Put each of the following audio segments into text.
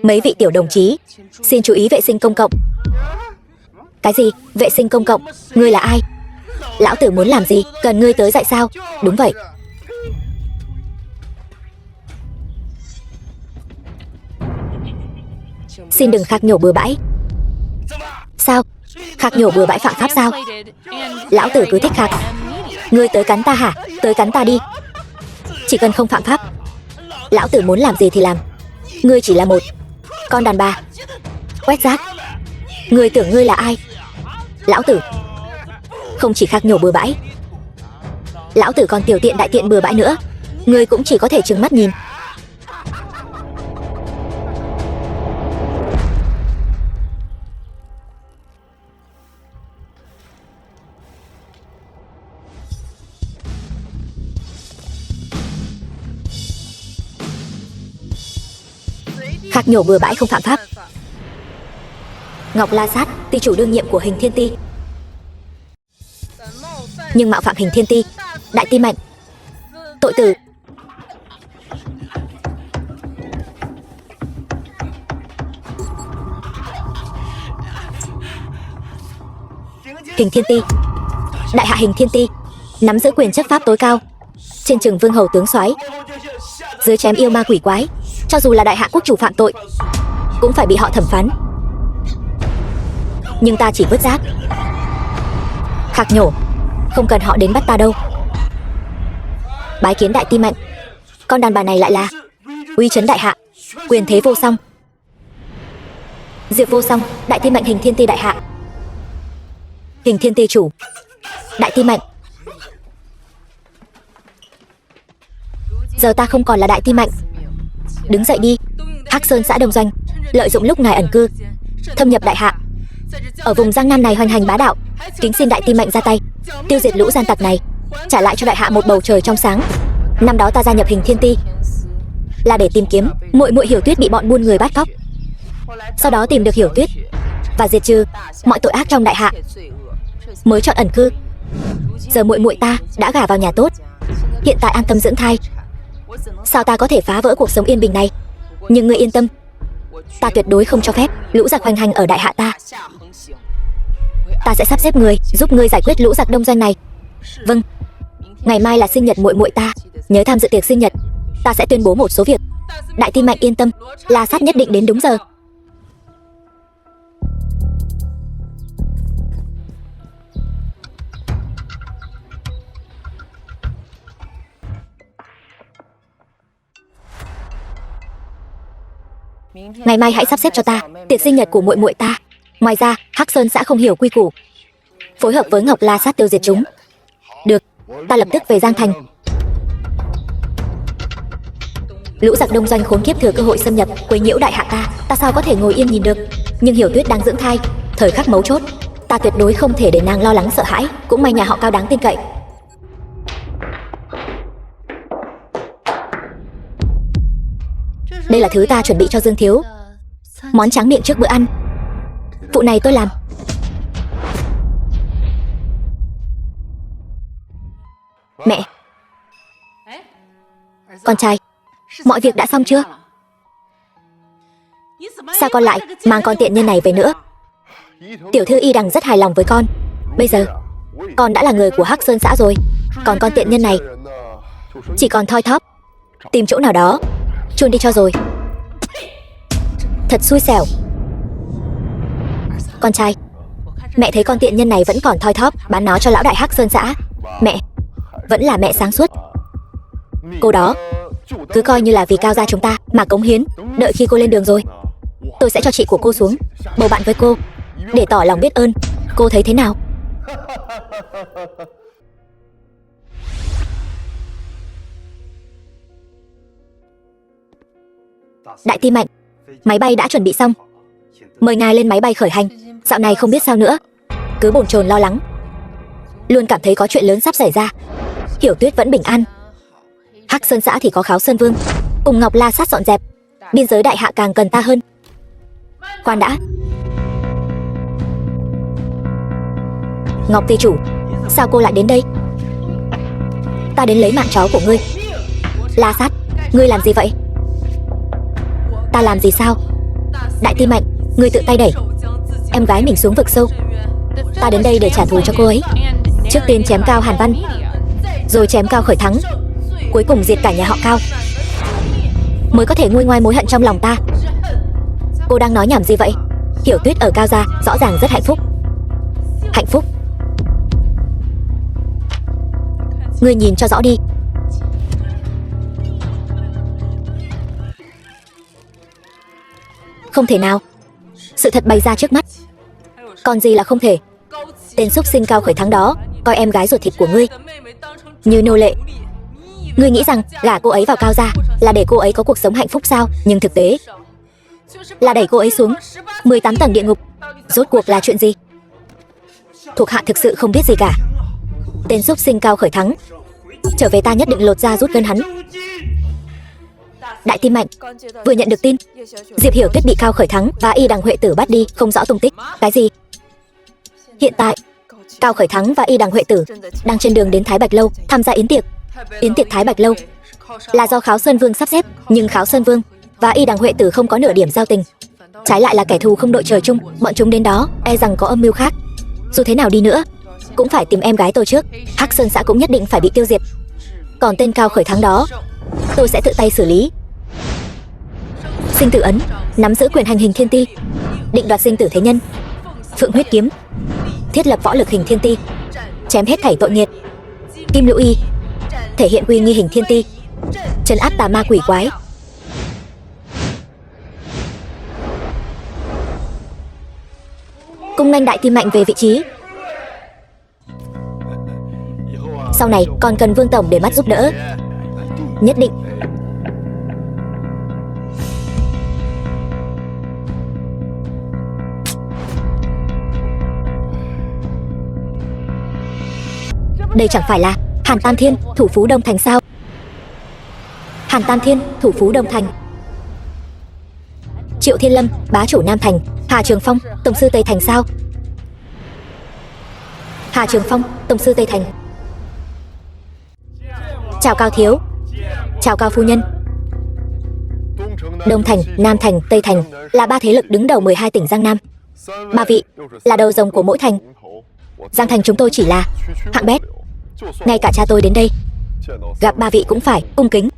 Mấy vị tiểu đồng chí, xin chú ý vệ sinh công cộng. Cái gì? Vệ sinh công cộng? Ngươi là ai? Lão tử muốn làm gì? Cần ngươi tới dạy sao? Đúng vậy. Xin đừng khạc nhổ bừa bãi. Sao? Khạc nhổ bừa bãi phạm pháp sao? Lão tử cứ thích khạc. Ngươi tới cắn ta hả? Tới cắn ta đi. Chỉ cần không phạm pháp, lão tử muốn làm gì thì làm. Ngươi chỉ là một con đàn bà quét rác. Ngươi tưởng ngươi là ai? Lão tử không chỉ khạc nhổ bừa bãi, lão tử còn tiểu tiện đại tiện bừa bãi nữa. Ngươi cũng chỉ có thể trừng mắt nhìn. Khạc nhổ bừa bãi không phạm pháp. Ngọc La Sát, ty chủ đương nhiệm của Hình Thiên Ti, nhưng mạo phạm Hình Thiên Ti, Đại Ti Mạnh, tội tử. Hình Thiên Ti, đại hạ Hình Thiên Ti, nắm giữ quyền chấp pháp tối cao, trên chừng vương hầu tướng soái, dưới chém yêu ma quỷ quái. Cho dù là đại hạ quốc chủ phạm tội, cũng phải bị họ thẩm phán. Nhưng ta chỉ vứt rác. Khạc nhổ, không cần họ đến bắt ta đâu. Bái kiến Đại Ti Mạnh. Con đàn bà này lại là uy chấn đại hạ, quyền thế vô song. Diệp vô song, Đại Ti Mạnh Hình Thiên Ti đại hạ. Hình Thiên Ti chủ, Đại Ti Mạnh. Giờ ta không còn là Đại Ti Mạnh. Đứng dậy đi. Hắc Sơn xã Đông Doanh lợi dụng lúc ngài ẩn cư, thâm nhập đại hạ, ở vùng Giang Nam này hoành hành bá đạo. Kính xin Đại Ti Mạnh ra tay, tiêu diệt lũ gian tặc này, trả lại cho đại hạ một bầu trời trong sáng. Năm đó ta gia nhập Hình Thiên Ti là để tìm kiếm muội muội Hiểu Tuyết bị bọn buôn người bắt cóc. Sau đó tìm được Hiểu Tuyết và diệt trừ mọi tội ác trong đại hạ, mới chọn ẩn cư. Giờ muội muội ta đã gả vào nhà tốt, hiện tại an tâm dưỡng thai. Sao ta có thể phá vỡ cuộc sống yên bình này? Nhưng ngươi yên tâm, ta tuyệt đối không cho phép lũ giặc hoành hành ở đại hạ ta. Ta sẽ sắp xếp người giúp ngươi giải quyết lũ giặc Đông Doanh này. Vâng. Ngày mai là sinh nhật muội muội ta, nhớ tham dự tiệc sinh nhật. Ta sẽ tuyên bố một số việc. Đại Ti Mạnh yên tâm, La Sát nhất định đến đúng giờ. Ngày mai hãy sắp xếp cho ta tiệc sinh nhật của muội muội ta. Ngoài ra, Hắc Sơn xã không hiểu quy củ, phối hợp với Ngọc La Sát tiêu diệt chúng. Được, ta lập tức về Giang Thành. Lũ giặc Đông Doanh khốn kiếp thừa cơ hội xâm nhập, quấy nhiễu đại hạ ta. Ta sao có thể ngồi yên nhìn được? Nhưng Hiểu Tuyết đang dưỡng thai, thời khắc mấu chốt, ta tuyệt đối không thể để nàng lo lắng sợ hãi. Cũng may nhà họ Cao đáng tin cậy. Đây là thứ ta chuẩn bị cho Dương thiếu, món tráng miệng trước bữa ăn. Vụ này tôi làm. Mẹ, con trai, mọi việc đã xong chưa? Sao con lại mang con tiện nhân này về nữa? Tiểu thư Y Đằng rất hài lòng với con. Bây giờ con đã là người của Hắc Sơn xã rồi. Còn con tiện nhân này chỉ còn thoi thóp, tìm chỗ nào đó chôn đi cho rồi. Thật xui xẻo. Con trai, mẹ thấy con tiện nhân này vẫn còn thoi thóp, bán nó cho lão đại Hắc Sơn xã. Mẹ vẫn là mẹ sáng suốt. Cô đó cứ coi như là vì Cao gia chúng ta mà cống hiến. Đợi khi cô lên đường rồi, tôi sẽ cho chị của cô xuống bầu bạn với cô, để tỏ lòng biết ơn. Cô thấy thế nào? Đại Ti Mạnh, máy bay đã chuẩn bị xong, mời ngài lên máy bay khởi hành. Dạo này không biết sao nữa, cứ bồn chồn lo lắng, luôn cảm thấy có chuyện lớn sắp xảy ra. Hiểu Tuyết vẫn bình an, Hắc Sơn xã thì có Kháo Sơn Vương cùng Ngọc La Sát dọn dẹp, biên giới đại hạ càng cần ta hơn. Khoan đã. Ngọc ty chủ, sao cô lại đến đây? Ta đến lấy mạng chó của ngươi. La Sát, ngươi làm gì vậy? Ta làm gì sao? Đại Ti Mạnh, ngươi tự tay đẩy em gái mình xuống vực sâu. Ta đến đây để trả thù cho cô ấy. Trước tiên chém Cao Hàn Văn, rồi chém Cao Khởi Thắng, cuối cùng diệt cả nhà họ Cao, mới có thể nguôi ngoai mối hận trong lòng ta. Cô đang nói nhảm gì vậy? Hiểu Tuyết ở Cao gia rõ ràng rất hạnh phúc. Hạnh phúc? Ngươi nhìn cho rõ đi. Không thể nào. Sự thật bày ra trước mắt. Còn gì là không thể? Tên xúc sinh Cao Khởi Thắng đó coi em gái ruột thịt của ngươi như nô lệ. Ngươi nghĩ rằng gả cô ấy vào Cao gia là để cô ấy có cuộc sống hạnh phúc sao? Nhưng thực tế là đẩy cô ấy xuống 18 tầng địa ngục. Rốt cuộc là chuyện gì? Thuộc hạ thực sự không biết gì cả. Tên xúc sinh Cao Khởi Thắng, trở về ta nhất định lột da rút gân hắn. Đại Ti Mạnh, vừa nhận được tin Diệp Hiểu Tuyết bị Cao Khởi Thắng và Y Đằng Huệ Tử bắt đi, không rõ tung tích. Cái gì? Hiện tại Cao Khởi Thắng và Y Đằng Huệ Tử đang trên đường đến Thái Bạch Lâu tham gia yến tiệc. Yến tiệc Thái Bạch Lâu là do Kháo Sơn Vương sắp xếp, nhưng Kháo Sơn Vương và Y Đằng Huệ Tử không có nửa điểm giao tình, trái lại là kẻ thù không đội trời chung. Bọn chúng đến đó e rằng có âm mưu khác. Dù thế nào đi nữa cũng phải tìm em gái tôi trước. Hắc Sơn xã cũng nhất định phải bị tiêu diệt. Còn tên Cao Khởi Thắng đó tôi sẽ tự tay xử lý. Sinh tử ấn, nắm giữ quyền hành hình thiên ti, định đoạt sinh tử thế nhân. Phượng huyết kiếm, thiết lập võ lực hình thiên ti, chém hết thảy tội nghiệt. Kim Lũ Y, thể hiện uy nghi hình thiên ti, trấn áp tà ma quỷ quái. Cung nghênh Đại Ti Mạnh về vị trí. Sau này còn cần Vương tổng để mắt giúp đỡ. Nhất định. Đây chẳng phải là Hàn Tam Thiên, thủ phú Đông Thành sao? Hàn Tam Thiên, thủ phú Đông Thành. Triệu Thiên Lâm, bá chủ Nam Thành. Hà Trường Phong, tổng sư Tây Thành sao? Hà Trường Phong, tổng sư Tây Thành. Chào Cao thiếu. Chào Cao phu nhân. Đông Thành, Nam Thành, Tây Thành là ba thế lực đứng đầu 12 tỉnh Giang Nam. Ba vị là đầu rồng của mỗi thành. Giang Thành chúng tôi chỉ là hạng bét. Ngay cả cha tôi đến đây gặp ba vị cũng phải cung kính.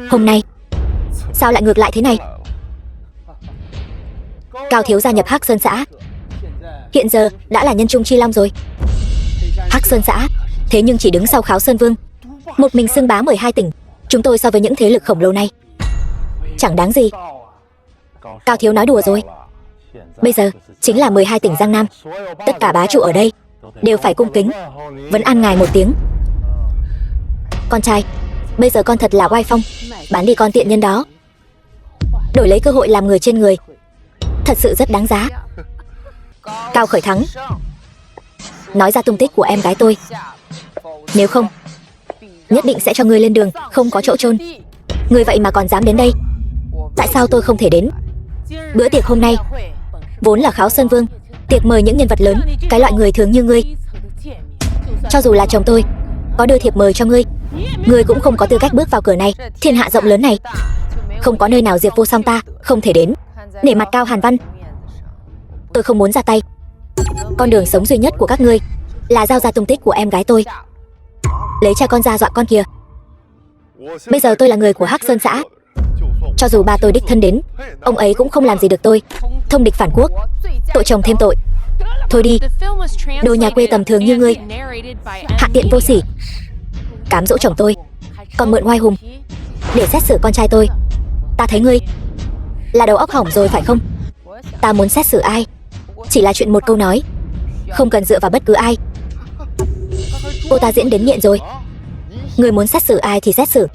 Hôm nay sao lại ngược lại thế này? Cao thiếu gia nhập Hắc Sơn xã, hiện giờ đã là nhân trung chi long rồi. Hắc Sơn xã thế nhưng chỉ đứng sau Kháo Sơn Vương, một mình xưng bá 12 tỉnh. Chúng tôi so với những thế lực khổng lồ này chẳng đáng gì. Cao thiếu nói đùa rồi. Bây giờ chính là 12 tỉnh Giang Nam, tất cả bá chủ ở đây đều phải cung kính vấn an ngài một tiếng. Con trai, bây giờ con thật là oai phong, bán đi con tiện nhân đó, đổi lấy cơ hội làm người trên người, thật sự rất đáng giá. Cao Khởi Thắng, nói ra tung tích của em gái tôi, nếu không nhất định sẽ cho ngươi lên đường không có chỗ chôn. Ngươi vậy mà còn dám đến đây. Tại sao tôi không thể đến? Bữa tiệc hôm nay vốn là Kháo Sơn Vương tiệc mời những nhân vật lớn, cái loại người thường như ngươi. Cho dù là chồng tôi có đưa thiệp mời cho ngươi, ngươi cũng không có tư cách bước vào cửa này. Thiên hạ rộng lớn này không có nơi nào Diệp Vô Song ta không thể đến. Nể mặt Cao Hàn Văn, tôi không muốn ra tay. Con đường sống duy nhất của các ngươi là giao ra tung tích của em gái tôi, lấy cha con ra dọa con kìa. Bây giờ tôi là người của Hắc Sơn xã, cho dù ba tôi đích thân đến, ông ấy cũng không làm gì được tôi. Thông địch phản quốc, tội chồng thêm tội. Thôi đi, đồ nhà quê tầm thường như ngươi, hạ tiện vô sỉ, cám dỗ chồng tôi, còn mượn oai hùng để xét xử con trai tôi. Ta thấy ngươi là đầu óc hỏng rồi phải không? Ta muốn xét xử ai chỉ là chuyện một câu nói, không cần dựa vào bất cứ ai. Cô ta diễn đến nghiện rồi. Ngươi muốn xét xử ai thì xét xử.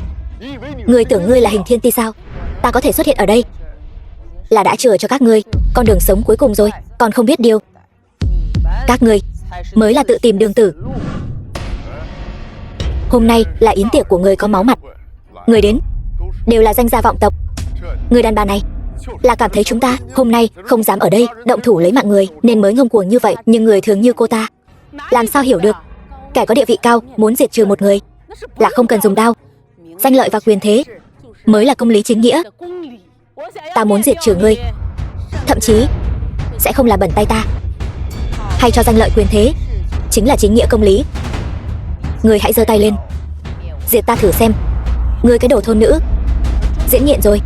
Ngươi tưởng ngươi là hình thiên ti sao? Ta có thể xuất hiện ở đây là đã chừa cho các ngươi con đường sống cuối cùng rồi, còn không biết điều. Các ngươi mới là tự tìm đường tử. Hôm nay là yến tiệc của người có máu mặt, người đến đều là danh gia vọng tộc. Người đàn bà này là cảm thấy chúng ta hôm nay không dám ở đây động thủ lấy mạng người nên mới ngông cuồng như vậy. Nhưng người thường như cô ta làm sao hiểu được kẻ có địa vị cao muốn diệt trừ một người là không cần dùng đao. Danh lợi và quyền thế mới là công lý chính nghĩa. Ta muốn diệt trừ ngươi, thậm chí sẽ không làm bẩn tay ta, hay cho danh lợi quyền thế chính là chính nghĩa công lý. Ngươi hãy giơ tay lên, diệt ta thử xem. Ngươi cái đồ thôn nữ, diễn nghiện rồi.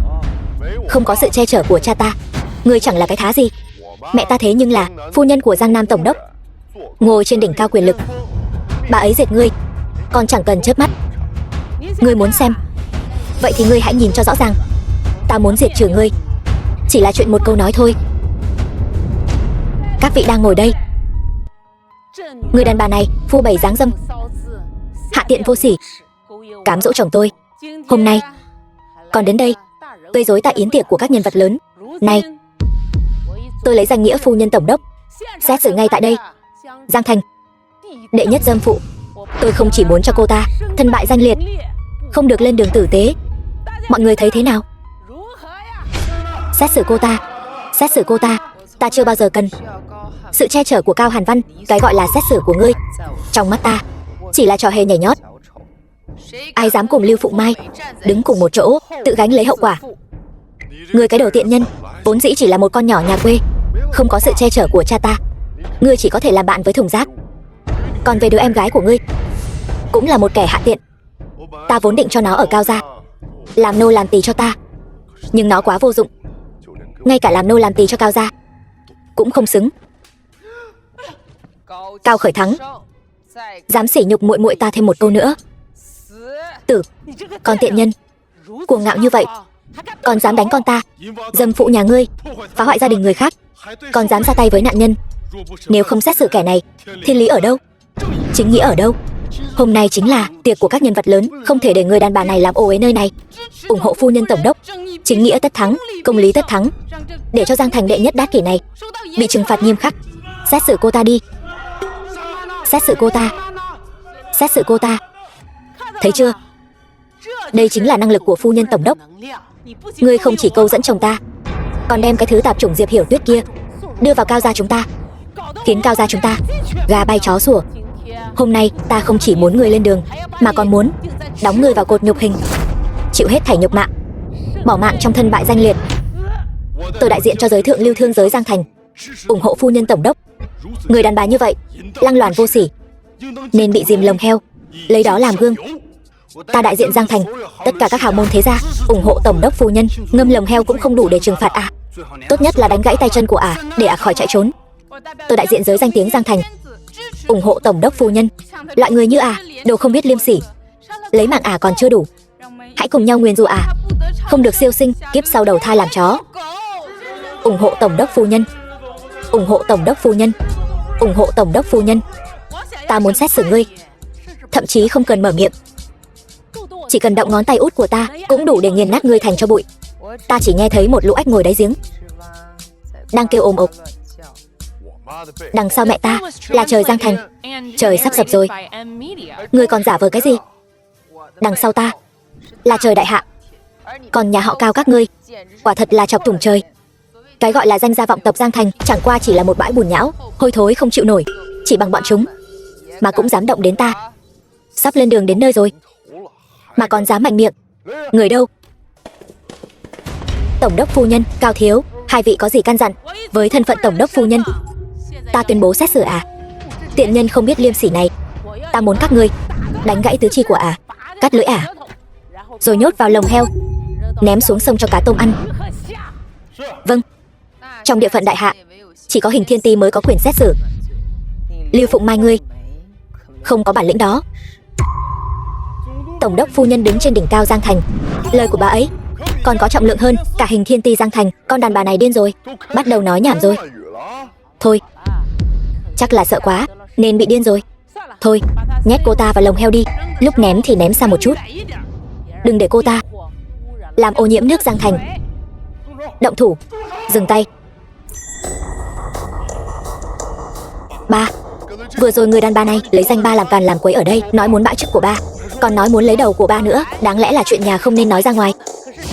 Không có sự che chở của cha ta, ngươi chẳng là cái thá gì. Mẹ ta thế nhưng là phu nhân của Giang Nam Tổng đốc, ngồi trên đỉnh cao quyền lực. Bà ấy diệt ngươi còn chẳng cần chớp mắt. Ngươi muốn xem? Vậy thì ngươi hãy nhìn cho rõ ràng. Ta muốn diệt trừ ngươi chỉ là chuyện một câu nói thôi. Các vị đang ngồi đây, người đàn bà này phu bày dáng dâm, hạ tiện vô sỉ, cám dỗ chồng tôi. Hôm nay còn đến đây gây rối tại yến tiệc của các nhân vật lớn. Này, tôi lấy danh nghĩa phu nhân tổng đốc xét xử ngay tại đây. Giang Thành đệ nhất dâm phụ, tôi không chỉ muốn cho cô ta thân bại danh liệt, không được lên đường tử tế. Mọi người thấy thế nào? Xét xử cô ta, xét xử cô ta. Ta chưa bao giờ cần sự che chở của Cao Hàn Văn. Cái gọi là xét xử của ngươi trong mắt ta chỉ là trò hề nhảy nhót. Ai dám cùng Lưu Phụng Mai đứng cùng một chỗ tự gánh lấy hậu quả. Ngươi cái đồ tiện nhân, vốn dĩ chỉ là một con nhỏ nhà quê, không có sự che chở của cha ta, ngươi chỉ có thể làm bạn với thùng rác. Còn về đứa em gái của ngươi, cũng là một kẻ hạ tiện. Ta vốn định cho nó ở Cao gia làm nô làm tỳ cho ta, nhưng nó quá vô dụng, ngay cả làm nô làm tỳ cho Cao gia cũng không xứng. Cao Khởi Thắng dám sỉ nhục muội muội ta thêm một câu nữa, tử. Con tiện nhân cuồng ngạo như vậy, còn dám đánh con ta. Dâm phụ nhà ngươi phá hoại gia đình người khác, còn dám ra tay với nạn nhân. Nếu không xét xử kẻ này, thiên lý ở đâu, chính nghĩa ở đâu? Hôm nay chính là tiệc của các nhân vật lớn, không thể để người đàn bà này làm ô uế nơi này. Ủng hộ phu nhân tổng đốc, chính nghĩa tất thắng, công lý tất thắng, để cho Giang Thành đệ nhất đát kỷ này bị trừng phạt nghiêm khắc. Xét xử cô ta đi, xét xử cô ta, xét xử cô ta. Thấy chưa? Đây chính là năng lực của phu nhân tổng đốc. Ngươi không chỉ câu dẫn chồng ta, còn đem cái thứ tạp chủng Diệp Hiểu Tuyết kia đưa vào Cao gia chúng ta, khiến Cao gia chúng ta gà bay chó sủa. Hôm nay ta không chỉ muốn ngươi lên đường, mà còn muốn đóng ngươi vào cột nhục hình, chịu hết thảy nhục mạ, bỏ mạng trong thân bại danh liệt. Tôi đại diện cho giới thượng lưu thương giới Giang Thành, ủng hộ phu nhân tổng đốc. Người đàn bà như vậy lăng loàn vô sỉ, nên bị dìm lồng heo, lấy đó làm gương. Ta đại diện Giang Thành, tất cả các hào môn thế gia ủng hộ tổng đốc phu nhân. Ngâm lồng heo cũng không đủ để trừng phạt ả, tốt nhất là đánh gãy tay chân của ả để ả khỏi chạy trốn. Tôi đại diện giới danh tiếng Giang Thành, ủng hộ tổng đốc phu nhân. Loại người như ả, đồ không biết liêm sỉ, lấy mạng ả còn chưa đủ, hãy cùng nhau nguyền rủa ả không được siêu sinh, kiếp sau đầu thai làm chó. Ủng hộ tổng đốc phu nhân, ủng hộ tổng đốc phu nhân, ủng hộ tổng đốc phu nhân. Ta muốn xét xử ngươi, thậm chí không cần mở miệng, chỉ cần động ngón tay út của ta cũng đủ để nghiền nát ngươi thành cho bụi. Ta chỉ nghe thấy một lũ ếch ngồi đáy giếng đang kêu ồm ộp. Đằng sau mẹ ta là trời Giang Thành, trời sắp sập rồi. Ngươi còn giả vờ cái gì? Đằng sau ta là trời Đại Hạ, còn nhà họ Cao các ngươi quả thật là chọc thủng trời. Cái gọi là danh gia vọng tộc Giang Thành chẳng qua chỉ là một bãi bùn nhão, hôi thối không chịu nổi. Chỉ bằng bọn chúng mà cũng dám động đến ta. Sắp lên đường đến nơi rồi mà còn dám mạnh miệng. Người đâu? Tổng đốc phu nhân, Cao thiếu, hai vị có gì căn dặn? Với thân phận tổng đốc phu nhân, ta tuyên bố xét xử ả. Tiện nhân không biết liêm sỉ này, ta muốn các ngươi đánh gãy tứ chi của ả, cắt lưỡi ả, rồi nhốt vào lồng heo, ném xuống sông cho cá tôm ăn. Vâng. Trong địa phận Đại Hạ, chỉ có Hình Thiên Ti mới có quyền xét xử. Lưu Phụng Mai ngươi không có bản lĩnh đó. Tổng đốc phu nhân đứng trên đỉnh cao Giang Thành, lời của bà ấy còn có trọng lượng hơn cả Hình Thiên Ti Giang Thành. Con đàn bà này điên rồi, bắt đầu nói nhảm rồi. Thôi, chắc là sợ quá nên bị điên rồi. Thôi, nhét cô ta vào lồng heo đi, lúc ném thì ném xa một chút, đừng để cô ta làm ô nhiễm nước Giang Thành. Động thủ, dừng tay. Ba, vừa rồi người đàn bà này lấy danh ba làm càn làm quấy ở đây, nói muốn bãi chức của ba, còn nói muốn lấy đầu của ba nữa. Đáng lẽ là chuyện nhà không nên nói ra ngoài,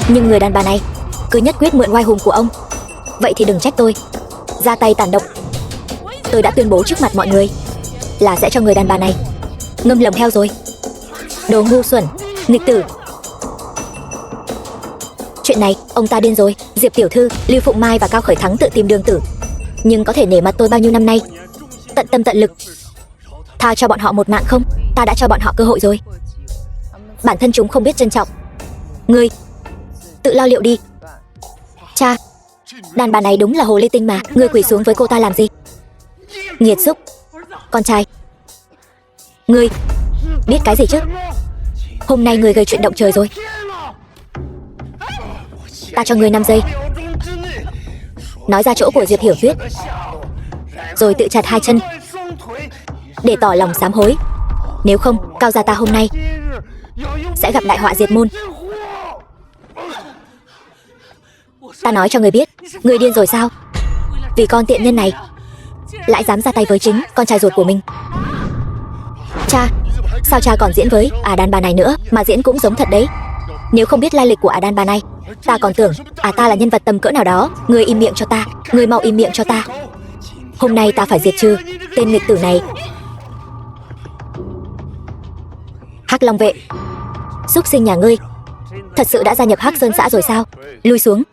nhưng người đàn bà này cứ nhất quyết mượn oai hùng của ông. Vậy thì đừng trách tôi ra tay tàn độc. Tôi đã tuyên bố trước mặt mọi người là sẽ cho người đàn bà này ngâm lồng heo rồi. Đồ ngu xuẩn, nghịch tử. Chuyện này ông ta điên rồi. Diệp tiểu thư, Lưu Phụng Mai và Cao Khởi Thắng tự tìm đường tử, nhưng có thể nể mặt tôi bao nhiêu năm nay, tận tâm tận lực, tha cho bọn họ một mạng không? Ta đã cho bọn họ cơ hội rồi. Bản thân chúng không biết trân trọng. Ngươi tự lo liệu đi. Cha, đàn bà này đúng là hồ ly tinh mà. Ngươi quỳ xuống với cô ta làm gì? Nghiệt xúc. Con trai, ngươi biết cái gì chứ? Hôm nay ngươi gây chuyện động trời rồi. Ta cho ngươi 5 giây nói ra chỗ của Diệp Hiểu Tuyết, rồi tự chặt 2 chân để tỏ lòng sám hối. Nếu không, Cao gia ta hôm nay sẽ gặp đại họa diệt môn. Ta nói cho ngươi biết, ngươi điên rồi sao? Vì con tiện nhân này lại dám ra tay với chính con trai ruột của mình. Cha, sao cha còn diễn với đàn bà này nữa? Mà diễn cũng giống thật đấy. Nếu không biết lai lịch của đàn bà này, ta còn tưởng ta là nhân vật tầm cỡ nào đó. Ngươi im miệng cho ta, ngươi mau im miệng cho ta. Hôm nay ta phải diệt trừ tên nghịch tử này. Hắc Long vệ, súc sinh nhà ngươi thật sự đã gia nhập Hắc Sơn xã rồi sao? Lui xuống.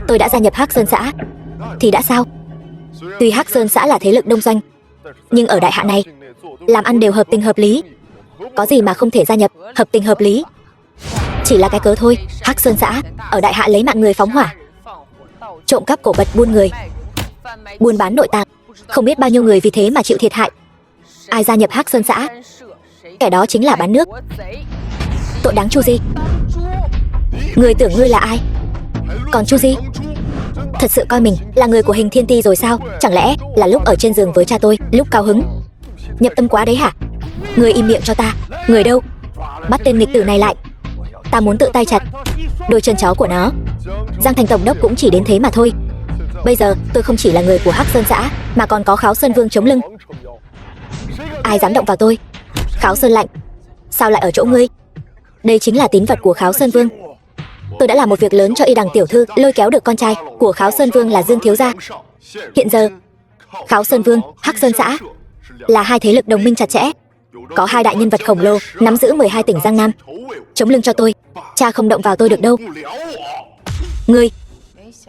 Tôi đã gia nhập Hắc Sơn xã thì đã sao? Tuy Hắc Sơn xã là thế lực đông doanh, nhưng ở đại hạ này làm ăn đều hợp tình hợp lý. Có gì mà không thể gia nhập? Hợp tình hợp lý chỉ là cái cớ thôi. Hắc Sơn xã ở đại hạ lấy mạng người phóng hỏa, trộm cắp cổ vật, buôn người, buôn bán nội tạng, không biết bao nhiêu người vì thế mà chịu thiệt hại. Ai gia nhập Hắc Sơn xã, kẻ đó chính là bán nước. Tội đáng Chu Di. Ngươi tưởng ngươi là ai? Còn Chu Di thật sự coi mình là người của Hình Thiên Ti rồi sao? Chẳng lẽ là lúc ở trên giường với cha tôi, lúc cao hứng nhập tâm quá đấy hả? Ngươi im miệng cho ta. Người đâu? Bắt tên nghịch tử này lại. Ta muốn tự tay chặt đôi chân chó của nó. Giang Thành tổng đốc cũng chỉ đến thế mà thôi. Bây giờ tôi không chỉ là người của Hắc Sơn xã, mà còn có Kháo Sơn Vương chống lưng. Ai dám động vào tôi? Kháo Sơn Lạnh, sao lại ở chỗ ngươi? Đây chính là tín vật của Kháo Sơn Vương. Tôi đã làm một việc lớn cho Y Đằng tiểu thư, lôi kéo được con trai của Kháo Sơn Vương là Dương thiếu gia. Hiện giờ Kháo Sơn Vương, Hắc Sơn xã là hai thế lực đồng minh chặt chẽ. Có hai đại nhân vật khổng lồ nắm giữ 12 tỉnh Giang Nam chống lưng cho tôi. Cha không động vào tôi được đâu. Ngươi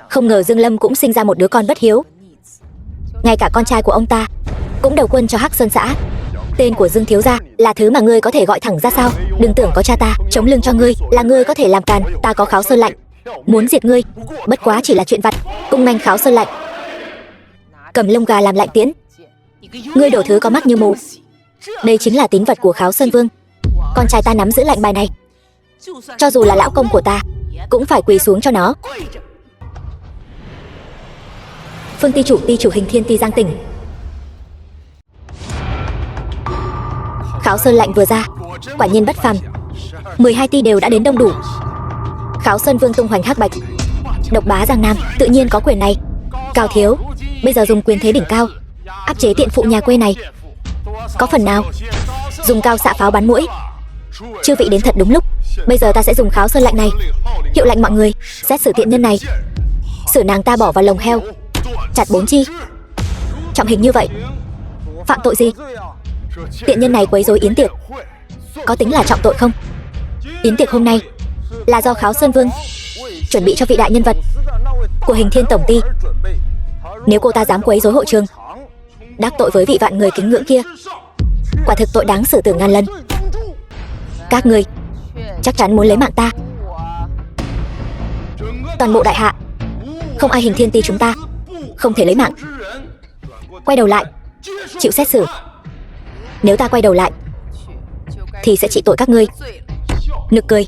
không ngờ Dương Lâm cũng sinh ra một đứa con bất hiếu. Ngay cả con trai của ông ta cũng đầu quân cho Hắc Sơn xã. Tên của Dương thiếu gia là thứ mà ngươi có thể gọi thẳng ra sao? Đừng tưởng có cha ta chống lưng cho ngươi là ngươi có thể làm càn. Ta có Kháo Sơn Lạnh, muốn diệt ngươi bất quá chỉ là chuyện vặt. Cung manh Kháo Sơn Lạnh, cầm lông gà làm lạnh tiễn. Ngươi đổ thứ có mắt như mù. Đây chính là tín vật của Kháo Sơn Vương. Con trai ta nắm giữ lệnh bài này, cho dù là lão công của ta cũng phải quỳ xuống cho nó. Phương ty chủ Hình Thiên Ti Giang tỉnh. Kháo Sơn Lạnh vừa ra, quả nhiên bất phàm. 12 ti đều đã đến đông đủ. Kháo Sơn Vương tung hoành hắc bạch, độc bá Giang Nam, tự nhiên có quyền này. Cao thiếu, bây giờ dùng quyền thế đỉnh cao áp chế tiện phụ nhà quê này, có phần nào? Dùng cao xạ pháo bắn mũi. Chư vị đến thật đúng lúc. Bây giờ ta sẽ dùng Kháo Sơn Lạnh này hiệu lệnh mọi người xét xử tiện nhân này, xử nàng ta bỏ vào lồng heo, chặt 4 chi. Trọng hình như vậy. Phạm tội gì? Tiện nhân này quấy rối yến tiệc, có tính là trọng tội không? Yến tiệc hôm nay là do Kháo Sơn Vương chuẩn bị cho vị đại nhân vật của Hình Thiên tổng ty. Nếu cô ta dám quấy rối hội trường, đắc tội với vị vạn người kính ngưỡng kia, quả thực tội đáng xử tử ngàn lần. Các ngươi chắc chắn muốn lấy mạng ta. Toàn bộ đại hạ không ai Hình Thiên Ti chúng ta không thể lấy mạng. Quay đầu lại chịu xét xử. Nếu ta quay đầu lại thì sẽ trị tội các ngươi. Nực cười.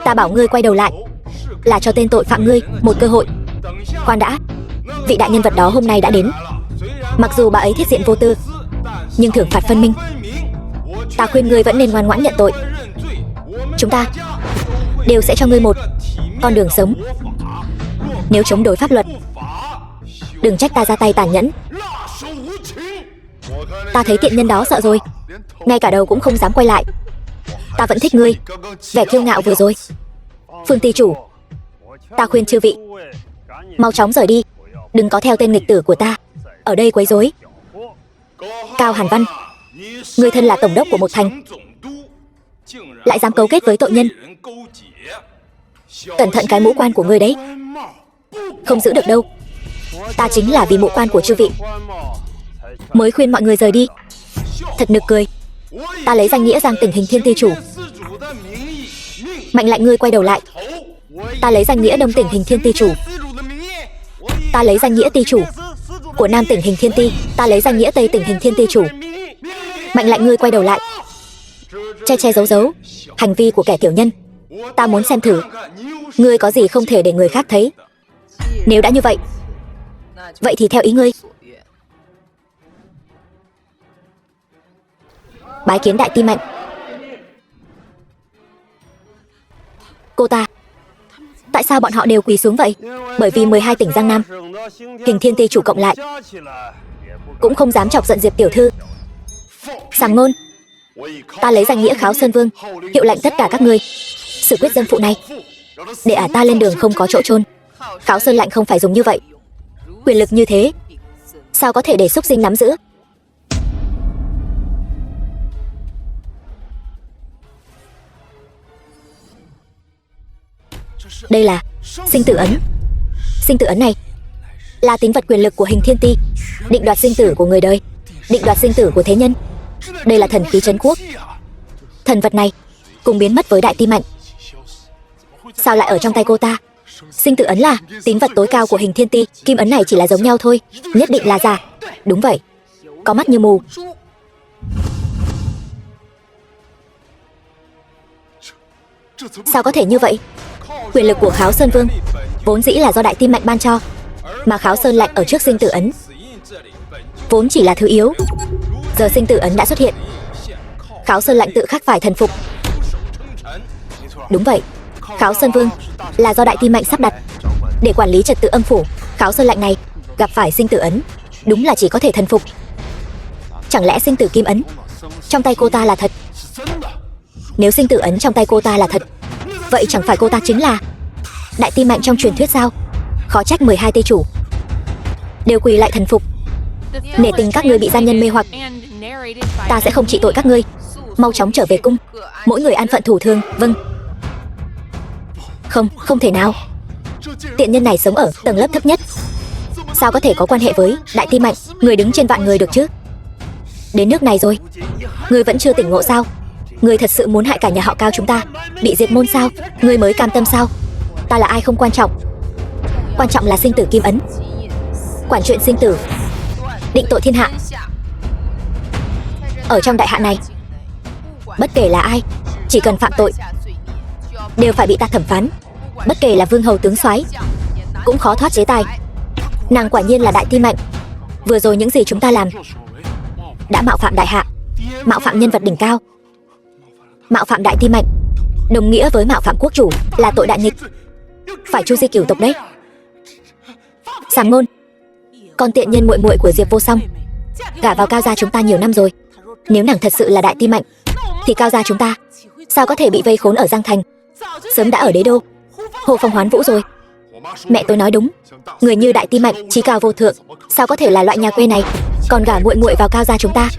Ta bảo ngươi quay đầu lại là cho tên tội phạm ngươi một cơ hội. Khoan đã, vị đại nhân vật đó hôm nay đã đến. Mặc dù bà ấy thiết diện vô tư, nhưng thưởng phạt phân minh. Ta khuyên ngươi vẫn nên ngoan ngoãn nhận tội. Chúng ta đều sẽ cho ngươi một con đường sống. Nếu chống đối pháp luật, đừng trách ta ra tay tàn nhẫn. Ta thấy tiện nhân đó sợ rồi, ngay cả đầu cũng không dám quay lại. Ta vẫn thích ngươi vẻ kiêu ngạo vừa rồi. Phương ty chủ, ta khuyên chư vị mau chóng rời đi, đừng có theo tên nghịch tử của ta ở đây quấy rối. Cao Hàn Văn, ngươi thân là tổng đốc của một thành, lại dám cấu kết với tội nhân. Cẩn thận cái mũ quan của ngươi đấy. Không giữ được đâu. Ta chính là vì mũ quan của chư vị mới khuyên mọi người rời đi. Thật nực cười. Ta lấy danh nghĩa Giang Tỉnh Hình Thiên Ti chủ mệnh lệnh ngươi quay đầu lại. Ta lấy danh nghĩa Đông Tỉnh Hình Thiên Ti chủ. Ta lấy danh nghĩa ti chủ của Nam Tỉnh Hình Thiên Ti. Ta lấy danh nghĩa Tây Tỉnh Hình Thiên Ti chủ mệnh lệnh ngươi quay đầu lại. Che che giấu giấu hành vi của kẻ tiểu nhân. Ta muốn xem thử ngươi có gì không thể để người khác thấy. Nếu đã như vậy, vậy thì theo ý ngươi. Bái kiến đại ti mạnh. Cô ta, tại sao bọn họ đều quỳ xuống vậy? Bởi vì 12 tỉnh Giang Nam Hình Thiên Ti chủ cộng lại cũng không dám chọc giận Diệp tiểu thư. Sàng ngôn. Ta lấy danh nghĩa Kháo Sơn Vương hiệu lệnh tất cả các ngươi xử quyết dân phụ này, để ả ta lên đường không có chỗ chôn. Kháo Sơn lệnh không phải dùng như vậy. Quyền lực như thế sao có thể để súc sinh nắm giữ? Đây là sinh tử ấn. Sinh tử ấn này là tín vật quyền lực của Hình Thiên Ti, định đoạt sinh tử của người đời, định đoạt sinh tử của thế nhân. Đây là thần khí trấn quốc. Thần vật này cùng biến mất với đại ti mạnh. Sao lại ở trong tay cô ta? Sinh tử ấn là tín vật tối cao của Hình Thiên Ti. Kim ấn này chỉ là giống nhau thôi. Nhất định là giả. Đúng vậy. Có mắt như mù. Sao có thể như vậy? Quyền lực của Kháo Sơn Vương vốn dĩ là do đại ti mạnh ban cho, mà Kháo Sơn lệnh ở trước sinh tử ấn vốn chỉ là thứ yếu. Giờ sinh tử ấn đã xuất hiện, Kháo Sơn lệnh tự khắc phải thần phục. Đúng vậy. Kháo Sơn Vương là do đại ti mạnh sắp đặt để quản lý trật tự âm phủ. Kháo Sơn lệnh này gặp phải sinh tử ấn, đúng là chỉ có thể thần phục. Chẳng lẽ sinh tử kim ấn trong tay cô ta là thật? Nếu sinh tử ấn trong tay cô ta là thật, vậy chẳng phải cô ta chính là đại ti mạnh trong truyền thuyết sao? Khó trách 12 ti chủ đều quỳ lại thần phục. Nể tình các ngươi bị gian nhân mê hoặc, ta sẽ không trị tội các ngươi. Mau chóng trở về cung, mỗi người an phận thủ thường. Vâng. Không, không thể nào. Tiện nhân này sống ở tầng lớp thấp nhất, sao có thể có quan hệ với đại ti mạnh, người đứng trên vạn người được chứ? Đến nước này rồi, ngươi vẫn chưa tỉnh ngộ sao? Ngươi thật sự muốn hại cả nhà họ Cao chúng ta bị diệt môn sao? Ngươi mới cam tâm sao? Ta là ai không quan trọng, quan trọng là sinh tử kim ấn, quản chuyện sinh tử, định tội thiên hạ. Ở trong đại hạ này, bất kể là ai, chỉ cần phạm tội đều phải bị ta thẩm phán. Bất kể là vương hầu tướng soái cũng khó thoát chế tài. Nàng quả nhiên là đại ti mạnh. Vừa rồi những gì chúng ta làm đã mạo phạm đại hạ, mạo phạm nhân vật đỉnh cao, mạo phạm đại ti mạnh, đồng nghĩa với mạo phạm quốc chủ, là tội đại nghịch, phải chu di cửu tộc đấy. Sàng ngôn. Con tiện nhân muội muội của Diệp Vô Song gả vào Cao gia chúng ta nhiều năm rồi. Nếu nàng thật sự là đại ti mạnh, thì Cao gia chúng ta sao có thể bị vây khốn ở Giang Thành? Sớm đã ở đế đô Hồ Phong Hoán Vũ rồi. Mẹ tôi nói đúng, người như đại ti mạnh chí cao vô thượng, sao có thể là loại nhà quê này còn gả muội muội vào Cao gia chúng ta?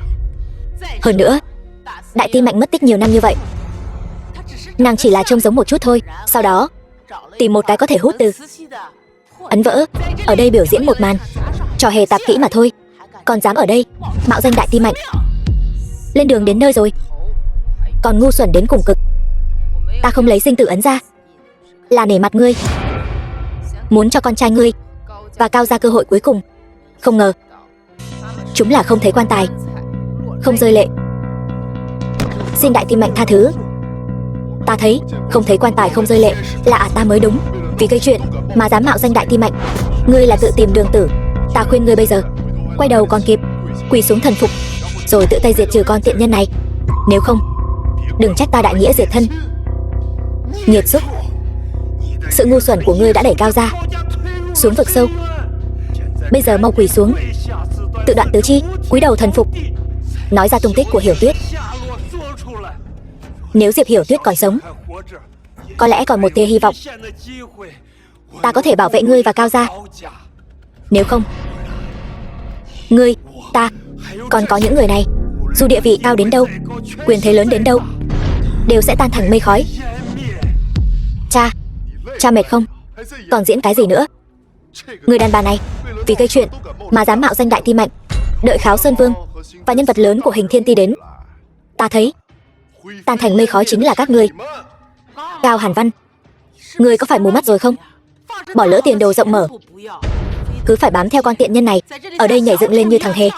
Hơn nữa, đại ti mạnh mất tích nhiều năm như vậy, nàng chỉ là trông giống một chút thôi, sau đó tìm một cái có thể hút từ ấn vỡ, ở đây biểu diễn một màn trò hề tạp kỹ mà thôi, còn dám ở đây mạo danh đại ti mạnh. Lên đường đến nơi rồi còn ngu xuẩn đến cùng cực. Ta không lấy sinh tử ấn ra là nể mặt ngươi, muốn cho con trai ngươi và Cao gia cơ hội cuối cùng. Không ngờ chúng là không thấy quan tài không rơi lệ. Xin đại ti mạnh tha thứ. Ta thấy không thấy quan tài không rơi lệ là ta mới đúng. Vì gây chuyện mà dám mạo danh đại ti mạnh, ngươi là tự tìm đường tử. Ta khuyên ngươi bây giờ quay đầu còn kịp, quỳ xuống thần phục, rồi tự tay diệt trừ con tiện nhân này. Nếu không, đừng trách ta đại nghĩa diệt thân. Nghiệt xúc. Sự ngu xuẩn của ngươi đã đẩy Cao gia xuống vực sâu. Bây giờ mau quỳ xuống, tự đoạn tứ chi, cúi đầu thần phục, nói ra tung tích của Hiểu Tuyết. Nếu Diệp Hiểu Tuyết còn sống, có lẽ còn một tia hy vọng, ta có thể bảo vệ ngươi và Cao gia. Nếu không, ngươi, ta, còn có những người này, dù địa vị cao đến đâu, quyền thế lớn đến đâu, đều sẽ tan thành mây khói. Cha, Cha mệt không? Còn diễn cái gì nữa? Người đàn bà này vì gây chuyện mà dám mạo danh đại ti mạnh, đợi Kháo Sơn Vương và nhân vật lớn của Hình Thiên Ti đến, ta thấy tan thành mây khói chính là các ngươi. Cao Hàn Văn, ngươi có phải mù mắt rồi không? Bỏ lỡ tiền đồ rộng mở, cứ phải bám theo con tiện nhân này ở đây nhảy dựng lên như thằng hề.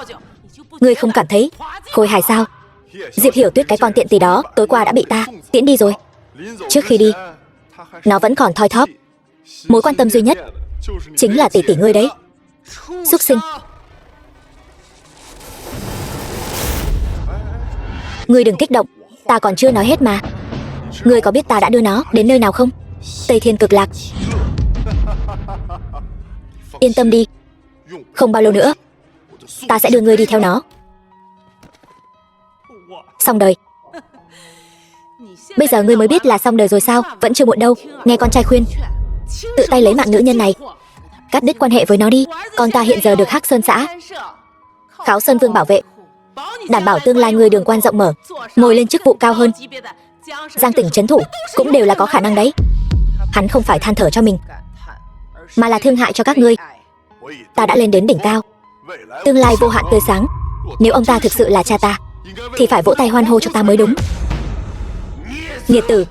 Ngươi không cảm thấy khôi hài sao? Diệp Hiểu Tuyết cái con tiện tỷ đó tối qua đã bị ta tiễn đi rồi. Trước khi đi, nó vẫn còn thoi thóp. Mối quan tâm duy nhất chính là tỷ tỷ ngươi đấy. Súc sinh. Ngươi đừng kích động, ta còn chưa nói hết mà. Ngươi có biết ta đã đưa nó đến nơi nào không? Tây Thiên Cực Lạc. Yên tâm đi, không bao lâu nữa ta sẽ đưa ngươi đi theo nó. Xong đời. Bây giờ ngươi mới biết là xong đời rồi sao? Vẫn chưa muộn đâu. Nghe con trai khuyên, tự tay lấy mạng nữ nhân này, cắt đứt quan hệ với nó đi. Con ta hiện giờ được Hắc Sơn xã Kháo Sơn Vương bảo vệ, đảm bảo tương lai ngươi đường quan rộng mở, ngồi lên chức vụ cao hơn. Giang tỉnh trấn thủ cũng đều là có khả năng đấy. Hắn không phải than thở cho mình, mà là thương hại cho các ngươi. Ta đã lên đến đỉnh cao, tương lai vô hạn tươi sáng. Nếu ông ta thực sự là cha ta thì phải vỗ tay hoan hô cho ta mới đúng. Nghiệt tử,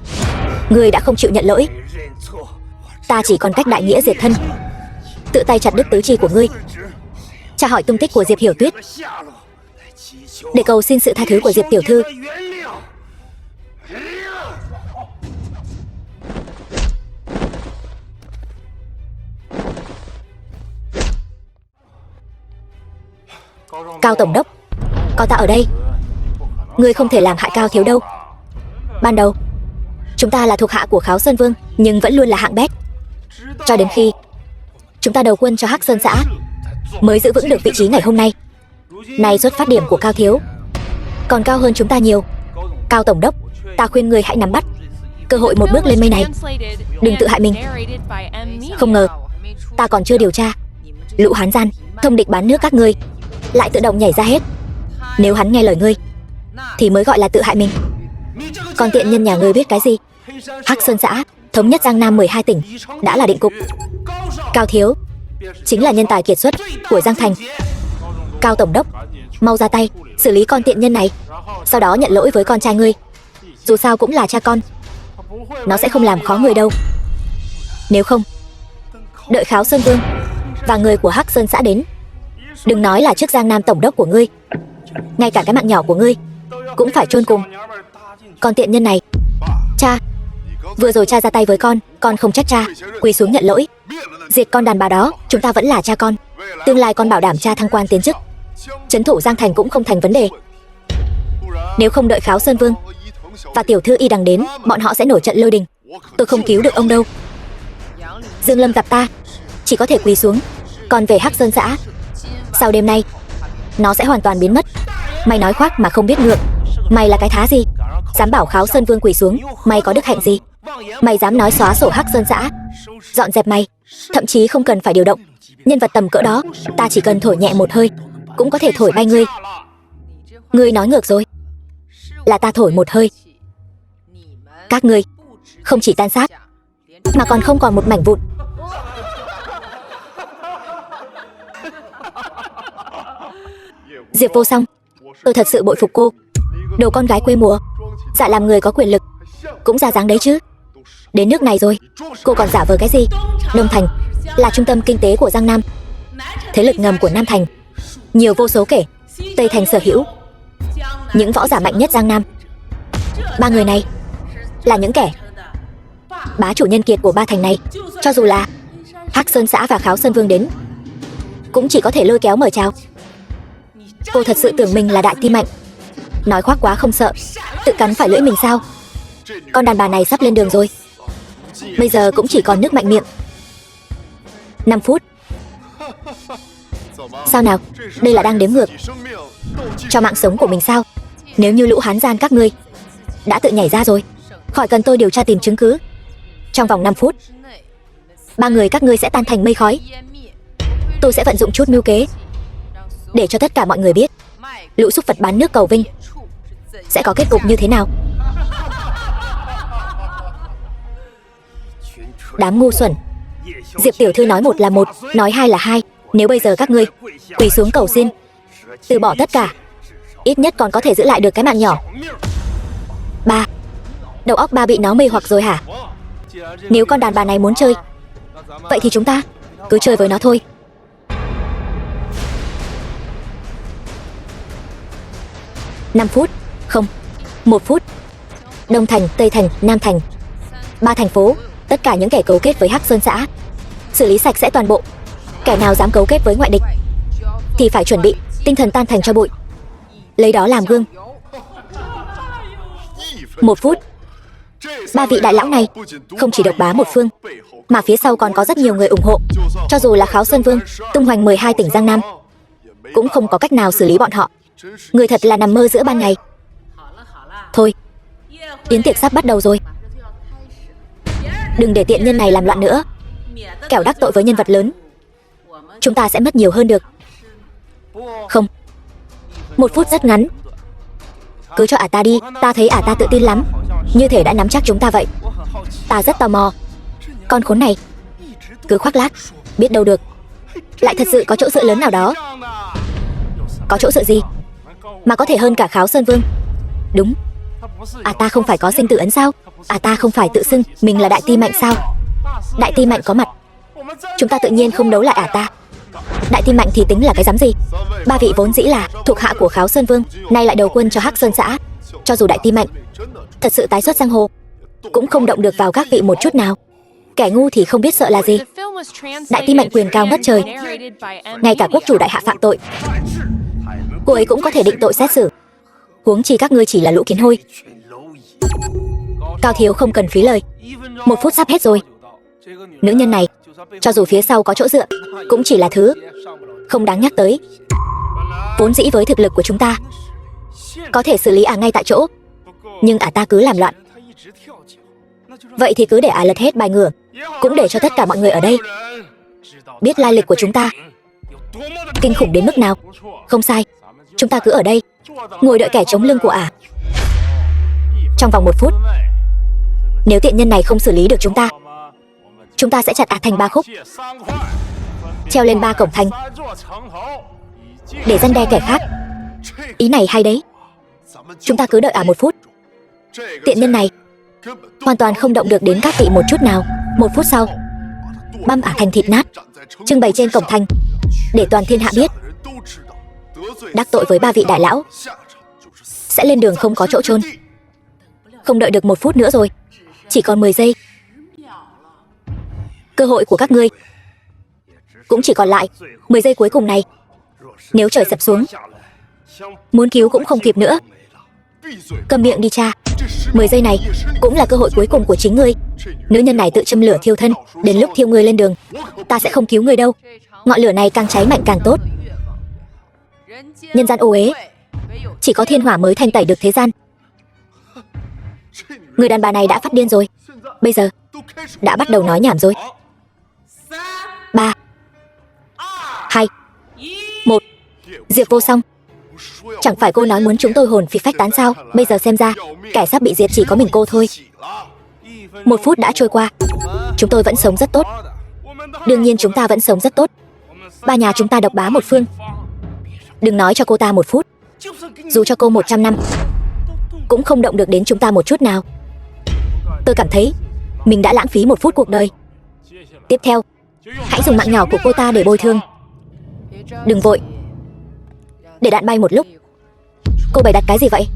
ngươi đã không chịu nhận lỗi, ta chỉ còn cách đại nghĩa diệt thân, tự tay chặt đứt tứ chi của ngươi. Tra hỏi tung tích của Diệp Hiểu Tuyết để cầu xin sự tha thứ của Diệp tiểu thư. Cao tổng đốc, có ta ở đây, ngươi không thể làm hại Cao thiếu đâu. Ban đầu chúng ta là thuộc hạ của Kháo Sơn Vương, nhưng vẫn luôn là hạng bét, cho đến khi chúng ta đầu quân cho Hắc Sơn xã mới giữ vững được vị trí ngày hôm nay. Nay xuất phát điểm của Cao thiếu còn cao hơn chúng ta nhiều. Cao tổng đốc, ta khuyên ngươi hãy nắm bắt cơ hội một bước lên mây này, đừng tự hại mình. Không ngờ ta còn chưa điều tra, lũ hán gian thông địch bán nước các ngươi lại tự động nhảy ra hết. Nếu hắn nghe lời ngươi thì mới gọi là tự hại mình. Còn tiện nhân nhà ngươi biết cái gì? Hắc Sơn xã thống nhất Giang Nam 12 tỉnh đã là định cục. Cao thiếu chính là nhân tài kiệt xuất của Giang Thành. Cao tổng đốc, mau ra tay xử lý con tiện nhân này, sau đó nhận lỗi với con trai ngươi. Dù sao cũng là cha con, nó sẽ không làm khó người đâu. Nếu không, đợi Kháo Sơn Vương và người của Hắc Sơn xã đến, đừng nói là trước Giang Nam tổng đốc của ngươi, ngay cả cái mạng nhỏ của ngươi cũng phải chôn cùng. Con tiện nhân này, cha, vừa rồi cha ra tay với con không trách cha, quỳ xuống nhận lỗi. Diệt con đàn bà đó, chúng ta vẫn là cha con. Tương lai con bảo đảm cha thăng quan tiến chức, trấn thủ Giang Thành cũng không thành vấn đề. Nếu không đợi Kháo Sơn Vương và tiểu thư Y Đằng đến, bọn họ sẽ nổi trận lôi đình. Tôi không cứu được ông đâu. Dương Lâm gặp ta chỉ có thể quỳ xuống. Còn về Hắc Sơn xã, sau đêm nay nó sẽ hoàn toàn biến mất. Mày nói khoác mà không biết ngượng. Mày là cái thá gì, dám bảo Kháo Sơn Vương quỳ xuống? Mày có đức hạnh gì? Mày dám nói xóa sổ Hắc Sơn xã, dọn dẹp mày, thậm chí không cần phải điều động nhân vật tầm cỡ đó, ta chỉ cần thổi nhẹ một hơi cũng có thể thổi bay ngươi. Ngươi nói ngược rồi, là ta thổi một hơi, các ngươi không chỉ tan xác mà còn không còn một mảnh vụn. Diệp Vô Song, tôi thật sự bội phục cô. Đồ con gái quê mùa, dạ làm người có quyền lực cũng ra dáng đấy chứ. Đến nước này rồi, cô còn giả vờ cái gì? Đông Thành là trung tâm kinh tế của Giang Nam, thế lực ngầm của Nam Thành nhiều vô số kể. Tây Thành sở hữu những võ giả mạnh nhất Giang Nam. Ba người này là những kẻ bá chủ nhân kiệt của ba thành này. Cho dù là Hắc Sơn xã và Kháo Sơn Vương đến, cũng chỉ có thể lôi kéo mời chào. Cô thật sự tưởng mình là đại ti mạnh, nói khoác quá không sợ, tự cắn phải lưỡi mình sao? Con đàn bà này sắp lên đường rồi, bây giờ cũng chỉ còn nước mạnh miệng. 5 phút. Sao nào, đây là đang đếm ngược cho mạng sống của mình sao? Nếu như lũ hán gian các ngươi đã tự nhảy ra rồi, khỏi cần tôi điều tra tìm chứng cứ. Trong vòng 5 phút, ba người các ngươi sẽ tan thành mây khói. Tôi sẽ vận dụng chút mưu kế để cho tất cả mọi người biết lũ súc vật bán nước cầu vinh sẽ có kết cục như thế nào. Đám ngu xuẩn. Diệp tiểu thư nói một là một, nói hai là hai. Nếu bây giờ các ngươi quỳ xuống cầu xin, từ bỏ tất cả, ít nhất còn có thể giữ lại được cái mạng nhỏ. Ba, đầu óc ba bị nó mê hoặc rồi hả? Nếu con đàn bà này muốn chơi, vậy thì chúng ta cứ chơi với nó thôi. 5 phút, không, 1 phút. Đông Thành, Tây Thành, Nam Thành, 3 thành phố, tất cả những kẻ cấu kết với Hắc Sơn xã xử lý sạch sẽ toàn bộ. Kẻ nào dám cấu kết với ngoại địch thì phải chuẩn bị tinh thần tan thành cho bụi, lấy đó làm gương. 1 phút. 3 vị đại lão này không chỉ độc bá một phương, mà phía sau còn có rất nhiều người ủng hộ. Cho dù là Kháo Sơn Vương tung hoành 12 tỉnh Giang Nam, cũng không có cách nào xử lý bọn họ. Người thật là nằm mơ giữa ban ngày. Thôi, yến tiệc sắp bắt đầu rồi. Đừng để tiện nhân này làm loạn nữa, kẻo đắc tội với nhân vật lớn, chúng ta sẽ mất nhiều hơn được. Không, 1 phút rất ngắn. Cứ cho ả ta đi, ta thấy ả ta tự tin lắm, như thể đã nắm chắc chúng ta vậy. Ta rất tò mò, con khốn này cứ khoác lác, biết đâu được lại thật sự có chỗ dựa lớn nào đó. Có chỗ dựa gì mà có thể hơn cả Kháo Sơn Vương? Đúng, ả ta không phải có sinh tử ấn sao? Ả ta không phải tự xưng mình là Đại Ti Mạnh sao? Đại Ti Mạnh có mặt, chúng ta tự nhiên không đấu lại ả ta. Đại Ti Mạnh thì tính là cái dám gì? 3 vị vốn dĩ là thuộc hạ của Kháo Sơn Vương, nay lại đầu quân cho Hắc Sơn xã. Cho dù Đại Ti Mạnh thật sự tái xuất giang hồ, cũng không động được vào các vị một chút nào. Kẻ ngu thì không biết sợ là gì. Đại Ti Mạnh quyền cao ngất trời, ngay cả quốc chủ đại hạ phạm tội, cô ấy cũng có thể định tội xét xử, huống chi các ngươi chỉ là lũ kiến hôi. Cao thiếu không cần phí lời, 1 phút sắp hết rồi. Nữ nhân này, cho dù phía sau có chỗ dựa, cũng chỉ là thứ không đáng nhắc tới. Vốn dĩ với thực lực của chúng ta, có thể xử lý ả ngay tại chỗ, nhưng ả ta cứ làm loạn. Vậy thì cứ để ả lật hết bài ngửa, cũng để cho tất cả mọi người ở đây biết lai lịch của chúng ta kinh khủng đến mức nào. Không sai, chúng ta cứ ở đây ngồi đợi kẻ chống lưng của ả. Trong vòng 1 phút, nếu tiện nhân này không xử lý được chúng ta sẽ chặt ả thành 3 khúc, treo lên 3 cổng thành để răn đe kẻ khác. Ý này hay đấy. Chúng ta cứ đợi ả 1 phút. Tiện nhân này hoàn toàn không động được đến các vị một chút nào. 1 phút sau, băm ả thành thịt nát, trưng bày trên cổng thành để toàn thiên hạ biết. Đắc tội với 3 vị đại lão sẽ lên đường không có chỗ chôn. Không đợi được 1 phút nữa rồi, chỉ còn 10 giây. Cơ hội của các ngươi cũng chỉ còn lại 10 giây cuối cùng này. Nếu trời sập xuống, muốn cứu cũng không kịp nữa. Câm miệng đi cha. 10 giây này cũng là cơ hội cuối cùng của chính ngươi. Nữ nhân này tự châm lửa thiêu thân, đến lúc thiêu ngươi lên đường, ta sẽ không cứu ngươi đâu. Ngọn lửa này càng cháy mạnh càng tốt. Nhân gian ô uế, chỉ có thiên hỏa mới thanh tẩy được thế gian. Người đàn bà này đã phát điên rồi, bây giờ đã bắt đầu nói nhảm rồi. 3, 2, 1. Diệp Vô Song, chẳng phải cô nói muốn chúng tôi hồn phi phách tán sao? Bây giờ xem ra kẻ sắp bị diệt chỉ có mình cô thôi. 1 phút đã trôi qua, chúng tôi vẫn sống rất tốt. Đương nhiên chúng ta vẫn sống rất tốt. 3 nhà chúng ta độc bá một phương. Đừng nói cho cô ta 1 phút, dù cho cô 100 năm cũng không động được đến chúng ta một chút nào. Tôi cảm thấy mình đã lãng phí 1 phút cuộc đời. Tiếp theo, hãy dùng mạng nhỏ của cô ta để bồi thường. Đừng vội, để đạn bay một lúc. Cô bày đặt cái gì vậy?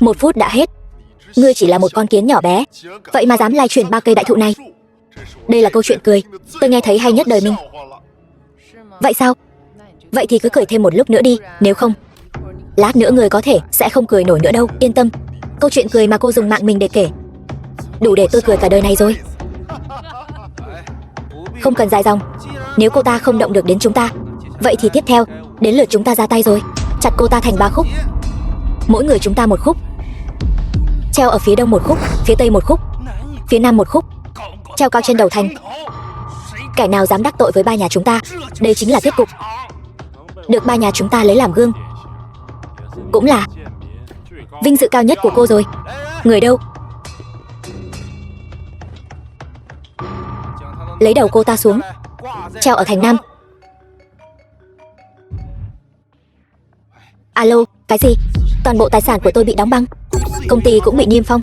1 phút đã hết. Ngươi chỉ là một con kiến nhỏ bé, vậy mà dám lai chuyển 3 cây đại thụ này. Đây là câu chuyện cười tôi nghe thấy hay nhất đời mình. Vậy sao? Vậy thì cứ cười thêm một lúc nữa đi, nếu không lát nữa người có thể sẽ không cười nổi nữa đâu. Yên tâm, câu chuyện cười mà cô dùng mạng mình để kể đủ để tôi cười cả đời này rồi. Không cần dài dòng, nếu cô ta không động được đến chúng ta, vậy thì tiếp theo đến lượt chúng ta ra tay rồi. Chặt cô ta thành 3 khúc, mỗi người chúng ta 1 khúc. Treo ở phía đông 1 khúc, phía tây 1 khúc, phía nam 1 khúc, treo cao trên đầu thành. Kẻ nào dám đắc tội với 3 nhà chúng ta, đây chính là kết cục. Được 3 nhà chúng ta lấy làm gương, cũng là vinh dự cao nhất của cô rồi. Người đâu? lấy đầu cô ta xuống, treo ở thành Nam. Alo, cái gì? Toàn bộ tài sản của tôi bị đóng băng, công ty cũng bị niêm phong,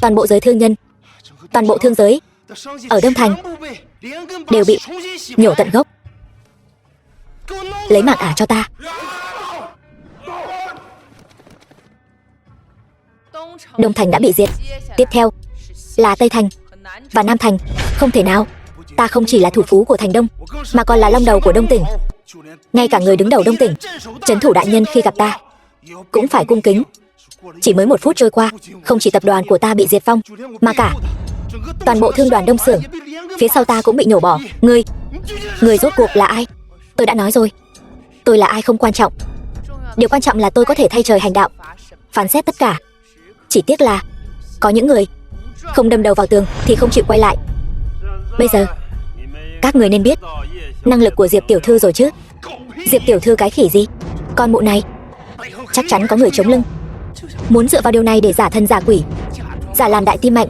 toàn bộ giới thương nhân, toàn bộ thương giới ở Đông Thành đều bị nhổ tận gốc. Lấy mạng ả cho ta. Đông Thành đã bị diệt, tiếp theo là Tây Thành và Nam Thành. Không thể nào, ta không chỉ là thủ phú của thành Đông, mà còn là long đầu của Đông tỉnh. Ngay cả người đứng đầu Đông tỉnh, trấn thủ đại nhân khi gặp ta cũng phải cung kính. Chỉ mới 1 phút trôi qua, không chỉ tập đoàn của ta bị diệt vong, mà cả toàn bộ thương đoàn Đông xưởng phía sau ta cũng bị nhổ bỏ. Người rốt cuộc là ai? Tôi đã nói rồi, tôi là ai không quan trọng. Điều quan trọng là tôi có thể thay trời hành đạo, phán xét tất cả. Chỉ tiếc là có những người không đâm đầu vào tường thì không chịu quay lại. Bây giờ các người nên biết năng lực của Diệp tiểu thư rồi chứ. Diệp tiểu thư cái khỉ gì? Con mụ này chắc chắn có người chống lưng, muốn dựa vào điều này để giả thân giả quỷ, giả làm đại tim mạnh.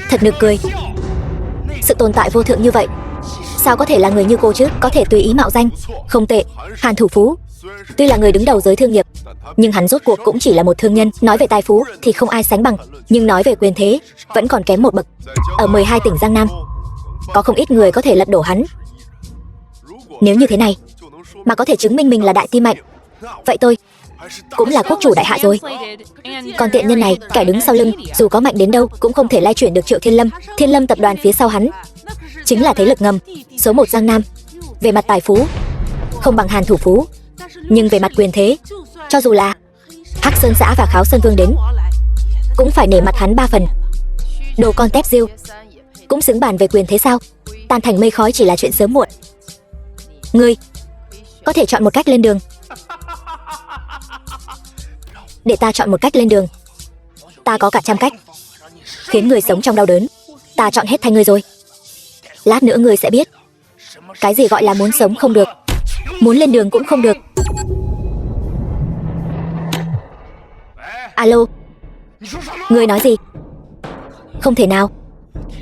Thật nực cười. Sự tồn tại vô thượng như vậy, sao có thể là người như cô chứ? Có thể tùy ý mạo danh. Không tệ, Hàn Thủ Phú tuy là người đứng đầu giới thương nghiệp, nhưng hắn rốt cuộc cũng chỉ là một thương nhân. Nói về tài phú thì không ai sánh bằng, nhưng nói về quyền thế vẫn còn kém một bậc. Ở 12 tỉnh Giang Nam, có không ít người có thể lật đổ hắn. Nếu như thế này mà có thể chứng minh mình là đại tim mạnh, vậy tôi cũng là quốc chủ đại hạ rồi. Còn tiện nhân này, kẻ đứng sau lưng, dù có mạnh đến đâu cũng không thể lay chuyển được Triệu Thiên Lâm. Thiên Lâm tập đoàn phía sau hắn chính là thế lực ngầm số 1 Giang Nam. Về mặt tài phú không bằng Hàn Thủ Phú, nhưng về mặt quyền thế, cho dù là Hắc Sơn xã và Kháo Sơn Vương đến cũng phải nể mặt hắn 3 phần. Đồ con tép diêu cũng xứng bàn về quyền thế sao? Tan thành mây khói chỉ là chuyện sớm muộn. Ngươi có thể chọn một cách lên đường. Để ta chọn một cách lên đường. Ta có cả trăm cách khiến người sống trong đau đớn. Ta chọn hết thay ngươi rồi. Lát nữa ngươi sẽ biết cái gì gọi là muốn sống không được, muốn lên đường cũng không được. Alo, ngươi nói gì? Không thể nào.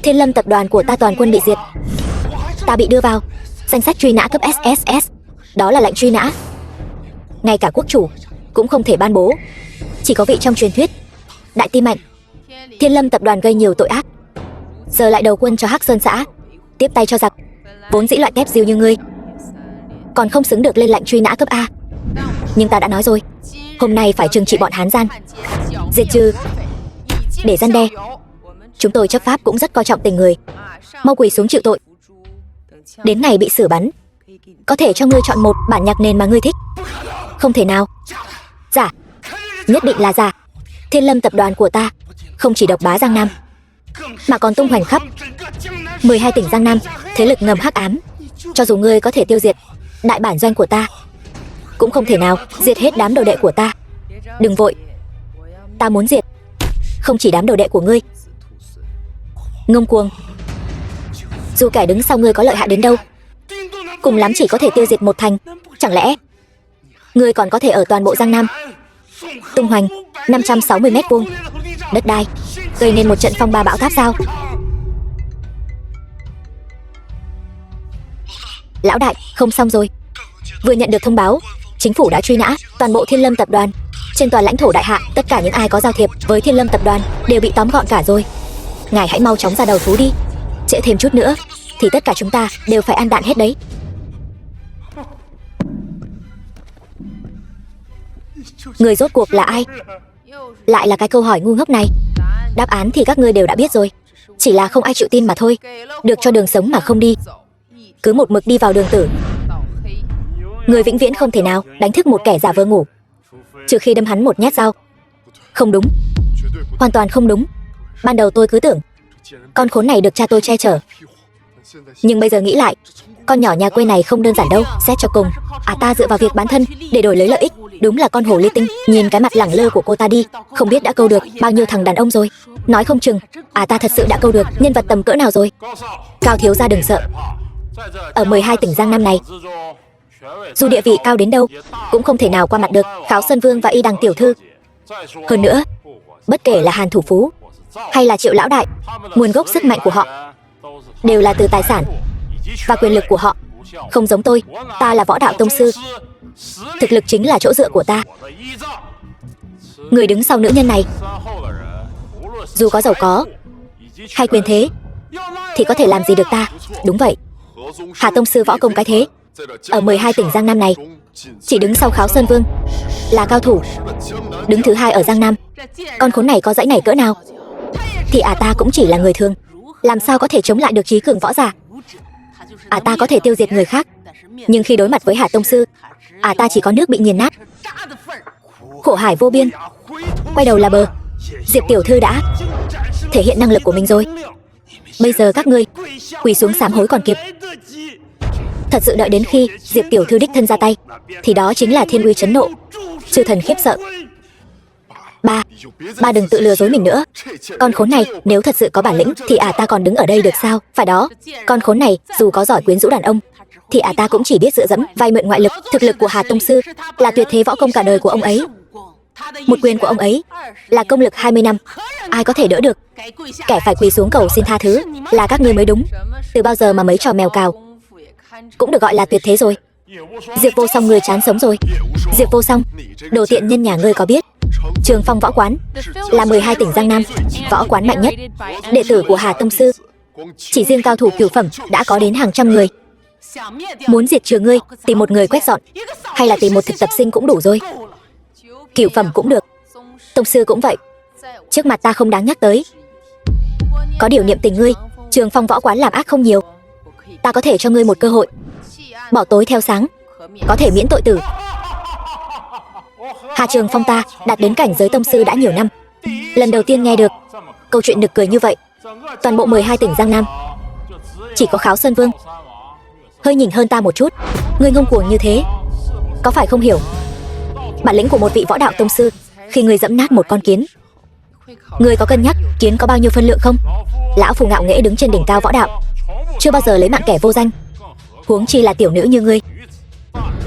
Thiên Lâm tập đoàn của ta toàn quân bị diệt. Ta bị đưa vào danh sách truy nã cấp SSS. Đó là lệnh truy nã, ngay cả quốc chủ cũng không thể ban bố. Chỉ có vị trong truyền thuyết đại tim mạnh. Thiên Lâm tập đoàn gây nhiều tội ác, giờ lại đầu quân cho Hắc Sơn xã, tiếp tay cho giặc. Vốn dĩ loại tép diêu như ngươi còn không xứng được lên lệnh truy nã cấp A. Nhưng ta đã nói rồi, hôm nay phải trừng trị bọn hán gian, diệt trừ để răn đe. Chúng tôi chấp pháp cũng rất coi trọng tình người. Mau quỳ xuống chịu tội. Đến ngày bị xử bắn, có thể cho ngươi chọn một bản nhạc nền mà ngươi thích. Không thể nào. Giả, nhất định là giả. Thiên Lâm tập đoàn của ta không chỉ độc bá Giang Nam, mà còn tung hoành khắp 12 tỉnh Giang Nam, thế lực ngầm hắc ám. Cho dù ngươi có thể tiêu diệt đại bản doanh của ta, cũng không thể nào diệt hết đám đồ đệ của ta. Đừng vội, ta muốn diệt không chỉ đám đồ đệ của ngươi. Ngông cuồng. Dù kẻ đứng sau ngươi có lợi hại đến đâu, cùng lắm chỉ có thể tiêu diệt một thành. Chẳng lẽ ngươi còn có thể ở toàn bộ Giang Nam tung hoành 560 m² đất đai, gây nên một trận phong ba bão táp sao? Lão đại, không xong rồi. Vừa nhận được thông báo, chính phủ đã truy nã toàn bộ Thiên Lâm tập đoàn. Trên toàn lãnh thổ đại hạ, tất cả những ai có giao thiệp với Thiên Lâm tập đoàn đều bị tóm gọn cả rồi. Ngài hãy mau chóng ra đầu thú đi. Trễ thêm chút nữa thì tất cả chúng ta đều phải ăn đạn hết đấy. Người rốt cuộc là ai? Lại là cái câu hỏi ngu ngốc này. Đáp án thì các ngươi đều đã biết rồi, chỉ là không ai chịu tin mà thôi. Được cho đường sống mà không đi, cứ một mực đi vào đường tử. Người vĩnh viễn không thể nào đánh thức một kẻ giả vờ ngủ, trừ khi đâm hắn một nhát dao. Không đúng, hoàn toàn không đúng. Ban đầu tôi cứ tưởng con khốn này được cha tôi che chở, nhưng bây giờ nghĩ lại, con nhỏ nhà quê này không đơn giản đâu. Xét cho cùng, ta dựa vào việc bán thân để đổi lấy lợi ích. Đúng là con hổ ly tinh. Nhìn cái mặt lẳng lơ của cô ta đi, không biết đã câu được bao nhiêu thằng đàn ông rồi. Nói không chừng ta thật sự đã câu được nhân vật tầm cỡ nào rồi. Cao thiếu gia đừng sợ. Ở 12 tỉnh Giang Nam này, dù địa vị cao đến đâu cũng không thể nào qua mặt được Kháo Sơn Vương và Y Đằng tiểu thư. Hơn nữa, bất kể là Hàn Thủ Phú hay là Triệu lão đại, nguồn gốc sức mạnh của họ đều là từ tài sản và quyền lực của họ. Không giống tôi, ta là võ đạo tông sư, thực lực chính là chỗ dựa của ta. Người đứng sau nữ nhân này, dù có giàu có hay quyền thế, thì có thể làm gì được ta? Đúng vậy, Hà tông sư võ công cái thế, ở 12 tỉnh Giang Nam này, chỉ đứng sau Kháo Sơn Vương là cao thủ, đứng thứ hai ở Giang Nam. Con khốn này có dãy này cỡ nào, thì ta cũng chỉ là người thường, làm sao có thể chống lại được trí cường võ giả. Ta có thể tiêu diệt người khác, nhưng khi đối mặt với Hà tông sư, ta chỉ có nước bị nghiền nát. Khổ hải vô biên, quay đầu là bờ. Diệp tiểu thư đã thể hiện năng lực của mình rồi. Bây giờ các ngươi quỳ xuống sám hối còn kịp. Thật sự đợi đến khi Diệp tiểu thư đích thân ra tay, thì đó chính là thiên uy chấn nộ, chư thần khiếp sợ. Ba đừng tự lừa dối mình nữa. Con khốn này nếu thật sự có bản lĩnh thì ta còn đứng ở đây được sao? Phải đó, con khốn này dù có giỏi quyến rũ đàn ông, thì ta cũng chỉ biết dựa dẫm vay mượn ngoại lực. Thực lực của Hà tông sư là tuyệt thế võ công cả đời của ông ấy. Một quyền của ông ấy là công lực 20 năm, ai có thể đỡ được? Kẻ phải quỳ xuống cầu xin tha thứ là các ngươi mới đúng. Từ bao giờ mà mấy trò mèo cào cũng được gọi là tuyệt thế rồi? Diệp Vô Song, ngươi chán sống rồi. Diệp Vô Song, đồ tiện nhân nhà ngươi có biết Trường Phong võ quán là 12 tỉnh Giang Nam võ quán mạnh nhất, đệ tử của Hà tông sư chỉ riêng cao thủ cửu phẩm đã có đến hàng trăm người. Muốn diệt trừ ngươi, tìm một người quét dọn, hay là tìm một thực tập sinh cũng đủ rồi. Cửu phẩm cũng được, tông sư cũng vậy, trước mặt ta không đáng nhắc tới. Có điều niệm tình ngươi, Trường Phong võ quán làm ác không nhiều, ta có thể cho ngươi một cơ hội, bỏ tối theo sáng, có thể miễn tội tử. Hà Trường Phong ta đạt đến cảnh giới tông sư đã nhiều năm, lần đầu tiên nghe được câu chuyện nực cười như vậy. Toàn bộ 12 tỉnh Giang Nam chỉ có Kháo Sơn Vương hơi nhỉnh hơn ta một chút. Ngươi ngông cuồng như thế, có phải không hiểu bản lĩnh của một vị võ đạo tông sư khi ngươi dẫm nát một con kiến? Ngươi có cân nhắc kiến có bao nhiêu phân lượng không? Lão phù ngạo nghễ đứng trên đỉnh cao võ đạo, chưa bao giờ lấy mạng kẻ vô danh, huống chi là tiểu nữ như ngươi.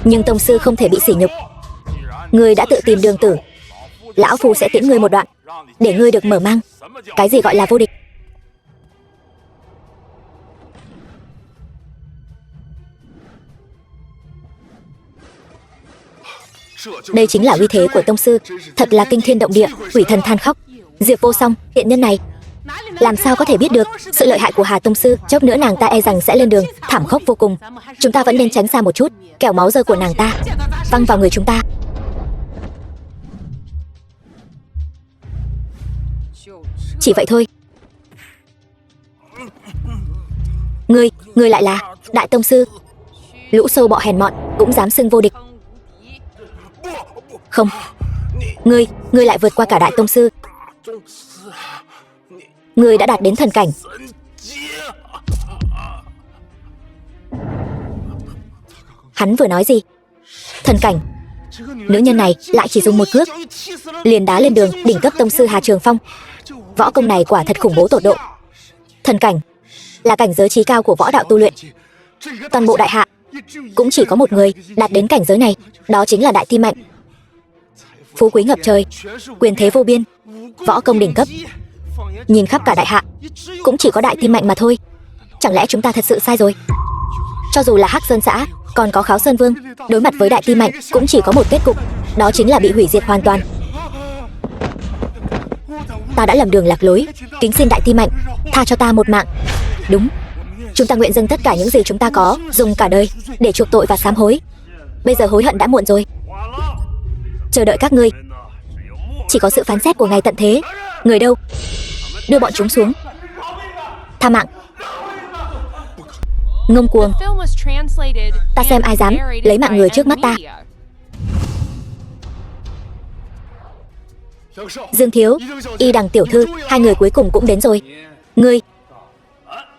Nhưng tông sư không thể bị sỉ nhục. Ngươi đã tự tìm đường tử, lão phù sẽ tiễn ngươi một đoạn, để ngươi được mở mang cái gì gọi là vô địch. Đây chính là uy thế của tông sư, thật là kinh thiên động địa, quỷ thần than khóc. Diệp Vô Song, tiện nhân này, làm sao có thể biết được sự lợi hại của Hà tông sư? Chốc nữa nàng ta e rằng sẽ lên đường thảm khốc vô cùng. Chúng ta vẫn nên tránh xa một chút, kẻo máu rơi của nàng ta văng vào người chúng ta. Chỉ vậy thôi. Ngươi lại là đại tông sư? Lũ sâu bọ hèn mọn cũng dám xưng vô địch? Không, ngươi lại vượt qua cả đại tông sư. Ngươi đã đạt đến thần cảnh. Hắn vừa nói gì? Thần cảnh? Nữ nhân này lại chỉ dùng một cước liền đá lên đường đỉnh cấp tông sư Hà Trường Phong. Võ công này quả thật khủng bố tột độ. Thần cảnh là cảnh giới chí cao của võ đạo tu luyện. Toàn bộ đại hạ cũng chỉ có một người đạt đến cảnh giới này, đó chính là Đại Ti Mạnh. Phú quý ngập trời, quyền thế vô biên, võ công đỉnh cấp, nhìn khắp cả đại hạ cũng chỉ có Đại Ti Mạnh mà thôi. Chẳng lẽ chúng ta thật sự sai rồi? Cho dù là Hắc Sơn xã còn có Kháo Sơn Vương, đối mặt với Đại Ti Mạnh cũng chỉ có một kết cục, đó chính là bị hủy diệt hoàn toàn. Ta đã lầm đường lạc lối, kính xin Đại Ti Mạnh tha cho ta một mạng. Đúng, chúng ta nguyện dâng tất cả những gì chúng ta có, dùng cả đời để chuộc tội và sám hối. Bây giờ hối hận đã muộn rồi. Chờ đợi các ngươi chỉ có sự phán xét của ngày tận thế. Người đâu? Đưa bọn chúng xuống. Tha mạng. Ngông cuồng. Ta xem ai dám lấy mạng người trước mắt ta. Dương Thiếu, Y Đằng tiểu thư, hai người cuối cùng cũng đến rồi. Ngươi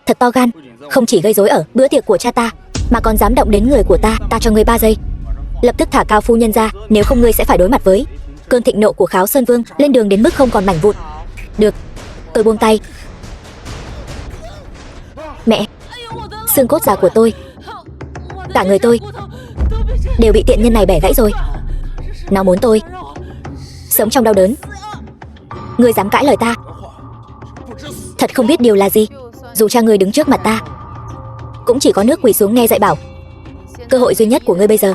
thật to gan, không chỉ gây rối ở bữa tiệc của cha ta, mà còn dám động đến người của ta. Ta cho ngươi 3 giây, lập tức thả Cao phu nhân ra, nếu không ngươi sẽ phải đối mặt với cơn thịnh nộ của Kháo Sơn Vương, lên đường đến mức không còn mảnh vụn. Được, tôi buông tay. Mẹ, xương cốt già của tôi, cả người tôi đều bị tiện nhân này bẻ gãy rồi. Nó muốn tôi sống trong đau đớn. Ngươi dám cãi lời ta, thật không biết điều là gì. Dù cha ngươi đứng trước mặt ta, cũng chỉ có nước quỳ xuống nghe dạy bảo. Cơ hội duy nhất của ngươi bây giờ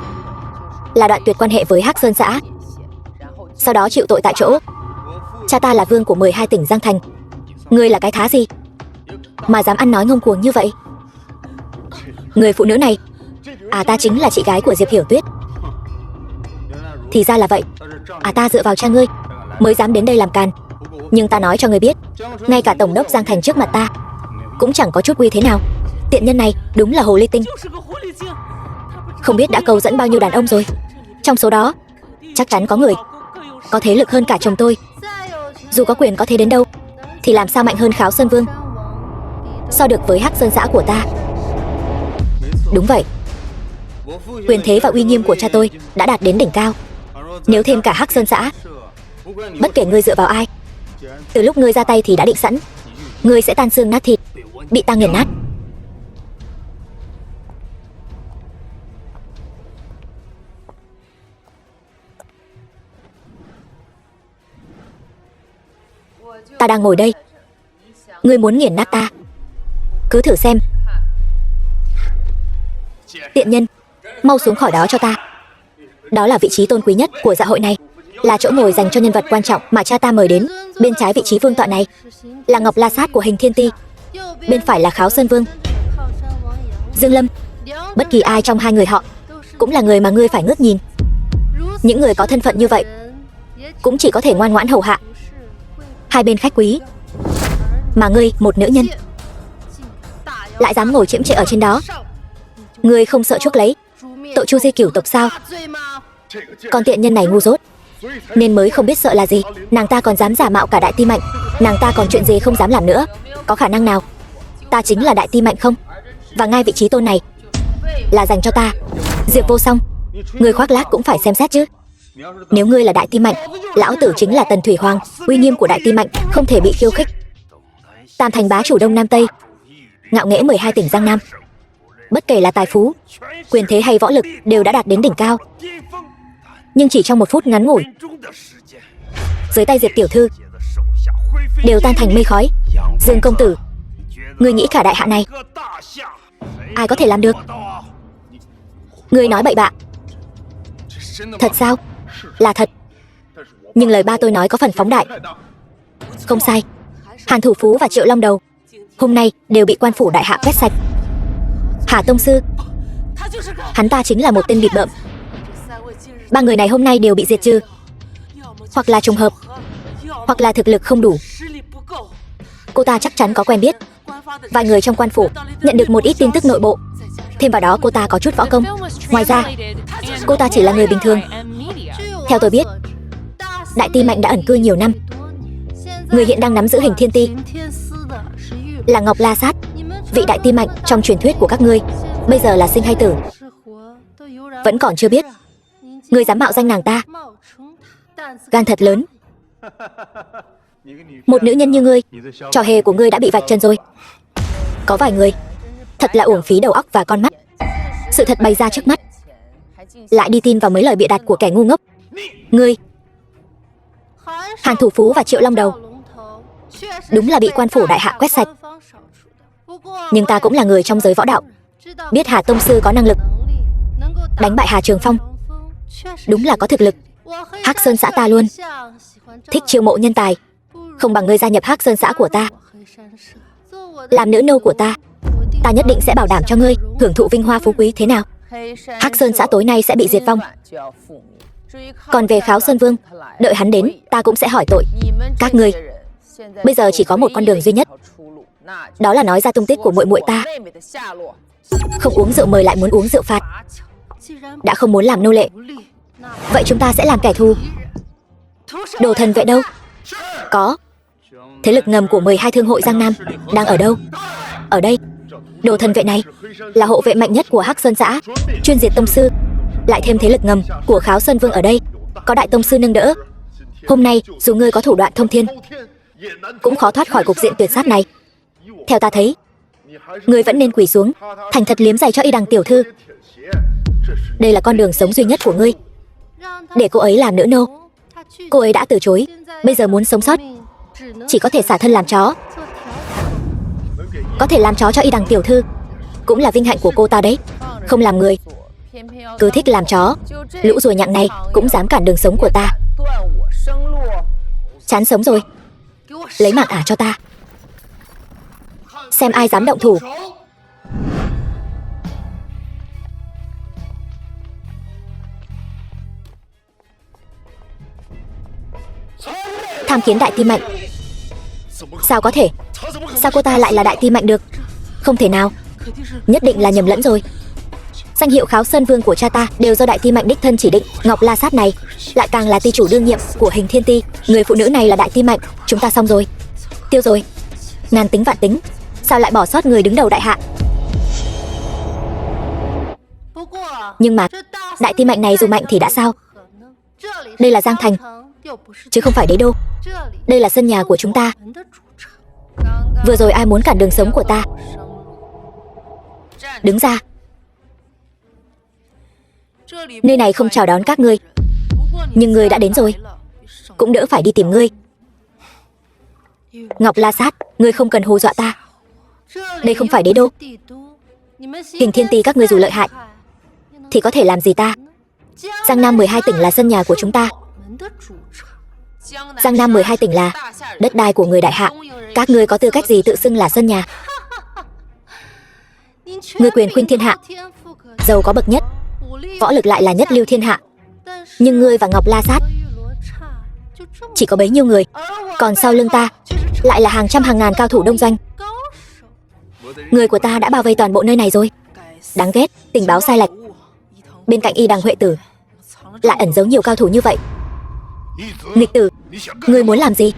là đoạn tuyệt quan hệ với Hắc Sơn xã, sau đó chịu tội tại chỗ. Cha ta là vương của 12 tỉnh Giang Thành. Ngươi là cái thá gì mà dám ăn nói ngông cuồng như vậy? Người phụ nữ này, ta chính là chị gái của Diệp Hiểu Tuyết. Thì ra là vậy. Ta dựa vào cha ngươi mới dám đến đây làm càn. Nhưng ta nói cho ngươi biết, ngay cả tổng đốc Giang Thành trước mặt ta cũng chẳng có chút uy thế nào. Tiện nhân này đúng là hồ ly tinh. Không biết đã câu dẫn bao nhiêu đàn ông rồi. Trong số đó chắc chắn có người có thế lực hơn cả chồng tôi. Dù có quyền có thế đến đâu thì làm sao mạnh hơn Kháo Sơn Vương so được với Hắc Sơn xã của ta. Đúng vậy, quyền thế và uy nghiêm của cha tôi đã đạt đến đỉnh cao. Nếu thêm cả Hắc Sơn xã, bất kể ngươi dựa vào ai, từ lúc ngươi ra tay thì đã định sẵn ngươi sẽ tan xương nát thịt, bị ta nghiền nát. Ta đang ngồi đây, ngươi muốn nghiền nát ta, cứ thử xem. Tiện nhân, mau xuống khỏi đó cho ta. Đó là vị trí tôn quý nhất của dạ hội này, là chỗ ngồi dành cho nhân vật quan trọng mà cha ta mời đến. Bên trái vị trí vương tọa này là Ngọc La Sát của Hình Thiên Ti, bên phải là Kháo Sơn Vương Dương Lâm. Bất kỳ ai trong hai người họ cũng là người mà ngươi phải ngước nhìn. Những người có thân phận như vậy cũng chỉ có thể ngoan ngoãn hầu hạ hai bên khách quý, mà ngươi, một nữ nhân, lại dám ngồi chiếm trệ ở trên đó. Ngươi không sợ chuốc lấy tội chu di cửu tộc sao? Con tiện nhân này ngu dốt nên mới không biết sợ là gì. Nàng ta còn dám giả mạo cả Đại Ti Mạnh. Nàng ta còn chuyện gì không dám làm nữa? Có khả năng nào ta chính là Đại Ti Mạnh không? Và ngay vị trí tôn này là dành cho ta. Diệp Vô Song, ngươi khoác lác cũng phải xem xét chứ. Nếu ngươi là Đại Ti Mạnh, lão tử chính là Tần Thủy Hoàng. Uy nghiêm của Đại Ti Mạnh không thể bị khiêu khích. Tam thành bá chủ Đông Nam Tây, ngạo nghễ 12 tỉnh Giang Nam. Bất kể là tài phú, quyền thế hay võ lực đều đã đạt đến đỉnh cao. Nhưng chỉ trong một phút ngắn ngủi, dưới tay Diệp tiểu thư đều tan thành mây khói. Dương công tử, ngươi nghĩ cả đại hạ này ai có thể làm được? Ngươi nói bậy bạ. Thật sao? Là thật. Nhưng lời ba tôi nói có phần phóng đại. Không sai, Hàn Thủ Phú và Triệu Long Đầu hôm nay đều bị quan phủ đại hạ quét sạch. Hà tông sư, hắn ta chính là một tên bịp bợm. Ba người này hôm nay đều bị diệt trừ. Hoặc là trùng hợp, hoặc là thực lực không đủ. Cô ta chắc chắn có quen biết vài người trong quan phủ, nhận được một ít tin tức nội bộ. Thêm vào đó cô ta có chút võ công. Ngoài ra, cô ta chỉ là người bình thường. Theo tôi biết, Đại Ti Mạnh đã ẩn cư nhiều năm. Người hiện đang nắm giữ Hình Thiên Ti là Ngọc La Sát. Vị Đại Ti Mạnh trong truyền thuyết của các ngươi bây giờ là sinh hay tử vẫn còn chưa biết. Ngươi dám mạo danh nàng ta, gan thật lớn. Một nữ nhân như ngươi, trò hề của ngươi đã bị vạch trần rồi. Có vài người thật là uổng phí đầu óc và con mắt. Sự thật bày ra trước mắt, lại đi tin vào mấy lời bịa đặt của kẻ ngu ngốc. Ngươi, Hàn Thủ Phú và Triệu Long Đầu đúng là bị quan phủ đại hạ quét sạch. Nhưng ta cũng là người trong giới võ đạo, biết Hà tông sư có năng lực đánh bại Hà Trường Phong, đúng là có thực lực. Hắc Sơn xã ta luôn thích chiêu mộ nhân tài. Không bằng ngươi gia nhập Hắc Sơn xã của ta, làm nữ nô của ta. Ta nhất định sẽ bảo đảm cho ngươi hưởng thụ vinh hoa phú quý. Thế nào? Hắc Sơn xã tối nay sẽ bị diệt vong. Còn về Kháo Sơn Vương, đợi hắn đến ta cũng sẽ hỏi tội các ngươi. Bây giờ chỉ có một con đường duy nhất, đó là nói ra tung tích của muội muội ta. Không uống rượu mời lại muốn uống rượu phạt. Đã không muốn làm nô lệ, vậy chúng ta sẽ làm kẻ thù. Đồ thần vệ đâu? Có. Thế lực ngầm của 12 thương hội Giang Nam đang ở đâu? Ở đây. Đồ thần vệ này là hộ vệ mạnh nhất của Hắc Sơn xã, chuyên diệt tông sư. Lại thêm thế lực ngầm của Kháo Sơn Vương ở đây, có đại tông sư nâng đỡ. Hôm nay dù ngươi có thủ đoạn thông thiên, cũng khó thoát khỏi cục diện tuyệt sát này. Theo ta thấy, ngươi vẫn nên quỳ xuống, thành thật liếm giày cho Y Đằng tiểu thư. Đây là con đường sống duy nhất của ngươi. Để cô ấy làm nữ nô. Cô ấy đã từ chối, bây giờ muốn sống sót chỉ có thể xả thân làm chó. Có thể làm chó cho Y Đằng tiểu thư cũng là vinh hạnh của cô ta đấy. Không làm người, cứ thích làm chó. Lũ ruồi nhặng này cũng dám cản đường sống của ta. Chán sống rồi. Lấy mạng ả cho ta, xem ai dám động thủ. Tham kiến đại ti mạnh. Sao có thể? Sao cô ta lại là đại ti mạnh được? Không thể nào, nhất định là nhầm lẫn rồi. Danh hiệu Kháo Sơn Vương của cha ta đều do đại ti mạnh đích thân chỉ định. Ngọc La Sát này lại càng là ti chủ đương nhiệm của Hình Thiên Ti. Người phụ nữ này là đại ti mạnh. Chúng ta xong rồi, tiêu rồi. Ngàn tính vạn tính, sao lại bỏ sót người đứng đầu đại hạ? Nhưng mà đại ti mạnh này dù mạnh thì đã sao? Đây là Giang Thành, chứ không phải Đế Đô. Đây là sân nhà của chúng ta. Vừa rồi ai muốn cản đường sống của ta? Đứng ra. Nơi này không chào đón các ngươi, nhưng ngươi đã đến rồi, cũng đỡ phải đi tìm ngươi. Ngọc La Sát, ngươi không cần hù dọa ta. Đây không phải Đế Đô. Hình Thiên Ti các ngươi dù lợi hại thì có thể làm gì ta? Giang Nam 12 tỉnh là sân nhà của chúng ta. Giang Nam 12 tỉnh là đất đai của người đại hạ. Các ngươi có tư cách gì tự xưng là sân nhà? Ngươi quyền khuynh thiên hạ, giàu có bậc nhất, võ lực lại là nhất lưu thiên hạ. Nhưng ngươi và Ngọc La Sát chỉ có bấy nhiêu người, còn sau lưng ta lại là hàng trăm hàng ngàn cao thủ đông doanh. Người của ta đã bao vây toàn bộ nơi này rồi. Đáng ghét, tình báo sai lệch. Bên cạnh Y Đằng Huệ Tử lại ẩn giấu nhiều cao thủ như vậy. Nghịch tử, ngươi muốn làm gì?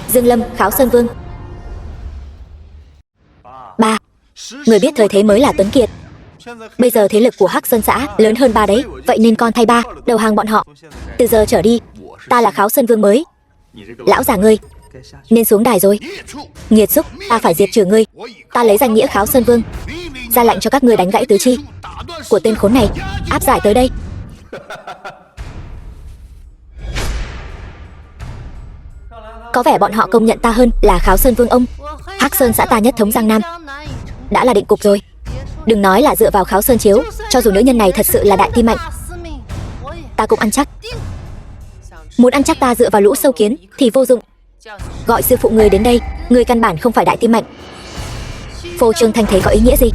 Dương Lâm, Kháo Sơn Vương. Ba, người biết thời thế mới là tuấn kiệt. Bây giờ thế lực của Hắc Sơn xã lớn hơn ba đấy, vậy nên con thay ba đầu hàng bọn họ. Từ giờ trở đi, ta là Kháo Sơn Vương mới. Lão già ngươi nên xuống đài rồi. Nghiệt xúc, ta phải diệt trừ ngươi. Ta lấy danh nghĩa Kháo Sơn Vương ra lệnh cho các ngươi đánh gãy tứ chi của tên khốn này, áp giải tới đây. Có vẻ bọn họ công nhận ta hơn là Kháo Sơn Vương ông. Hắc Sơn xã ta nhất thống Giang Nam đã là định cục rồi. Đừng nói là dựa vào Kháo Sơn Chiếu, cho dù nữ nhân này thật sự là đại ti mạnh, ta cũng ăn chắc. Muốn ăn chắc ta dựa vào lũ sâu kiến thì vô dụng. Gọi sư phụ người đến đây, người căn bản không phải đại ti mạnh. Phô trương thanh thế có ý nghĩa gì?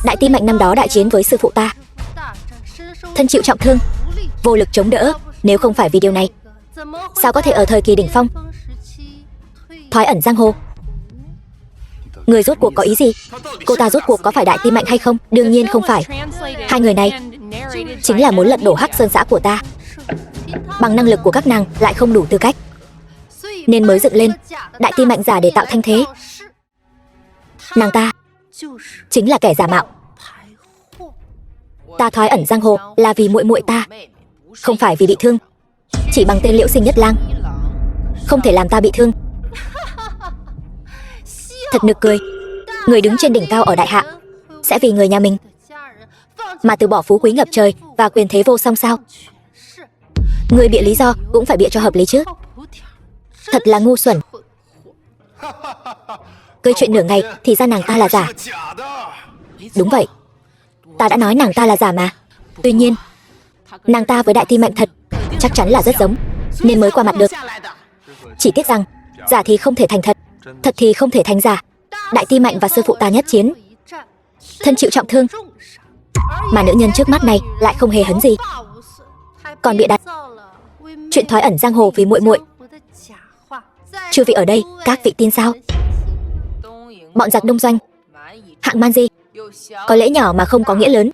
Đại ti mạnh năm đó đại chiến với sư phụ ta, thân chịu trọng thương, vô lực chống đỡ. Nếu không phải vì điều này, sao có thể ở thời kỳ đỉnh phong thoái ẩn giang hồ? Người rốt cuộc có ý gì? Cô ta rốt cuộc có phải đại ti mạnh hay không? Đương nhiên không phải. Hai người này chính là muốn lật đổ Hắc Sơn xã của ta. Bằng năng lực của các nàng lại không đủ tư cách, nên mới dựng lên đại ti mạnh giả để tạo thanh thế. Nàng ta chính là kẻ giả mạo. Ta thoái ẩn giang hồ là vì muội muội ta, không phải vì bị thương. Chỉ bằng tên Liễu Sinh Nhất Lang không thể làm ta bị thương. Thật nực cười. Người đứng trên đỉnh cao ở đại hạ sẽ vì người nhà mình mà từ bỏ phú quý ngập trời và quyền thế vô song sao? Người bịa lý do cũng phải bịa cho hợp lý chứ. Thật là ngu xuẩn. Gây chuyện nửa ngày thì ra nàng ta là giả. Đúng vậy, ta đã nói nàng ta là giả mà. Tuy nhiên, nàng ta với đại ti mạnh thật chắc chắn là rất giống, nên mới qua mặt được. Chỉ tiếc rằng giả thì không thể thành thật, thật thì không thể thành giả. Đại ti mạnh và sư phụ ta nhất chiến, thân chịu trọng thương, mà nữ nhân trước mắt này lại không hề hấn gì, còn bịa đặt chuyện thoái ẩn giang hồ vì muội muội. Chư vị ở đây, các vị tin sao? Bọn giặc đông doanh, hạng man di, có lẽ nhỏ mà không có nghĩa lớn.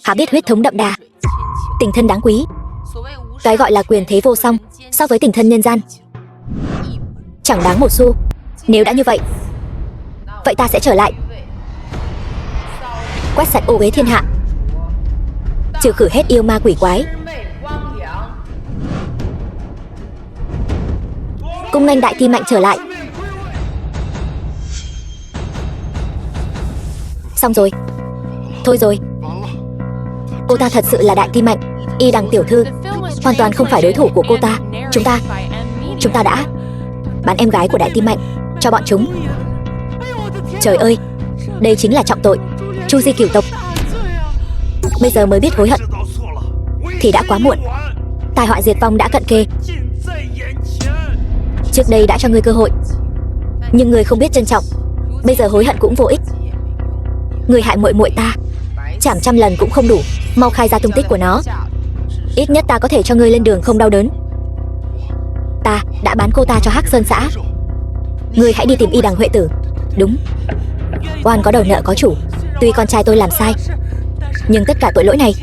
Há biết huyết thống đậm đà, tình thân đáng quý. Cái gọi là quyền thế vô song so với tình thân nhân gian chẳng đáng một xu. Nếu đã như vậy, vậy ta sẽ trở lại, quét sạch ô uế thiên hạ, trừ khử hết yêu ma quỷ quái. Cung nghênh đại ti mạnh trở lại. Xong rồi, thôi rồi. Cô ta thật sự là đại ti mạnh. Y Đằng tiểu thư hoàn toàn không phải đối thủ của cô ta. Chúng ta đã bán em gái của đại ti mạnh cho bọn chúng. Trời ơi, đây chính là trọng tội Chu Di cửu tộc. Bây giờ mới biết hối hận thì đã quá muộn. Tai họa diệt vong đã cận kề. Trước đây đã cho ngươi cơ hội, nhưng ngươi không biết trân trọng. Bây giờ hối hận cũng vô ích. Ngươi hại muội muội ta, chảm trăm lần cũng không đủ. Mau khai ra tung tích của nó. Ít nhất ta có thể cho ngươi lên đường không đau đớn. Ta đã bán cô ta cho Hắc Sơn xã. Ngươi hãy đi tìm Y Đằng Huệ Tử. Đúng, oan có đầu nợ có chủ. Tuy con trai tôi làm sai, nhưng tất cả tội lỗi này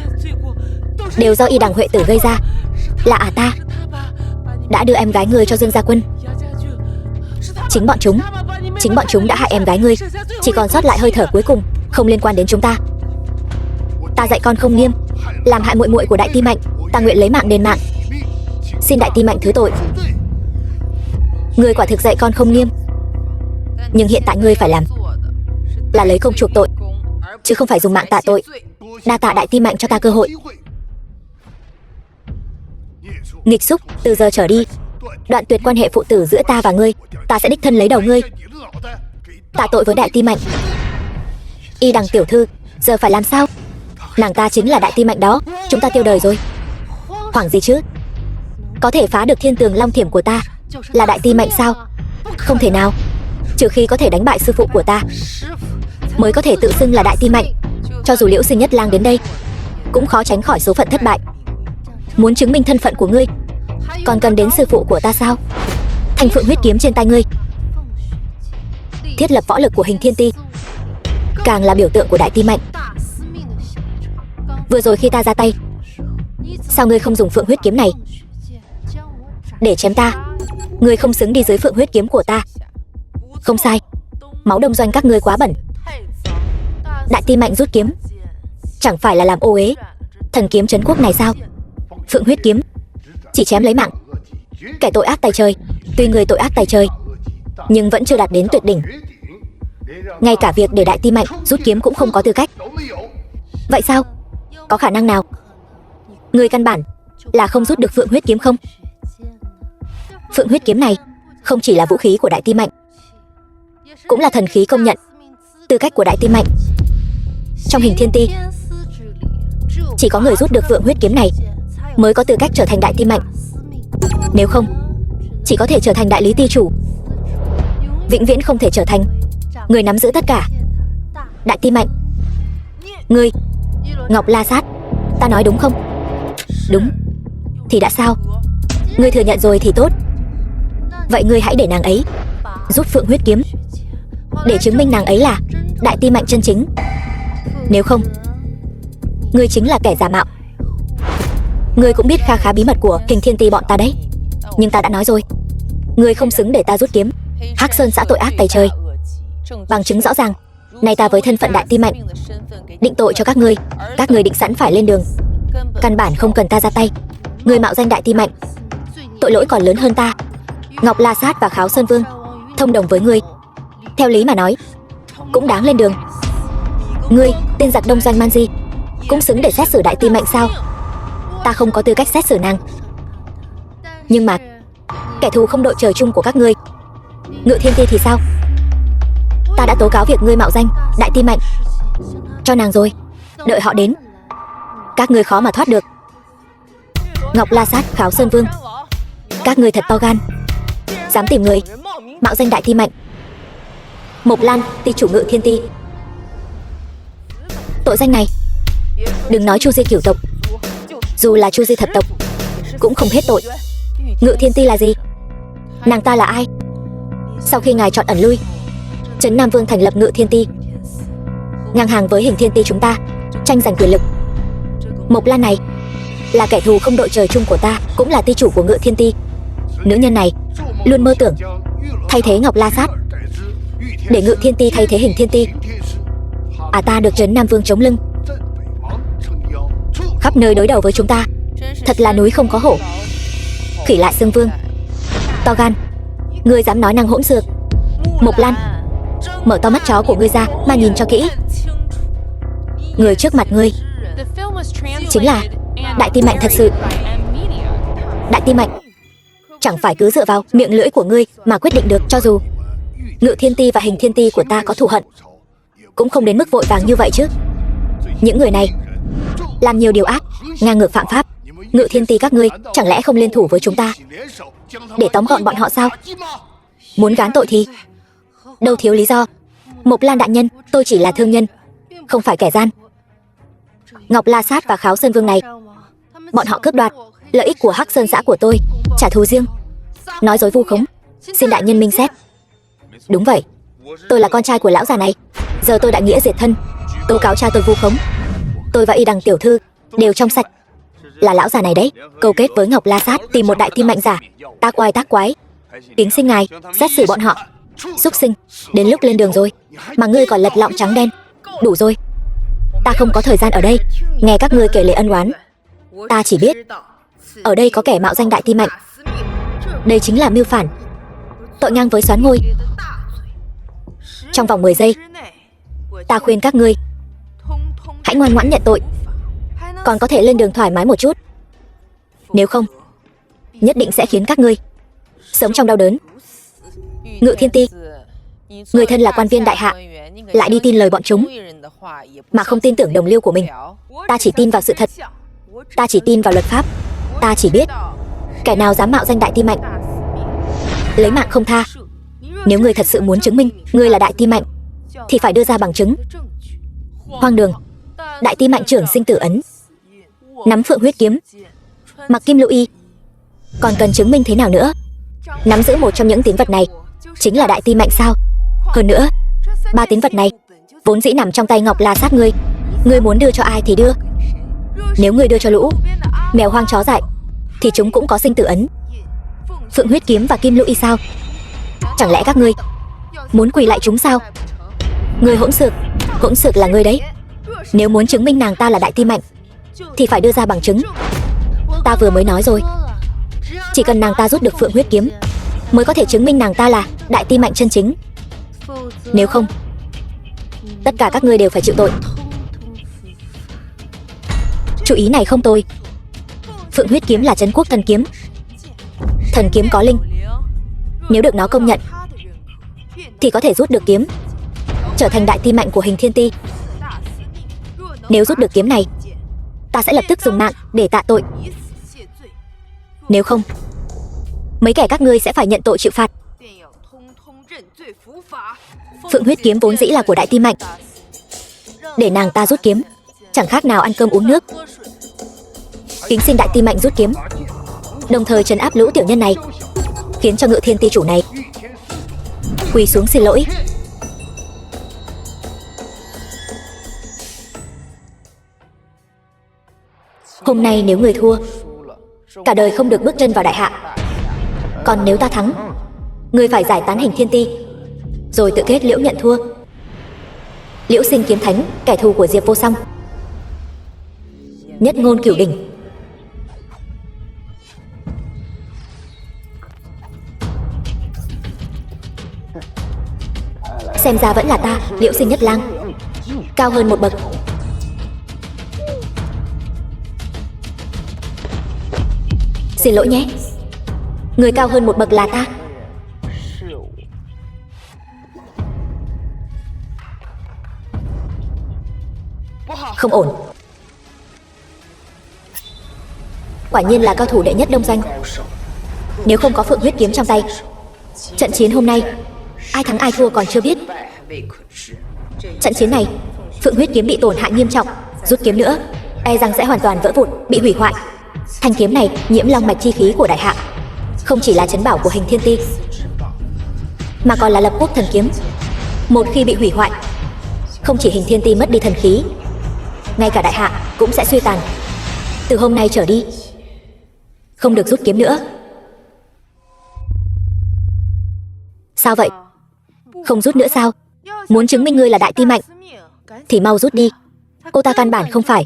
đều do Y Đằng Huệ Tử gây ra. Là ta đã đưa em gái ngươi cho Dương Gia Quân. Chính bọn chúng đã hại em gái ngươi. Chỉ còn sót lại hơi thở cuối cùng, không liên quan đến chúng ta. Ta dạy con không nghiêm, làm hại muội muội của Đại Ti Mạnh. Ta nguyện lấy mạng đền mạng. Xin Đại Ti Mạnh thứ tội. Ngươi quả thực dạy con không nghiêm, nhưng hiện tại ngươi phải làm là lấy công chuộc tội, chứ không phải dùng mạng tạ tội. Đa tạ Đại Ti Mạnh cho ta cơ hội. Nghịch xúc, từ giờ trở đi đoạn tuyệt quan hệ phụ tử giữa ta và ngươi. Ta sẽ đích thân lấy đầu ngươi. Tạ tội với Đại Ti Mạnh. Y Đằng tiểu thư giờ phải làm sao? Nàng ta chính là Đại Ti Mạnh đó. Chúng ta tiêu đời rồi. Hoảng gì chứ? Có thể phá được thiên tường long thiểm của ta là Đại Ti Mạnh sao? Không thể nào. Trừ khi có thể đánh bại sư phụ của ta, mới có thể tự xưng là Đại Ti Mạnh. Cho dù Liễu Sinh Nhất Lang đến đây, cũng khó tránh khỏi số phận thất bại. Muốn chứng minh thân phận của ngươi, còn cần đến sư phụ của ta sao? Thanh Phượng huyết kiếm trên tay ngươi, thiết lập võ lực của Hình Thiên Ti, càng là biểu tượng của Đại Ti Mạnh. Vừa rồi khi ta ra tay, sao ngươi không dùng Phượng huyết kiếm này để chém ta? Ngươi không xứng đi dưới Phượng huyết kiếm của ta. Không sai, máu đông doanh các ngươi quá bẩn. Đại Ti Mạnh rút kiếm chẳng phải là làm ô uế thần kiếm trấn quốc này sao? Phượng huyết kiếm chỉ chém lấy mạng kẻ tội ác tày trời. Tuy người tội ác tày trời, nhưng vẫn chưa đạt đến tuyệt đỉnh. Ngay cả việc để Đại Ti Mạnh rút kiếm cũng không có tư cách. Vậy sao? Có khả năng nào? Người căn bản là không rút được Phượng huyết kiếm không? Phượng huyết kiếm này không chỉ là vũ khí của Đại Ti Mạnh, cũng là thần khí công nhận tư cách của Đại Ti Mạnh. Trong Hình Thiên Ti, chỉ có người rút được Phượng huyết kiếm này mới có tư cách trở thành Đại Ti Mạnh. Nếu không, chỉ có thể trở thành đại lý ti chủ, vĩnh viễn không thể trở thành người nắm giữ tất cả. Đại Ti Mạnh, ngươi, Ngọc La Sát, ta nói đúng không? Đúng. Thì đã sao? Ngươi thừa nhận rồi thì tốt. Vậy ngươi hãy để nàng ấy rút Phượng huyết kiếm, để chứng minh nàng ấy là Đại Ti Mạnh chân chính. Nếu không, ngươi chính là kẻ giả mạo. Ngươi cũng biết kha khá bí mật của Hình Thiên Ti bọn ta đấy. Nhưng ta đã nói rồi, ngươi không xứng để ta rút kiếm. Hắc Sơn xã tội ác tày trời, bằng chứng rõ ràng. Nay ta với thân phận Đại Ti Mạnh định tội cho các ngươi. Các ngươi định sẵn phải lên đường, căn bản không cần ta ra tay. Ngươi mạo danh Đại Ti Mạnh, tội lỗi còn lớn hơn ta. Ngọc La Sát và Kháo Sơn Vương thông đồng với ngươi, theo lý mà nói cũng đáng lên đường. Ngươi, tên giặc đông doanh Man Di, cũng xứng để xét xử Đại Ti Mạnh sao? Ta không có tư cách xét xử nàng. Nhưng mà kẻ thù không đội trời chung của các ngươi, Ngự Thiên Ti thì sao? Ta đã tố cáo việc ngươi mạo danh Đại Ti Mạnh cho nàng rồi. Đợi họ đến, các ngươi khó mà thoát được. Ngọc La Sát, Kháo Sơn Vương, các ngươi thật to gan, dám tìm người mạo danh Đại Ti Mạnh. Mộc Lan, ti chủ Ngự Thiên Ti, tội danh này đừng nói Chu Di cửu tộc, dù là Chu Di thật tộc cũng không hết tội. Ngự Thiên Ti là gì? Nàng ta là ai? Sau khi ngài chọn ẩn lui, Trấn Nam Vương thành lập Ngự Thiên Ti, ngang hàng với Hình Thiên Ti chúng ta, tranh giành quyền lực. Mộc Lan này là kẻ thù không đội trời chung của ta, cũng là ti chủ của Ngự Thiên Ti. Nữ nhân này luôn mơ tưởng thay thế Ngọc La Sát, để Ngự Thiên Ti thay thế Hình Thiên Ti. Ta được Trấn Nam Vương chống lưng, khắp nơi đối đầu với chúng ta, thật là núi không có hổ, khỉ lại xưng vương. To gan, ngươi dám nói năng hỗn xược. Mộc Lan, mở to mắt chó của ngươi ra mà nhìn cho kỹ. Người trước mặt ngươi chính là Đại Ti Mạnh thật sự. Đại Ti Mạnh chẳng phải cứ dựa vào miệng lưỡi của ngươi mà quyết định được. Cho dù Ngự Thiên Ti và Hình Thiên Ti của ta có thù hận, cũng không đến mức vội vàng như vậy chứ. Những người này làm nhiều điều ác, ngang ngược phạm pháp. Ngự Thiên Ti các ngươi chẳng lẽ không liên thủ với chúng ta để tóm gọn bọn họ sao? Muốn gán tội thì đâu thiếu lý do. Mộc Lan đại nhân, tôi chỉ là thương nhân, không phải kẻ gian. Ngọc La Sát và Kháo Sơn Vương này, bọn họ cướp đoạt lợi ích của Hắc Sơn xã của tôi, trả thù riêng, nói dối vu khống. Xin đại nhân minh xét. Đúng vậy, tôi là con trai của lão già này. Giờ tôi đại nghĩa diệt thân, tố cáo cha tôi vu khống. Tôi và Y Đằng tiểu thư đều trong sạch. Là lão già này đấy, câu kết với Ngọc La Sát tìm một đại tim mạnh giả. Tác quái. Kính xin ngài xét xử bọn họ. Súc sinh, đến lúc lên đường rồi mà ngươi còn lật lọng trắng đen. Đủ rồi, ta không có thời gian ở đây nghe các ngươi kể lể ân oán. Ta chỉ biết ở đây có kẻ mạo danh đại tim mạnh. Đây chính là mưu phản, tội ngang với soán ngôi. Trong vòng 10 giây, ta khuyên các ngươi hãy ngoan ngoãn nhận tội, còn có thể lên đường thoải mái một chút. Nếu không, nhất định sẽ khiến các ngươi sống trong đau đớn. Ngự Thiên Ti, người thân là quan viên đại hạ, lại đi tin lời bọn chúng mà không tin tưởng đồng liêu của mình. Ta chỉ tin vào sự thật, ta chỉ tin vào luật pháp. Ta chỉ biết kẻ nào dám mạo danh đại ti mạnh, lấy mạng không tha. Nếu ngươi thật sự muốn chứng minh ngươi là đại ti mạnh thì phải đưa ra bằng chứng. Hoang đường. Đại ti mạnh trưởng sinh tử ấn, nắm phượng huyết kiếm, mặc kim lưu y, còn cần chứng minh thế nào nữa? Nắm giữ một trong những tín vật này chính là đại ti mạnh sao? Hơn nữa, 3 tín vật này vốn dĩ nằm trong tay Ngọc La Sát ngươi. Ngươi muốn đưa cho ai thì đưa. Nếu ngươi đưa cho lũ mèo hoang chó dại thì chúng cũng có sinh tử ấn, phượng huyết kiếm và kim lưu y sao? Chẳng lẽ các ngươi muốn quỳ lại chúng sao? Ngươi hỗn xược là ngươi đấy. Nếu muốn chứng minh nàng ta là đại ti mạnh thì phải đưa ra bằng chứng. Ta vừa mới nói rồi, chỉ cần nàng ta rút được phượng huyết kiếm mới có thể chứng minh nàng ta là đại ti mạnh chân chính. Nếu không, tất cả các ngươi đều phải chịu tội. Chủ ý này không tồi. Phượng huyết kiếm là trấn quốc thần kiếm, thần kiếm có linh. Nếu được nó công nhận thì có thể rút được kiếm, trở thành đại ti mạnh của Hình Thiên Ti. Nếu rút được kiếm này, ta sẽ lập tức dùng mạng để tạ tội. Nếu không, mấy kẻ các ngươi sẽ phải nhận tội chịu phạt. Phượng huyết kiếm vốn dĩ là của đại ti mạnh, để nàng ta rút kiếm chẳng khác nào ăn cơm uống nước. Kính xin đại ti mạnh rút kiếm, đồng thời trấn áp lũ tiểu nhân này, khiến cho Ngự Thiên Ti chủ này quỳ xuống xin lỗi. Hôm nay nếu người thua, cả đời không được bước chân vào đại hạ. Còn nếu ta thắng, người phải giải tán Hình Thiên Ti, rồi tự kết liễu nhận thua. Liễu Sinh kiếm thánh, kẻ thù của Diệp Vô Song, nhất ngôn cửu đỉnh. Xem ra vẫn là ta, Liễu Sinh nhất lang, cao hơn một bậc. Xin lỗi nhé, người cao hơn một bậc là ta. Không ổn. Quả nhiên là cao thủ đệ nhất Đông Doanh. Nếu không có phượng huyết kiếm trong tay, trận chiến hôm nay ai thắng ai thua còn chưa biết. Trận chiến này, phượng huyết kiếm bị tổn hại nghiêm trọng, rút kiếm nữa e rằng sẽ hoàn toàn vỡ vụn, bị hủy hoại. Thanh kiếm này nhiễm long mạch chi khí của đại hạ, không chỉ là trấn bảo của Hình Thiên Ti, mà còn là lập quốc thần kiếm. Một khi bị hủy hoại, không chỉ Hình Thiên Ti mất đi thần khí, ngay cả đại hạ cũng sẽ suy tàn. Từ hôm nay trở đi, không được rút kiếm nữa. Sao vậy? Không rút nữa sao? Muốn chứng minh ngươi là đại ti mạnh thì mau rút đi. Cô ta căn bản không phải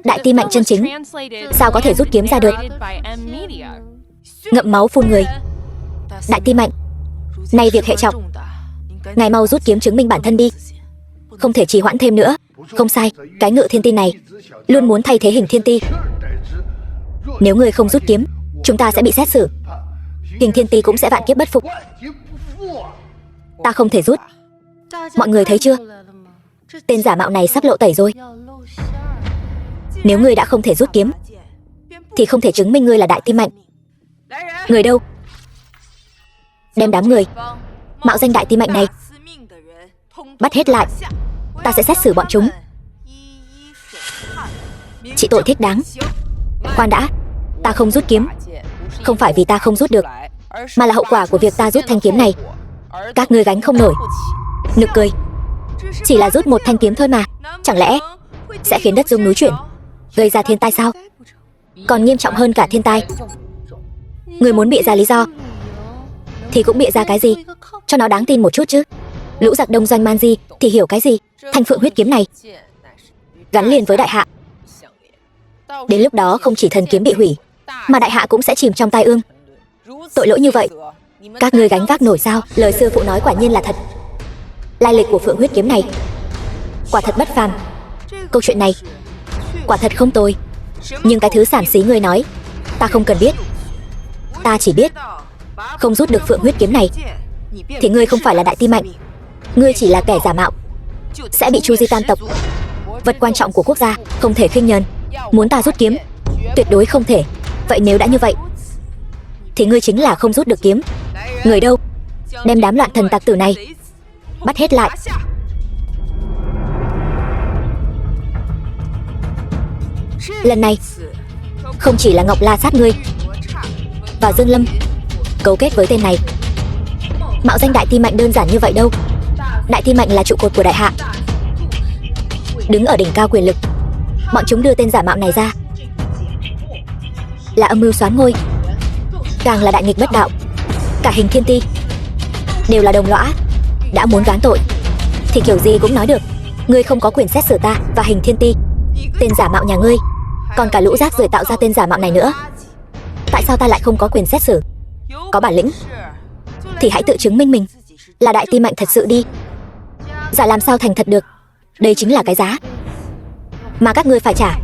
đại ti mạnh chân chính, sao có thể rút kiếm ra được? Ngậm máu phun người. Đại ti mạnh, nay việc hệ trọng, ngài mau rút kiếm chứng minh bản thân đi, không thể trì hoãn thêm nữa. Không sai, cái Ngự Thiên Ti này luôn muốn thay thế Hình Thiên Ti. Nếu ngươi không rút kiếm, chúng ta sẽ bị xét xử, Hình Thiên Ti cũng sẽ vạn kiếp bất phục. Ta không thể rút. Mọi người thấy chưa? Tên giả mạo này sắp lộ tẩy rồi. Nếu ngươi đã không thể rút kiếm thì không thể chứng minh ngươi là đại tim mạnh. Người đâu? Đem đám người mạo danh đại tim mạnh này bắt hết lại. Ta sẽ xét xử bọn chúng. Trị tội thích đáng. Khoan đã, ta không rút kiếm không phải vì ta không rút được, mà là hậu quả của việc ta rút thanh kiếm này. Các ngươi gánh không nổi. Nực cười. Chỉ là rút một thanh kiếm thôi mà, chẳng lẽ sẽ khiến đất rung núi chuyển, gây ra thiên tai sao? Còn nghiêm trọng hơn cả thiên tai. Người muốn bịa ra lý do thì cũng bịa ra cái gì cho nó đáng tin một chút chứ. Lũ giặc đông doanh man di thì hiểu cái gì? Thanh phượng huyết kiếm này gắn liền với đại hạ. Đến lúc đó không chỉ thần kiếm bị hủy, mà đại hạ cũng sẽ chìm trong tai ương. Tội lỗi như vậy, các ngươi gánh vác nổi sao? Lời sư phụ nói quả nhiên là thật. Lai lịch của phượng huyết kiếm này quả thật bất phàm. Câu chuyện này quả thật không tồi. Nhưng cái thứ xàm xí ngươi nói, ta không cần biết. Ta chỉ biết không rút được phượng huyết kiếm này thì ngươi không phải là đại ti mạnh. Ngươi chỉ là kẻ giả mạo, sẽ bị tru di tam tộc. Vật quan trọng của quốc gia không thể khinh nhờn. Muốn ta rút kiếm, tuyệt đối không thể. Vậy nếu đã như vậy thì ngươi chính là không rút được kiếm. Người đâu? Đem đám loạn thần tặc tử này bắt hết lại. Lần này không chỉ là Ngọc La sát ngươi và Dương Lâm cấu kết với tên này mạo danh đại ti mạnh đơn giản như vậy đâu. Đại ti mạnh là trụ cột của đại hạ, đứng ở đỉnh cao quyền lực. Bọn chúng đưa tên giả mạo này ra là âm mưu soán ngôi, càng là đại nghịch bất đạo. Cả Hình Thiên Ti đều là đồng lõa. Đã muốn gán tội thì kiểu gì cũng nói được. Ngươi không có quyền xét xử ta và Hình Thiên Ti. Tên giả mạo nhà ngươi, còn cả lũ rác rưởi tạo ra tên giả mạo này nữa. Tại sao ta lại không có quyền xét xử? Có bản lĩnh thì hãy tự chứng minh mình là đại ti mạnh thật sự đi. Giả làm sao thành thật được. Đây chính là cái giá mà các ngươi phải trả.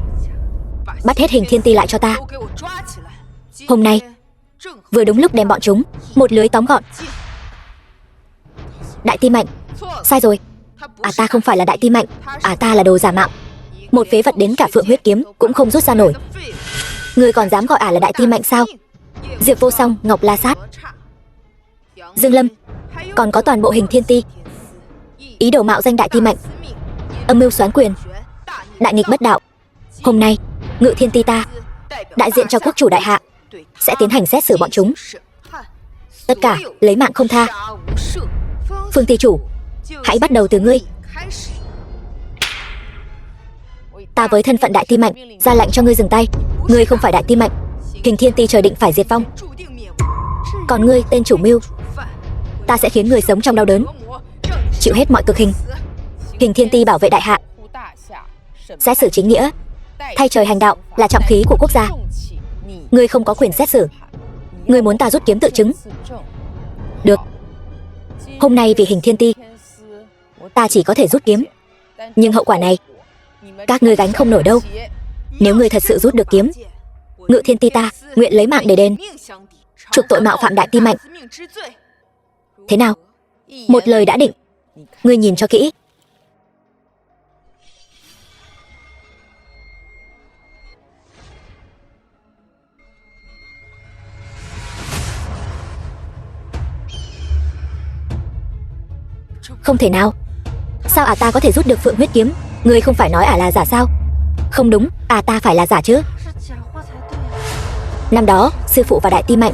Bắt hết Hình Thiên Ti lại cho ta. Hôm nay vừa đúng lúc đem bọn chúng một lưới tóm gọn. Đại ti mạnh, sai rồi. Ta không phải là đại ti mạnh. Ta là đồ giả mạo. Một phế vật đến cả phượng huyết kiếm cũng không rút ra nổi. Ngươi còn dám gọi là đại ti mạnh sao? Diệp Vô Song, Ngọc La Sát, Dương Lâm, còn có toàn bộ Hình Thiên Ti, ý đồ mạo danh đại ti mạnh, âm mưu soán quyền, đại nghịch bất đạo. Hôm nay Ngự Thiên Ti ta đại diện cho quốc chủ đại hạ sẽ tiến hành xét xử bọn chúng. Tất cả lấy mạng không tha. Phương Ti chủ, hãy bắt đầu từ ngươi. Ta với thân phận đại ti mạnh ra lệnh cho ngươi dừng tay. Ngươi không phải đại ti mạnh, Hình Thiên Ti trời định phải diệt vong. Còn ngươi tên chủ mưu, ta sẽ khiến ngươi sống trong đau đớn, chịu hết mọi cực hình. Hình Thiên Ti bảo vệ đại hạ, xét xử chính nghĩa, thay trời hành đạo là trọng khí của quốc gia. Ngươi không có quyền xét xử. Ngươi muốn ta rút kiếm tự chứng? Được. Hôm nay vì Hình Thiên Ti, ta chỉ có thể rút kiếm. Nhưng hậu quả này các ngươi gánh không nổi đâu. Nếu ngươi thật sự rút được kiếm, Ngự Thiên Ti ta nguyện lấy mạng để đền, chuộc tội mạo phạm đại ti mạnh. Thế nào? Một lời đã định. Ngươi nhìn cho kỹ. Không thể nào. Sao ta có thể rút được phượng huyết kiếm? Ngươi không phải nói là giả sao? Không đúng, ta phải là giả chứ. Năm đó sư phụ và đại ti mạnh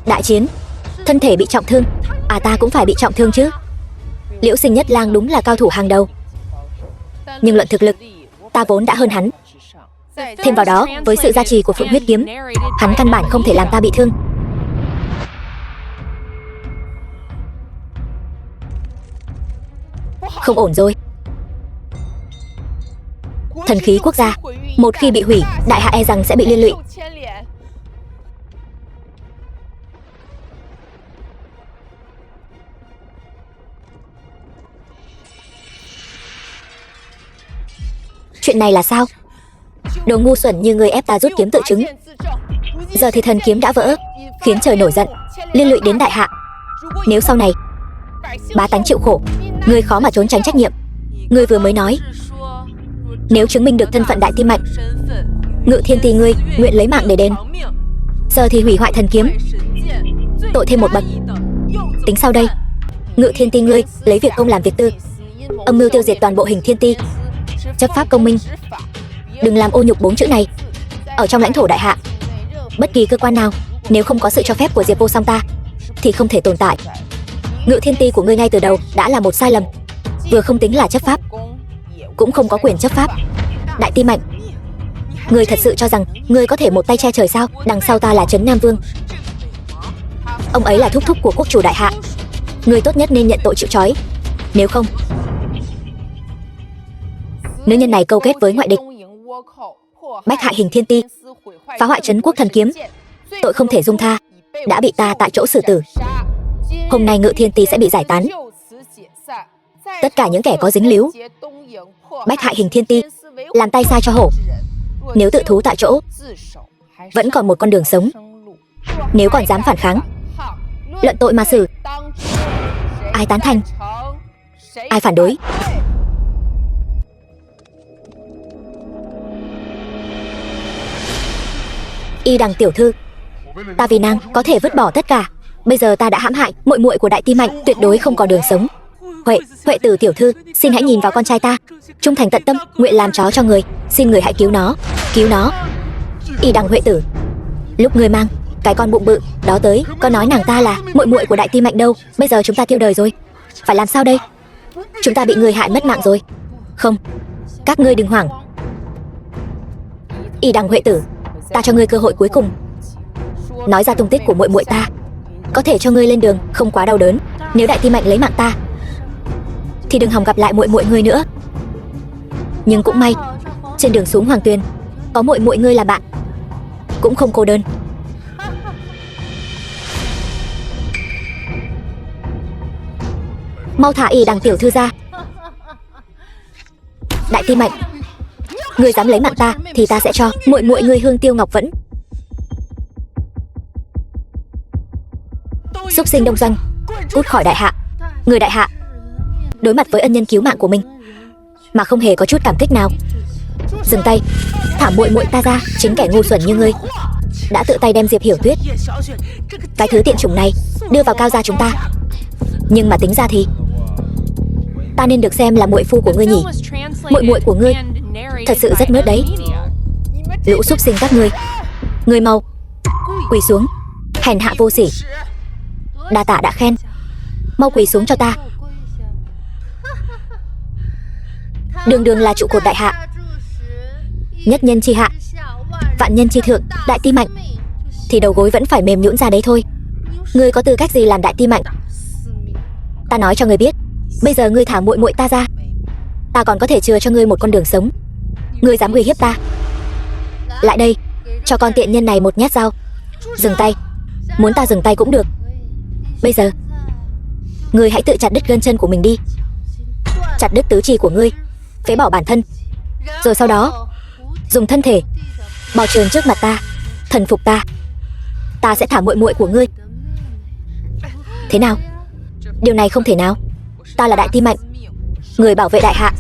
đại chiến, thân thể bị trọng thương, ta cũng phải bị trọng thương chứ. Liễu Sinh Nhất Lang đúng là cao thủ hàng đầu, nhưng luận thực lực ta vốn đã hơn hắn. Thêm vào đó, với sự gia trì của phượng huyết kiếm, hắn căn bản không thể làm ta bị thương. Không ổn rồi. Thần khí quốc gia một khi bị hủy, đại hạ e rằng sẽ bị liên lụy. Chuyện này là sao? Đồ ngu xuẩn như người ép ta rút kiếm tự chứng. Giờ thì thần kiếm đã vỡ, khiến trời nổi giận, liên lụy đến đại hạ. Nếu sau này bá tánh chịu khổ. Ngươi khó mà trốn tránh trách nhiệm. Ngươi vừa mới nói, nếu chứng minh được thân phận đại tim mạch, Ngự Thiên Ti ngươi nguyện lấy mạng để đền. Giờ thì hủy hoại thần kiếm, tội thêm một bậc. Tính sao đây? Ngự Thiên Ti ngươi lấy việc công làm việc tư, âm mưu tiêu diệt toàn bộ Hình Thiên Ti, chấp pháp công minh. Đừng làm ô nhục 4 chữ này. Ở trong lãnh thổ đại hạ, bất kỳ cơ quan nào nếu không có sự cho phép của Diệp Vô Song ta thì không thể tồn tại. Ngự Thiên Ti của ngươi ngay từ đầu đã là một sai lầm, vừa không tính là chấp pháp, cũng không có quyền chấp pháp. Đại Ti Mạnh, ngươi thật sự cho rằng ngươi có thể một tay che trời sao? Đằng sau ta là Trấn Nam Vương, ông ấy là thúc thúc của quốc chủ đại hạ. Ngươi tốt nhất nên nhận tội chịu trói, nếu không nữ nhân này câu kết với ngoại địch, bách hại Hình Thiên Ti, phá hoại trấn quốc thần kiếm, tội không thể dung tha, đã bị ta tại chỗ xử tử. Hôm nay Ngự Thiên Ti sẽ bị giải tán. Tất cả những kẻ có dính líu bách hại Hình Thiên Ti, làm tay sai cho hổ, nếu tự thú tại chỗ, vẫn còn một con đường sống. Nếu còn dám phản kháng, luận tội mà xử. Ai tán thành, ai phản đối? Y Đằng tiểu thư, ta vì nàng có thể vứt bỏ tất cả. Bây giờ ta đã hãm hại muội muội của Đại Ti Mạnh, tuyệt đối không còn đường sống. Huệ Tử tiểu thư, xin hãy nhìn vào con trai ta, trung thành tận tâm, nguyện làm chó cho người. Xin người hãy cứu nó, cứu nó. Y Đằng Huệ Tử, lúc ngươi mang cái con bụng bự đó tới, có nói nàng ta là muội muội của Đại Ti Mạnh đâu. Bây giờ chúng ta tiêu đời rồi, phải làm sao đây? Chúng ta bị người hại mất mạng rồi. Không, các ngươi đừng hoảng. Y Đằng Huệ Tử, ta cho ngươi cơ hội cuối cùng, nói ra tung tích của muội muội ta, có thể cho ngươi lên đường không quá đau đớn. Nếu Đại Ti Mạnh lấy mạng ta thì đừng hòng gặp lại muội muội ngươi nữa. Nhưng cũng may, trên đường xuống Hoàng Tuyền có muội muội ngươi làm bạn, cũng không cô đơn. Mau thả Y Đằng tiểu thư ra. Đại Ti Mạnh, ngươi dám lấy mạng ta thì ta sẽ cho muội muội ngươi Hương Tiêu Ngọc Vẫn. Súc sinh Đông Doanh, cút khỏi đại hạ. Người đại hạ đối mặt với ân nhân cứu mạng của mình mà không hề có chút cảm kích nào. Dừng tay, thả muội muội ta ra. Chính kẻ ngu xuẩn như ngươi đã tự tay đem Diệp Hiểu Tuyết, cái thứ tiện chủng này, đưa vào Cao gia chúng ta. Nhưng mà tính ra thì ta nên được xem là muội phu của ngươi nhỉ? Muội muội của ngươi thật sự rất mướt đấy. Lũ súc sinh các ngươi, ngươi mau quỳ xuống, hèn hạ vô sỉ. Đa tạ đã khen, mau quỳ xuống cho ta. Đường đường là trụ cột đại hạ, nhất nhân chi hạ, vạn nhân chi thượng. Đại Ti Mạnh thì đầu gối vẫn phải mềm nhũn ra đấy thôi. Ngươi có tư cách gì làm Đại Ti Mạnh? Ta nói cho ngươi biết, bây giờ ngươi thả muội muội ta ra, ta còn có thể chừa cho ngươi một con đường sống. Ngươi dám uy hiếp ta? Lại đây, cho con tiện nhân này một nhát dao. Dừng tay, muốn ta dừng tay cũng được. Bây giờ ngươi hãy tự chặt đứt gân chân của mình đi, chặt đứt tứ chi của ngươi, phế bỏ bản thân, rồi sau đó dùng thân thể bò trườn trước mặt ta, thần phục ta. Ta sẽ thả muội muội của ngươi. Thế nào? Điều này không thể nào. Ta là Đại Ti Mạnh, người bảo vệ đại hạ,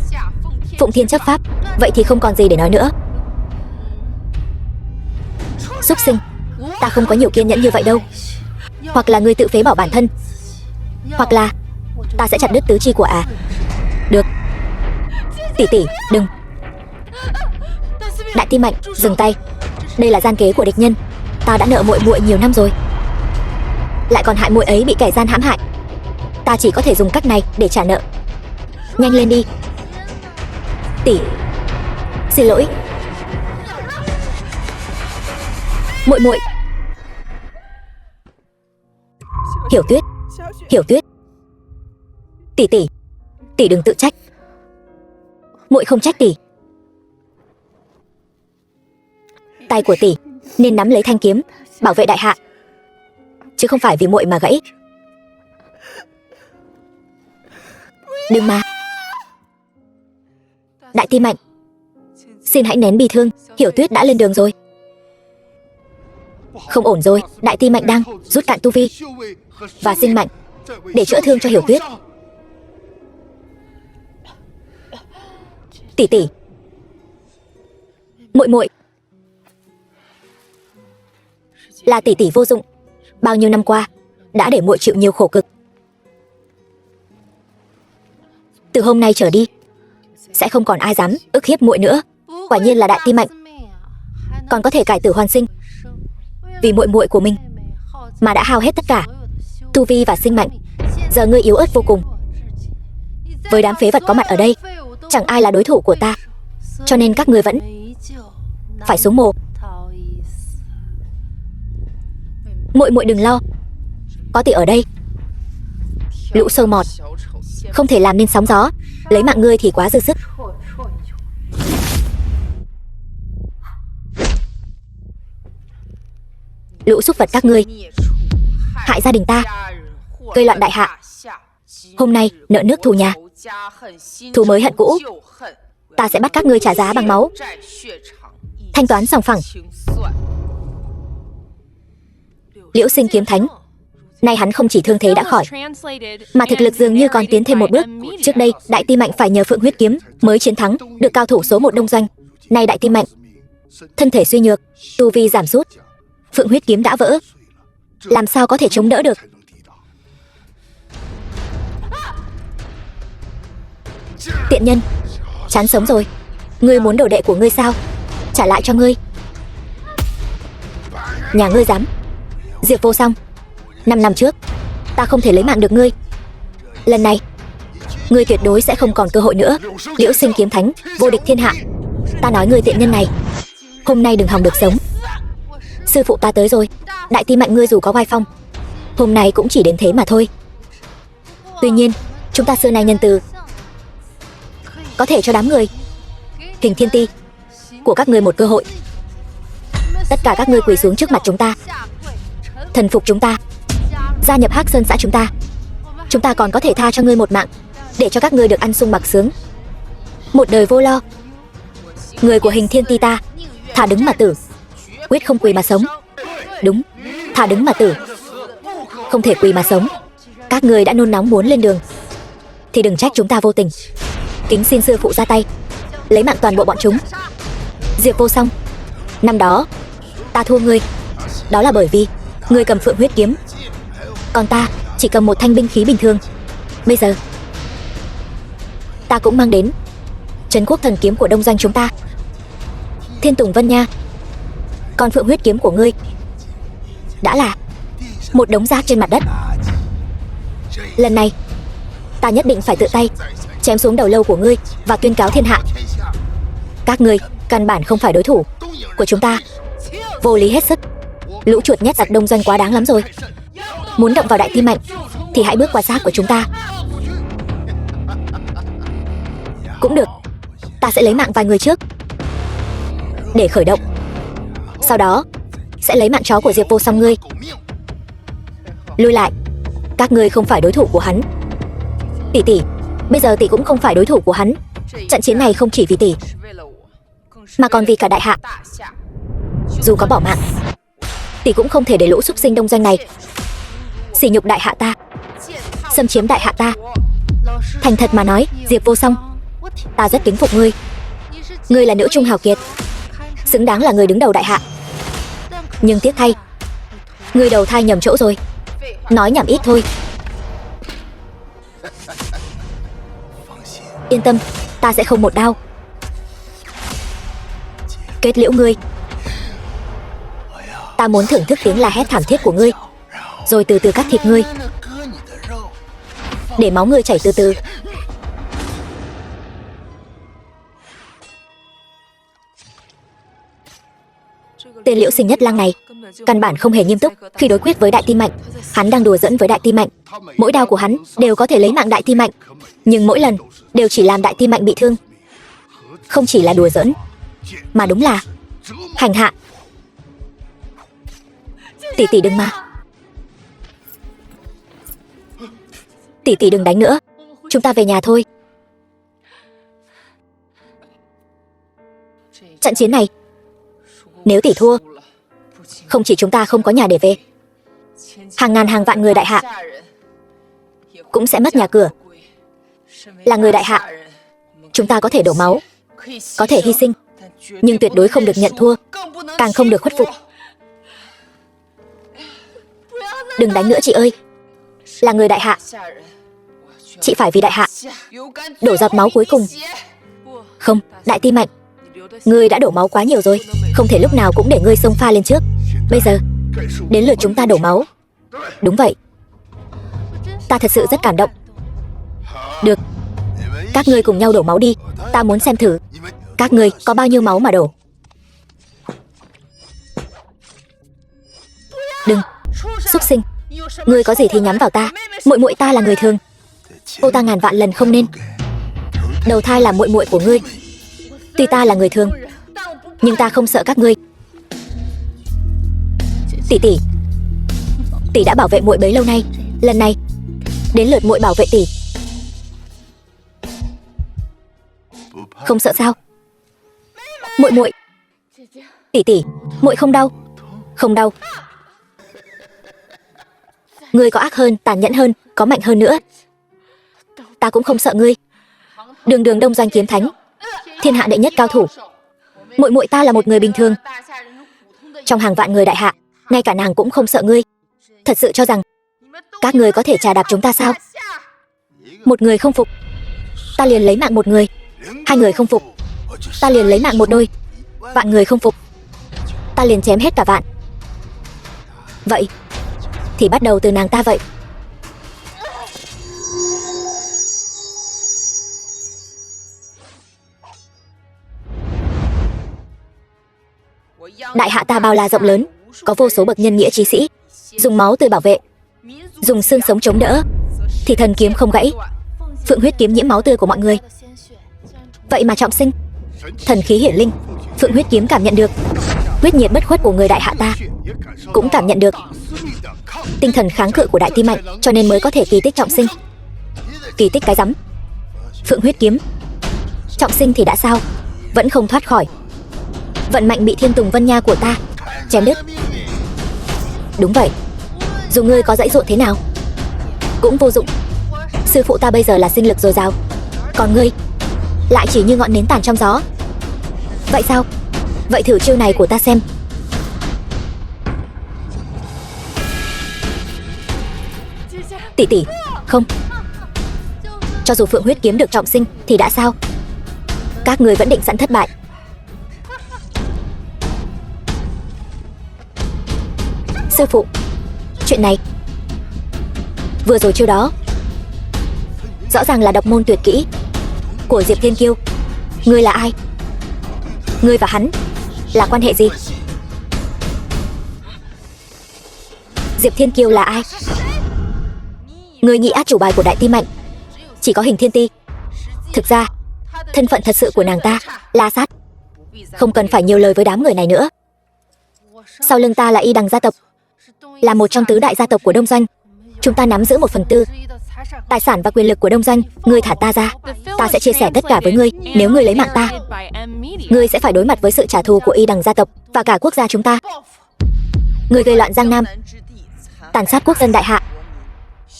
phụng thiên chấp pháp. Vậy thì không còn gì để nói nữa. Súc sinh, ta không có nhiều kiên nhẫn như vậy đâu. Hoặc là ngươi tự phế bỏ bản thân, hoặc là ta sẽ chặt đứt tứ chi của Được. Tỷ tỷ, đừng. Đại Ti Mạnh, dừng tay. Đây là gian kế của địch nhân. Ta đã nợ muội muội nhiều năm rồi, lại còn hại muội ấy bị kẻ gian hãm hại. Ta chỉ có thể dùng cách này để trả nợ. Nhanh lên đi. Tỷ, xin lỗi. Muội muội. Hiểu Tuyết, Hiểu Tuyết. Tỷ tỷ, tỷ đừng tự trách. Muội không trách tỷ. Tay của tỷ nên nắm lấy thanh kiếm bảo vệ đại hạ, chứ không phải vì muội mà gãy. Đừng mà. Đại Ti Mạnh, xin hãy nén bi thương. Hiểu Tuyết đã lên đường rồi. Không ổn rồi. Đại Ti Mạnh đang rút cạn tu vi và sinh mạnh để chữa thương cho Hiểu Tuyết. Tỷ tỷ, muội muội, là tỷ tỷ vô dụng. Bao nhiêu năm qua đã để muội chịu nhiều khổ cực. Từ hôm nay trở đi sẽ không còn ai dám ức hiếp muội nữa. Quả nhiên là đại tim mạnh, còn có thể cải tử hoàn sinh. Vì muội muội của mình mà đã hao hết tất cả tu vi và sinh mệnh. Giờ ngươi yếu ớt vô cùng. Với đám phế vật có mặt ở đây, chẳng ai là đối thủ của ta. Cho nên các ngươi vẫn phải xuống mồ. Muội muội đừng lo, có tỷ ở đây. Lũ sâu mọt không thể làm nên sóng gió. Lấy mạng ngươi thì quá dư sức. Lũ súc vật các ngươi hại gia đình ta, gây loạn đại hạ. Hôm nay nợ nước thù nhà, thù mới hận cũ. Ta sẽ bắt các ngươi trả giá bằng máu, thanh toán sòng phẳng. Liễu Sinh kiếm thánh, nay hắn không chỉ thương thế đã khỏi, mà thực lực dường như còn tiến thêm một bước. Trước đây đại ti mạnh phải nhờ Phượng huyết kiếm mới chiến thắng được cao thủ số 1 đông doanh. Nay đại ti mạnh thân thể suy nhược, tu vi giảm sút, Phượng huyết kiếm đã vỡ, làm sao có thể chống đỡ được. Tiện nhân, chán sống rồi. Ngươi muốn đồ đệ của ngươi sao? Trả lại cho ngươi. Nhà ngươi dám. Diệp Vô Song, 5 năm trước ta không thể lấy mạng được ngươi. Lần này ngươi tuyệt đối sẽ không còn cơ hội nữa. Liễu Sinh kiếm thánh, vô địch thiên hạ. Ta nói ngươi tiện nhân này, hôm nay đừng hòng được sống. Sư phụ ta tới rồi. Đại ti mạnh ngươi dù có oai phong, hôm nay cũng chỉ đến thế mà thôi. Tuy nhiên chúng ta xưa nay nhân từ, có thể cho đám người Hình Thiên Ti của các ngươi một cơ hội. Tất cả các ngươi quỳ xuống trước mặt chúng ta, thần phục chúng ta, gia nhập Hắc Sơn xã chúng ta. Chúng ta còn có thể tha cho ngươi một mạng, để cho các ngươi được ăn sung mặc sướng, một đời vô lo. Người của Hình Thiên Ti ta thà đứng mà tử, quyết không quỳ mà sống. Đúng, thà đứng mà tử, không thể quỳ mà sống. Các ngươi đã nôn nóng muốn lên đường thì đừng trách chúng ta vô tình. Kính xin sư phụ ra tay, lấy mạng toàn bộ bọn chúng. Diệp Vô Song, năm đó ta thua ngươi, đó là bởi vì ngươi cầm Phượng huyết kiếm, còn ta chỉ cầm một thanh binh khí bình thường. Bây giờ ta cũng mang đến Trấn Quốc thần kiếm của đông doanh chúng ta, Thiên Tùng Vân Nha. Còn Phượng huyết kiếm của ngươi đã là một đống rác trên mặt đất. Lần này ta nhất định phải tự tay chém xuống đầu lâu của ngươi và tuyên cáo thiên hạ, các ngươi căn bản không phải đối thủ của chúng ta. Vô lý hết sức. Lũ chuột nhét giặc đông doanh quá đáng lắm rồi. Muốn động vào đại ti mạnh thì hãy bước qua xác của chúng ta. Cũng được, ta sẽ lấy mạng vài người trước để khởi động, sau đó sẽ lấy mạng chó của Diệp Vô Song ngươi. Lui lại, các ngươi không phải đối thủ của hắn. Tỷ tỷ, bây giờ tỷ cũng không phải đối thủ của hắn. Trận chiến này không chỉ vì tỷ, mà còn vì cả đại hạ. Dù có bỏ mạng, tỷ cũng không thể để lũ súc sinh đông doanh này sỉ nhục đại hạ ta, xâm chiếm đại hạ ta. Thành thật mà nói, Diệp Vô Song, ta rất kính phục ngươi. Ngươi là nữ trung hào kiệt, xứng đáng là người đứng đầu đại hạ. Nhưng tiếc thay, ngươi đầu thai nhầm chỗ rồi. Nói nhảm ít thôi. Yên tâm, ta sẽ không một đao kết liễu ngươi. Ta muốn thưởng thức tiếng la hét thảm thiết của ngươi, rồi từ từ cắt thịt ngươi, để máu ngươi chảy từ từ. Tên Liễu Sinh Nhất Lang này căn bản không hề nghiêm túc khi đối quyết với đại ti mạnh. Hắn đang đùa giỡn với đại ti mạnh. Mỗi đao của hắn đều có thể lấy mạng đại ti mạnh, nhưng mỗi lần đều chỉ làm đại ti mạnh bị thương. Không chỉ là đùa giỡn, mà đúng là hành hạ. Tỷ tỷ đừng mà. Tỷ tỷ đừng đánh nữa, chúng ta về nhà thôi. Trận chiến này nếu tỷ thua, không chỉ chúng ta không có nhà để về, hàng ngàn hàng vạn người đại hạ cũng sẽ mất nhà cửa. Là người đại hạ, chúng ta có thể đổ máu, có thể hy sinh, nhưng tuyệt đối không được nhận thua, càng không được khuất phục. Đừng đánh nữa chị ơi, là người đại hạ, chị phải vì đại hạ đổ giọt máu cuối cùng. Không, Đại Ti Mạnh, ngươi đã đổ máu quá nhiều rồi, không thể lúc nào cũng để ngươi xông pha lên trước. Bây giờ đến lượt chúng ta đổ máu. Đúng vậy, ta thật sự rất cảm động. Được, các ngươi cùng nhau đổ máu đi, ta muốn xem thử các ngươi có bao nhiêu máu mà đổ. Đừng, xúc sinh, ngươi có gì thì nhắm vào ta, muội muội ta là người thường, cô ta ngàn vạn lần không nên đầu thai làm muội muội của ngươi. Tuy ta là người thường, nhưng ta không sợ các ngươi. Tỷ tỷ, tỷ đã bảo vệ muội bấy lâu nay, lần này đến lượt muội bảo vệ tỷ. Không sợ sao? Muội muội, tỷ tỷ, muội không đau. Không đau. Ngươi có ác hơn, tàn nhẫn hơn, có mạnh hơn nữa, ta cũng không sợ ngươi. Đường đường Đông Doanh kiếm thánh, thiên hạ đệ nhất cao thủ, muội muội ta là một người bình thường, trong hàng vạn người đại hạ, ngay cả nàng cũng không sợ ngươi. Thật sự cho rằng các ngươi có thể trà đạp chúng ta sao? Một người không phục, ta liền lấy mạng một người. Hai người không phục, ta liền lấy mạng một đôi. Vạn người không phục, ta liền chém hết cả vạn. Vậy thì bắt đầu từ nàng ta vậy. Đại hạ ta bao la rộng lớn, có vô số bậc nhân nghĩa trí sĩ, dùng máu tươi bảo vệ, dùng xương sống chống đỡ, thì thần kiếm không gãy. Phượng huyết kiếm nhiễm máu tươi của mọi người, vậy mà trọng sinh, thần khí hiển linh. Phượng huyết kiếm cảm nhận được huyết nhiệt bất khuất của người đại hạ ta, cũng cảm nhận được tinh thần kháng cự của Đại Ti Mạnh, cho nên mới có thể kỳ tích trọng sinh. Kỳ tích cái rắm. Phượng huyết kiếm trọng sinh thì đã sao, vẫn không thoát khỏi vận mạnh bị Thiên Tùng Vân Nha của ta chém đứt. Đúng vậy, dù ngươi có dãy dụa thế nào cũng vô dụng. Sư phụ ta bây giờ là sinh lực dồi dào, còn ngươi lại chỉ như ngọn nến tàn trong gió. Vậy sao? Vậy thử chiêu này của ta xem. Tỷ tỷ, không. Cho dù Phượng huyết kiếm được trọng sinh thì đã sao? Các người vẫn định sẵn thất bại. Sư phụ, chuyện này vừa rồi chiêu đó rõ ràng là độc môn tuyệt kỹ của Diệp Thiên Kiêu. Ngươi là ai? Ngươi và hắn là quan hệ gì? Diệp Thiên Kiêu là ai? Ngươi nghĩ át chủ bài của Đại Ti Mạnh chỉ có Hình Thiên Ti. Thực ra thân phận thật sự của nàng ta La Sát không cần phải nhiều lời với đám người này nữa. Sau lưng ta là Y Đằng gia tộc, là một trong tứ đại gia tộc của Đông Doanh. Chúng ta nắm giữ 1/4 tài sản và quyền lực của Đông Doanh. Ngươi thả ta ra, ta sẽ chia sẻ tất cả với ngươi. Nếu ngươi lấy mạng ta, ngươi sẽ phải đối mặt với sự trả thù của Y Đằng gia tộc và cả quốc gia chúng ta. Ngươi gây loạn Giang Nam, tàn sát quốc dân đại hạ,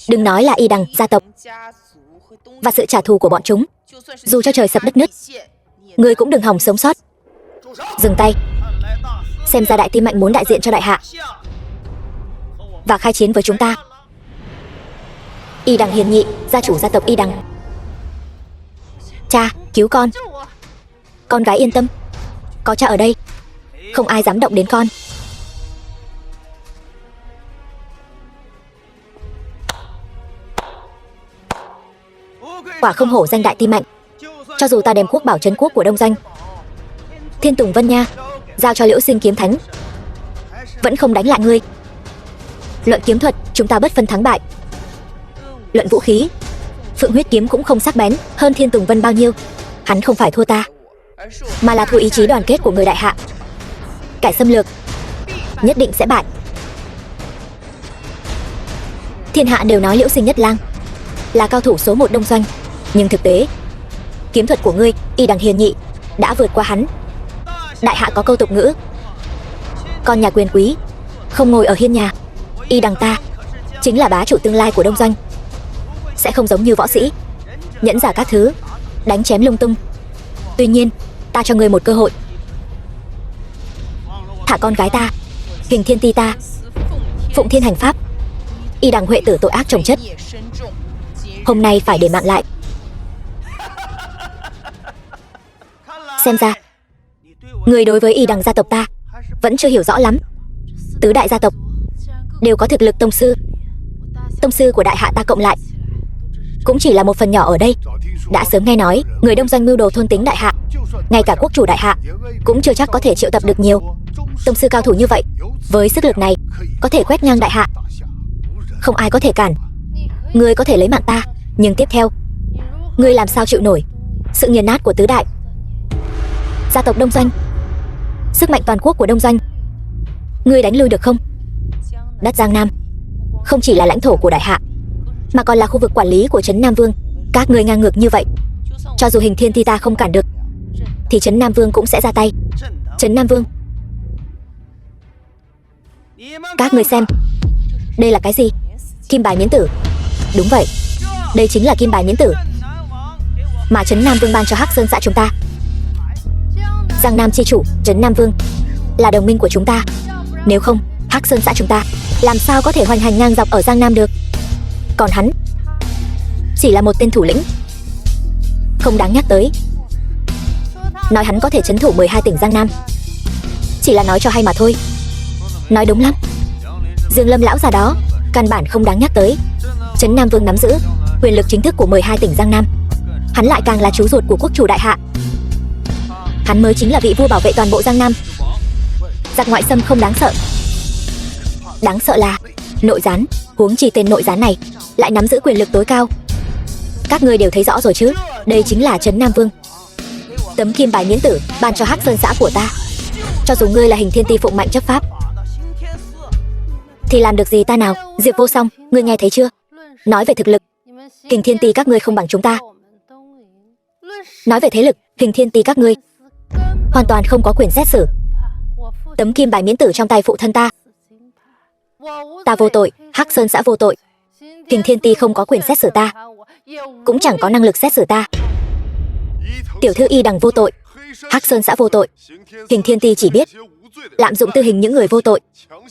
đừng nói là Y Đằng gia tộc và sự trả thù của bọn chúng, dù cho trời sập đất nứt, ngươi cũng đừng hòng sống sót. Dừng tay. Xem ra Đại Ti Mạnh muốn đại diện cho đại hạ và khai chiến với chúng ta. Y Đằng Hiền Nhị, gia chủ gia tộc Y Đằng. Cha, cứu con. Con gái yên tâm, có cha ở đây, không ai dám động đến con. Quả không hổ danh Đại Ti Mạnh. Cho dù ta đem quốc bảo trấn quốc của Đông Doanh, Thiên Tùng Vân Nha giao cho Liễu Sinh kiếm thánh, vẫn không đánh lại ngươi. Luận kiếm thuật, chúng ta bất phân thắng bại. Luận vũ khí, Phượng huyết kiếm cũng không sắc bén hơn Thiên Tùng Vân bao nhiêu. Hắn không phải thua ta, mà là thua ý chí đoàn kết của người đại hạ. Kẻ xâm lược nhất định sẽ bại. Thiên hạ đều nói Liễu Sinh Nhất Lang là cao thủ số 1 Đông Doanh, nhưng thực tế kiếm thuật của ngươi, Y Đằng Hiền Nhị, đã vượt qua hắn. Đại hạ có câu tục ngữ, con nhà quyền quý không ngồi ở hiên nhà. Y Đằng ta chính là bá chủ tương lai của Đông Doanh, sẽ không giống như võ sĩ nhẫn giả các thứ đánh chém lung tung. Tuy nhiên Ta cho ngươi một cơ hội. Thả con gái ta, Hình Thiên Ti ta, phụng thiên hành pháp. Y Đằng Huệ Tử tội ác chồng chất, hôm nay phải để mạng lại. Xem ra người đối với Y Đằng gia tộc ta vẫn chưa hiểu rõ lắm. Tứ đại gia tộc đều có thực lực tông sư. Tông sư của đại hạ ta cộng lại cũng chỉ là một phần nhỏ ở đây. Đã sớm nghe nói người đông doanh mưu đồ thôn tính đại hạ, ngay cả quốc chủ đại hạ cũng chưa chắc có thể triệu tập được nhiều tông sư cao thủ như vậy. Với sức lực này có thể quét ngang đại hạ, không ai có thể cản. Ngươi có thể lấy mạng ta, nhưng tiếp theo ngươi làm sao chịu nổi sự nghiền nát của tứ đại gia tộc đông doanh, sức mạnh toàn quốc của đông doanh? Ngươi đánh lui được không? Đất Giang Nam không chỉ là lãnh thổ của đại hạ, mà còn là khu vực quản lý của trấn Nam Vương. Các ngươi ngang ngược như vậy, cho dù Hình Thiên Ti ta không cản được thì trấn Nam Vương cũng sẽ ra tay. Trấn Nam Vương, các ngươi xem, đây là cái gì? Kim bài miễn tử. Đúng vậy, đây chính là kim bài miễn tử mà trấn Nam Vương ban cho Hắc Sơn xã chúng ta. Giang Nam chi chủ trấn Nam Vương là đồng minh của chúng ta, nếu không Hắc Sơn xã chúng ta làm sao có thể hoành hành ngang dọc ở Giang Nam được? Còn hắn chỉ là một tên thủ lĩnh, không đáng nhắc tới. Nói hắn có thể trấn thủ 12 tỉnh Giang Nam chỉ là nói cho hay mà thôi. Nói đúng lắm, Dương Lâm lão già đó căn bản không đáng nhắc tới. Trấn Nam Vương nắm giữ quyền lực chính thức của 12 tỉnh Giang Nam, hắn lại càng là chú ruột của quốc chủ đại hạ. Hắn mới chính là vị vua bảo vệ toàn bộ Giang Nam. Giặc ngoại xâm không đáng sợ, đáng sợ là nội gián. Huống chi tên nội gián này lại nắm giữ quyền lực tối cao. Các ngươi đều thấy rõ rồi chứ, đây chính là trấn Nam Vương. Tấm kim bài miễn tử ban cho Hắc Sơn xã của ta, cho dù ngươi là Hình Thiên Ti phụng mạnh chấp pháp thì làm được gì ta nào? Diệp Vô Song, ngươi nghe thấy chưa? Nói về thực lực, Hình Thiên Ti các ngươi không bằng chúng ta. Nói về thế lực, Hình Thiên Ti các ngươi hoàn toàn không có quyền xét xử. Tấm kim bài miễn tử trong tay phụ thân ta, ta vô tội, Hắc Sơn xã vô tội. Hình Thiên Ti không có quyền xét xử ta, cũng chẳng có năng lực xét xử ta. Tiểu thư Y Đằng vô tội, Hắc Sơn xã vô tội. Hình Thiên Ti chỉ biết lạm dụng tư hình những người vô tội,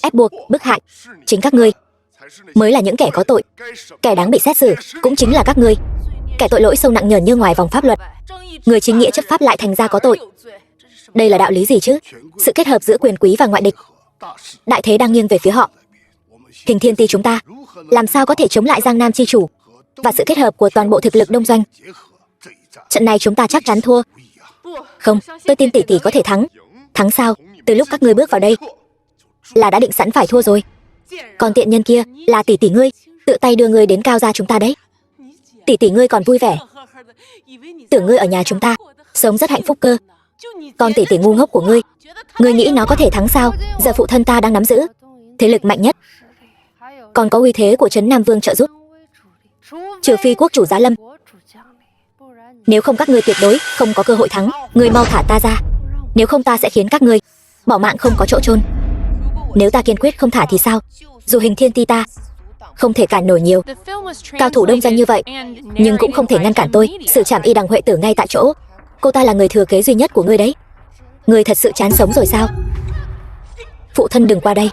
ép buộc, bức hại. Chính các ngươi mới là những kẻ có tội. Kẻ đáng bị xét xử cũng chính là các ngươi, kẻ tội lỗi sâu nặng nhờn như ngoài vòng pháp luật. Người chính nghĩa chấp pháp lại thành ra có tội. Đây là đạo lý gì chứ? Sự kết hợp giữa quyền quý và ngoại địch, đại thế đang nghiêng về phía họ. Hình Thiên Ti chúng ta làm sao có thể chống lại Giang Nam chi chủ và sự kết hợp của toàn bộ thực lực đông doanh? Trận này chúng ta chắc chắn thua. Không, tôi tin tỷ tỷ có thể thắng. Thắng sao? Từ lúc các ngươi bước vào đây là đã định sẵn phải thua rồi. Còn tiện nhân kia là tỷ tỷ ngươi, tự tay đưa ngươi đến Cao gia chúng ta đấy. Tỷ tỷ ngươi còn vui vẻ, tưởng ngươi ở nhà chúng ta sống rất hạnh phúc cơ. Còn tỷ tỷ ngu ngốc của ngươi, ngươi nghĩ nó có thể thắng sao? Giờ phụ thân ta đang nắm giữ thế lực mạnh nhất, còn có uy thế của trấn Nam Vương trợ giúp. Trừ phi quốc chủ giá lâm, nếu không các ngươi tuyệt đối không có cơ hội thắng. Ngươi mau thả ta ra, nếu không ta sẽ khiến các ngươi bỏ mạng không có chỗ chôn. Nếu ta kiên quyết không thả thì sao? Dù Hình Thiên Ti ta không thể cản nổi nhiều cao thủ đông doanh như vậy, nhưng cũng không thể ngăn cản tôi xử trảm Y Đằng Huệ Tử ngay tại chỗ. Cô ta là người thừa kế duy nhất của ngươi đấy. Ngươi thật sự chán sống rồi sao? Phụ thân đừng qua đây,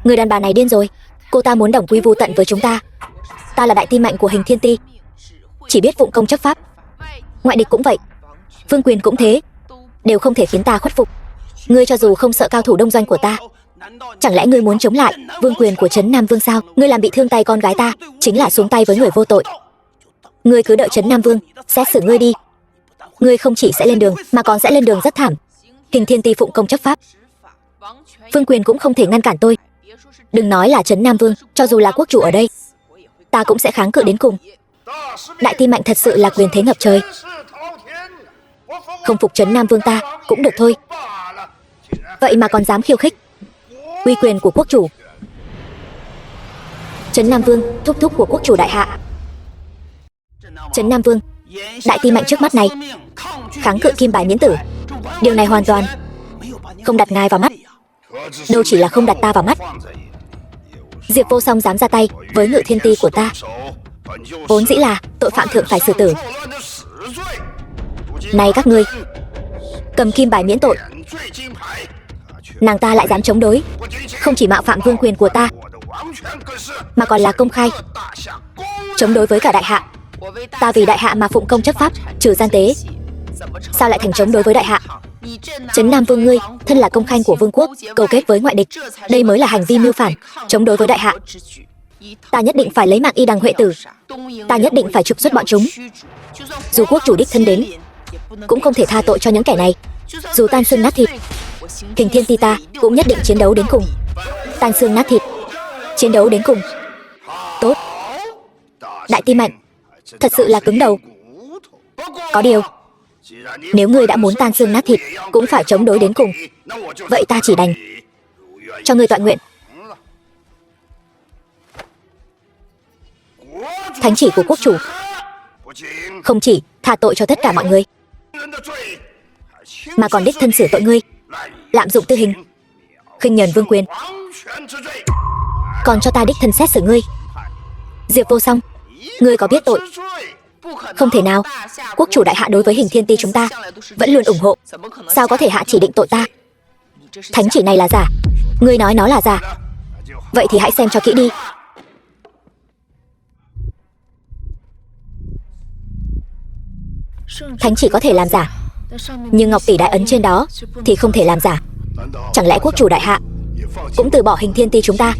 người đàn bà này điên rồi. Cô ta muốn đồng quy vu tận với chúng ta. Ta là đại ti mạnh của Hình Thiên Ti, chỉ biết vụng công chấp pháp. Ngoại địch cũng vậy, vương quyền cũng thế, đều không thể khiến ta khuất phục. Ngươi cho dù không sợ cao thủ đông doanh của ta, chẳng lẽ ngươi muốn chống lại vương quyền của trấn Nam Vương sao? Ngươi làm bị thương tay con gái ta chính là xuống tay với người vô tội. Ngươi cứ đợi trấn Nam Vương xét xử ngươi đi. Ngươi không chỉ sẽ lên đường mà còn sẽ lên đường rất thảm. Hình Thiên Ti phụng công chấp pháp, vương quyền cũng không thể ngăn cản tôi. Đừng nói là trấn Nam Vương, cho dù là quốc chủ ở đây, ta cũng sẽ kháng cự đến cùng. Đại ti mạnh thật sự là quyền thế ngập trời. Không phục trấn Nam Vương ta cũng được thôi, vậy mà còn dám khiêu khích uy quyền của quốc chủ. Trấn Nam Vương, thúc thúc của quốc chủ đại hạ. Trấn Nam Vương, đại ti mạnh trước mắt này kháng cự kim bài miễn tử, điều này hoàn toàn không đặt ngài vào mắt. Đâu chỉ là không đặt ta vào mắt, Diệp Vô Song dám ra tay với Ngự Thiên Ti của ta, vốn dĩ là tội phạm thượng phải xử tử. Này các ngươi, cầm kim bài miễn tội. Nàng ta lại dám chống đối, không chỉ mạo phạm vương quyền của ta, mà còn là công khai chống đối với cả đại hạ. Ta vì đại hạ mà phụng công chấp pháp, trừ gian tế, sao lại thành chống đối với đại hạ? Trấn Nam Vương ngươi, thân là công khanh của vương quốc, cầu kết với ngoại địch, đây mới là hành vi mưu phản, chống đối với đại hạ. Ta nhất định phải lấy mạng y đằng Huệ tử, ta nhất định phải trục xuất bọn chúng. Dù quốc chủ đích thân đến, cũng không thể tha tội cho những kẻ này. Dù tan xương nát thịt, Hình Thiên Ti ta cũng nhất định chiến đấu đến cùng. Tan xương nát thịt, chiến đấu đến cùng. Tốt. Đại Ti Mạnh, thật sự là cứng đầu. Có điều, nếu ngươi đã muốn tan xương nát thịt, cũng phải chống đối đến cùng. Vậy ta chỉ đành cho ngươi tọa nguyện. Thánh chỉ của quốc chủ không chỉ tha tội cho tất cả mọi người, mà còn đích thân xử tội ngươi lạm dụng tư hình, khinh nhờn vương quyền, còn cho ta đích thân xét xử ngươi. Diệp Vô Song, ngươi có biết tội? Không thể nào. Quốc chủ đại hạ đối với Hình Thiên Ti chúng ta vẫn luôn ủng hộ, sao có thể hạ chỉ định tội ta? Thánh chỉ này là giả. Ngươi nói nó là giả, vậy thì hãy xem cho kỹ đi. Thánh chỉ có thể làm giả, nhưng ngọc tỷ đại ấn trên đó thì không thể làm giả. Chẳng lẽ quốc chủ đại hạ cũng từ bỏ Hình Thiên Ti chúng ta,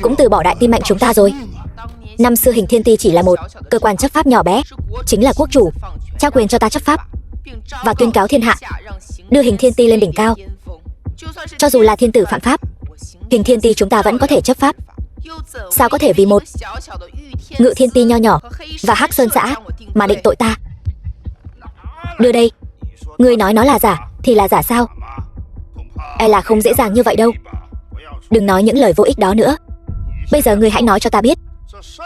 cũng từ bỏ Đại Ti Mạnh chúng ta rồi? Năm xưa Hình Thiên Ti chỉ là một cơ quan chấp pháp nhỏ bé, chính là quốc chủ trao quyền cho ta chấp pháp và tuyên cáo thiên hạ, đưa Hình Thiên Ti lên đỉnh cao. Cho dù là thiên tử phạm pháp, Hình Thiên Ti chúng ta vẫn có thể chấp pháp. Sao có thể vì một Ngự Thiên Ti nho nhỏ và Hắc Sơn xã mà định tội ta? Đưa đây. Ngươi nói nó là giả thì là giả sao? E là không dễ dàng như vậy đâu. Đừng nói những lời vô ích đó nữa. Bây giờ ngươi hãy nói cho ta biết,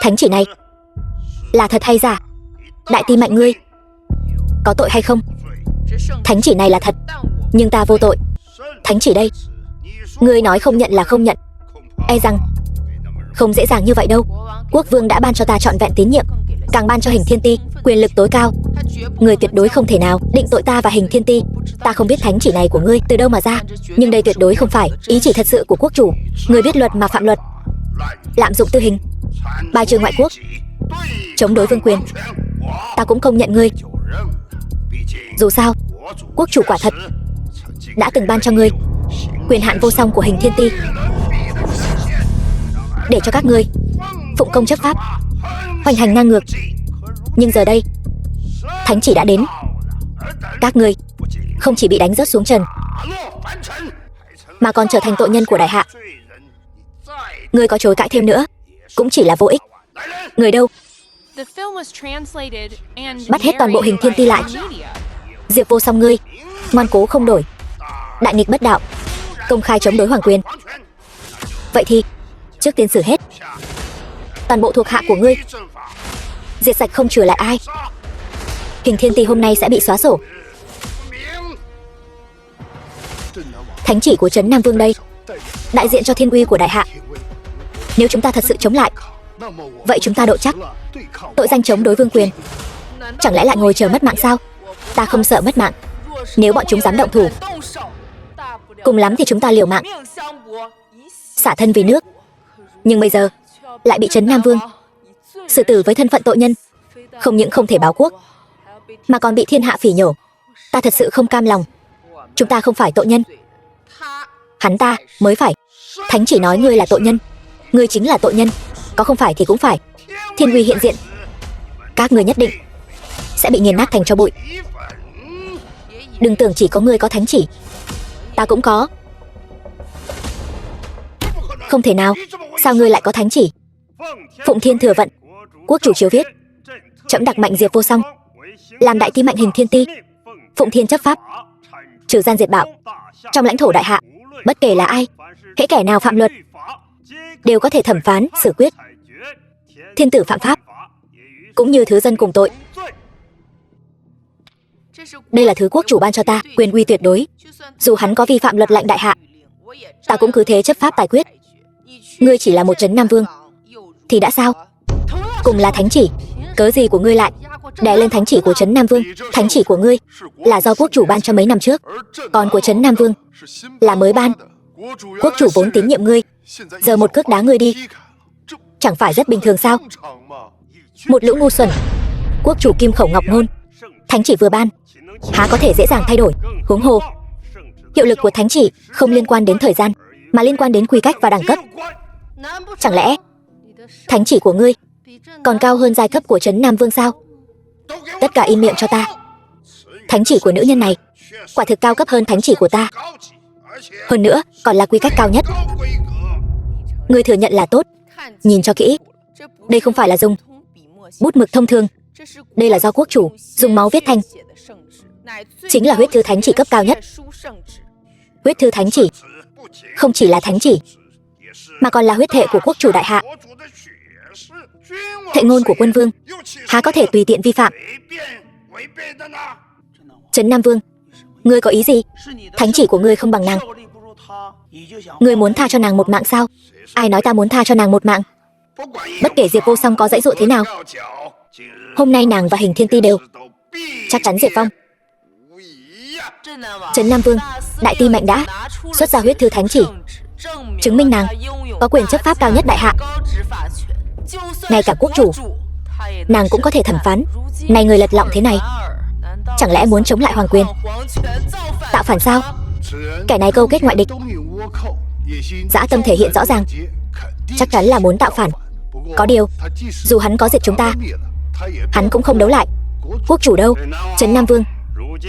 thánh chỉ này là thật hay giả? Đại Ti Mạnh ngươi có tội hay không? Thánh chỉ này là thật, nhưng ta vô tội. Thánh chỉ đây, ngươi nói không nhận là không nhận, e rằng không dễ dàng như vậy đâu. Quốc vương đã ban cho ta trọn vẹn tín nhiệm, càng ban cho Hình Thiên Ti quyền lực tối cao. Ngươi tuyệt đối không thể nào định tội ta và Hình Thiên Ti. Ta không biết thánh chỉ này của ngươi từ đâu mà ra, nhưng đây tuyệt đối không phải ý chỉ thật sự của quốc chủ. Ngươi biết luật mà phạm luật, lạm dụng tư hình, bài trừ ngoại quốc, chống đối vương quyền. Ta cũng công nhận ngươi. Dù sao, quốc chủ quả thật đã từng ban cho ngươi quyền hạn vô song của Hình Thiên Ti, để cho các ngươi phụng công chấp pháp, hoành hành ngang ngược. Nhưng giờ đây, thánh chỉ đã đến, các ngươi không chỉ bị đánh rớt xuống trần, mà còn trở thành tội nhân của đại hạ. Ngươi có chối cãi thêm nữa cũng chỉ là vô ích. Người đâu? Bắt hết toàn bộ Hình Thiên Ti lại. Diệp Vô Song ngươi ngoan cố không đổi, đại nghịch bất đạo, công khai chống đối hoàng quyền. Vậy thì trước tiên xử hết toàn bộ thuộc hạ của ngươi, diệt sạch không trừ lại ai. Hình Thiên Ti hôm nay sẽ bị xóa sổ. Thánh chỉ của Trấn Nam Vương đây, đại diện cho thiên uy của đại hạ. Nếu chúng ta thật sự chống lại, vậy chúng ta độ chắc tội danh chống đối vương quyền. Chẳng lẽ lại ngồi chờ mất mạng sao? Ta không sợ mất mạng. Nếu bọn chúng dám động thủ, cùng lắm thì chúng ta liều mạng, xả thân vì nước. Nhưng bây giờ lại bị Trấn Nam Vương xử tử với thân phận tội nhân, không những không thể báo quốc, mà còn bị thiên hạ phỉ nhổ. Ta thật sự không cam lòng. Chúng ta không phải tội nhân, hắn ta mới phải. Thánh chỉ nói ngươi là tội nhân, ngươi chính là tội nhân, có không phải thì cũng phải. Thiên uy hiện diện, các ngươi nhất định sẽ bị nghiền nát thành tro bụi. Đừng tưởng chỉ có ngươi có thánh chỉ, ta cũng có. Không thể nào, sao ngươi lại có thánh chỉ? Phụng Thiên Thừa Vận, quốc chủ chiếu viết, trẫm đặc mệnh Diệp Vô Song làm Đại Ti Mạnh Hình Thiên Ti, phụng thiên chấp pháp, trừ gian diệt bạo trong lãnh thổ đại hạ. Bất kể là ai, hễ kẻ nào phạm luật, đều có thể thẩm phán xử quyết. Thiên tử phạm pháp, cũng như thứ dân cùng tội. Đây là thứ quốc chủ ban cho ta, quyền uy tuyệt đối. Dù hắn có vi phạm luật lệnh đại hạ, ta cũng cứ thế chấp pháp tài quyết. Ngươi chỉ là một Trấn Nam Vương thì đã sao? Cùng là thánh chỉ, cớ gì của ngươi lại đè lên thánh chỉ của Trấn Nam Vương. Thánh chỉ của ngươi là do quốc chủ ban cho mấy năm trước, còn của Trấn Nam Vương là mới ban. Quốc chủ vốn tín nhiệm ngươi, giờ một cước đá ngươi đi, chẳng phải rất bình thường sao? Một lũ ngu xuẩn. Quốc chủ kim khẩu ngọc ngôn, thánh chỉ vừa ban há có thể dễ dàng thay đổi. Huống hồ hiệu lực của thánh chỉ không liên quan đến thời gian, mà liên quan đến quy cách và đẳng cấp. Chẳng lẽ thánh chỉ của ngươi còn cao hơn giai cấp của Trấn Nam Vương sao? Tất cả im miệng cho ta. Thánh chỉ của nữ nhân này quả thực cao cấp hơn thánh chỉ của ta, hơn nữa còn là quy cách cao nhất. Ngươi thừa nhận là tốt, nhìn cho kỹ, đây không phải là dùng bút mực thông thường, đây là do quốc chủ dùng máu viết thành, chính là huyết thư thánh chỉ cấp cao nhất. Huyết thư thánh chỉ không chỉ là thánh chỉ, mà còn là huyết hệ của quốc chủ đại hạ. Thệ ngôn của quân vương há có thể tùy tiện vi phạm. Trấn Nam Vương, ngươi có ý gì? Thánh chỉ của ngươi không bằng nàng, ngươi muốn tha cho nàng một mạng sao? Ai nói ta muốn tha cho nàng một mạng? Bất kể Diệp Vô Song có dãy dụa thế nào, hôm nay nàng và Hình Thiên Ti đều chắc chắn diệt vong. Trấn Nam Vương, đại ti mạnh đã xuất ra huyết thư thánh chỉ, chứng minh nàng có quyền chấp pháp cao nhất đại hạ. Ngay cả quốc chủ nàng cũng có thể thẩm phán. Này người lật lọng thế này, chẳng lẽ muốn chống lại hoàng quyền, tạo phản sao? Kẻ này câu kết ngoại địch, dã tâm thể hiện rõ ràng, chắc chắn là muốn tạo phản. Có điều dù hắn có diệt chúng ta, hắn cũng không đấu lại. Quốc chủ đâu? Trấn Nam Vương,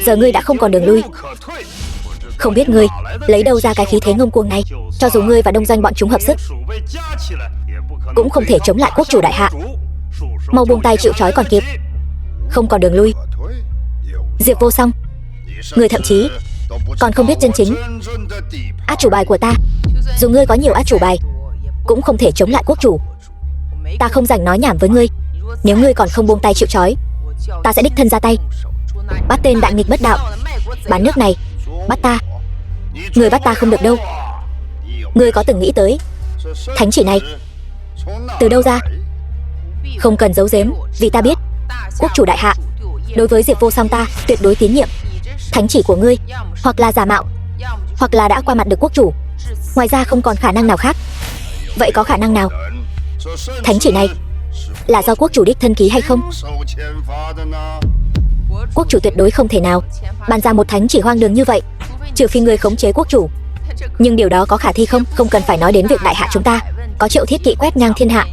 giờ ngươi đã không còn đường lui. Không biết ngươi lấy đâu ra cái khí thế ngông cuồng này, cho dù ngươi và đông doanh bọn chúng hợp sức cũng không thể chống lại quốc chủ đại hạ. Mau buông tay chịu trói còn kịp, không còn đường lui. Diệp Vô Song, ngươi thậm chí còn không biết chân chính át chủ bài của ta. Dù ngươi có nhiều át chủ bài cũng không thể chống lại quốc chủ. Ta không rảnh nói nhảm với ngươi, nếu ngươi còn không buông tay chịu trói, ta sẽ đích thân ra tay, bắt tên đại nghịch bất đạo bán nước này. Bắt ta? Ngươi bắt ta không được đâu. Ngươi có từng nghĩ tới thánh chỉ này từ đâu ra? Không cần giấu giếm, vì ta biết quốc chủ đại hạ đối với Diệp Vô Song ta tuyệt đối tín nhiệm. Thánh chỉ của ngươi hoặc là giả mạo, hoặc là đã qua mặt được quốc chủ, ngoài ra không còn khả năng nào khác. Vậy có khả năng nào thánh chỉ này là do quốc chủ đích thân ký hay không? Quốc chủ tuyệt đối không thể nào ban ra một thánh chỉ hoang đường như vậy, trừ phi người khống chế quốc chủ. Nhưng điều đó có khả thi không? Không cần phải nói đến việc đại hạ chúng ta có Triệu Thiết Kỵ quét ngang thiên hạ,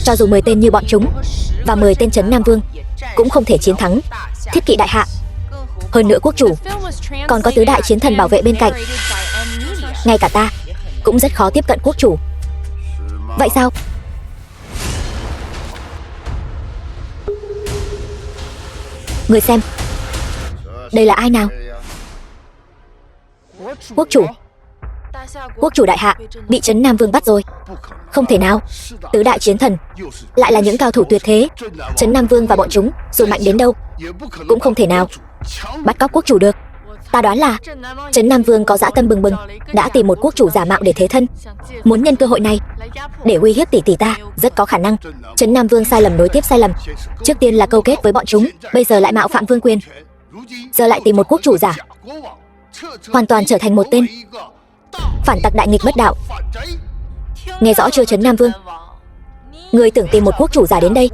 cho dù 10 tên như bọn chúng và 10 tên Trấn Nam Vương cũng không thể chiến thắng Thiết Kỵ đại hạ. Hơn nữa quốc chủ còn có tứ đại chiến thần bảo vệ bên cạnh, ngay cả ta cũng rất khó tiếp cận quốc chủ. Vậy sao? Người xem, đây là ai nào? Quốc chủ. Quốc chủ đại hạ bị Trấn Nam Vương bắt rồi. Không thể nào, tứ đại chiến thần lại là những cao thủ tuyệt thế. Trấn Nam Vương và bọn chúng dù mạnh đến đâu cũng không thể nào bắt cóc quốc chủ được. Ta đoán là Trấn Nam Vương có dã tâm bừng bừng, đã tìm một quốc chủ giả mạo để thế thân, muốn nhân cơ hội này để uy hiếp tỷ tỷ ta. Rất có khả năng Trấn Nam Vương sai lầm nối tiếp sai lầm, trước tiên là câu kết với bọn chúng, bây giờ lại mạo phạm vương quyền, giờ lại tìm một quốc chủ giả, hoàn toàn trở thành một tên phản tặc đại nghịch bất đạo. Nghe rõ chưa Trấn Nam Vương? Ngươi tưởng tìm một quốc chủ giả đến đây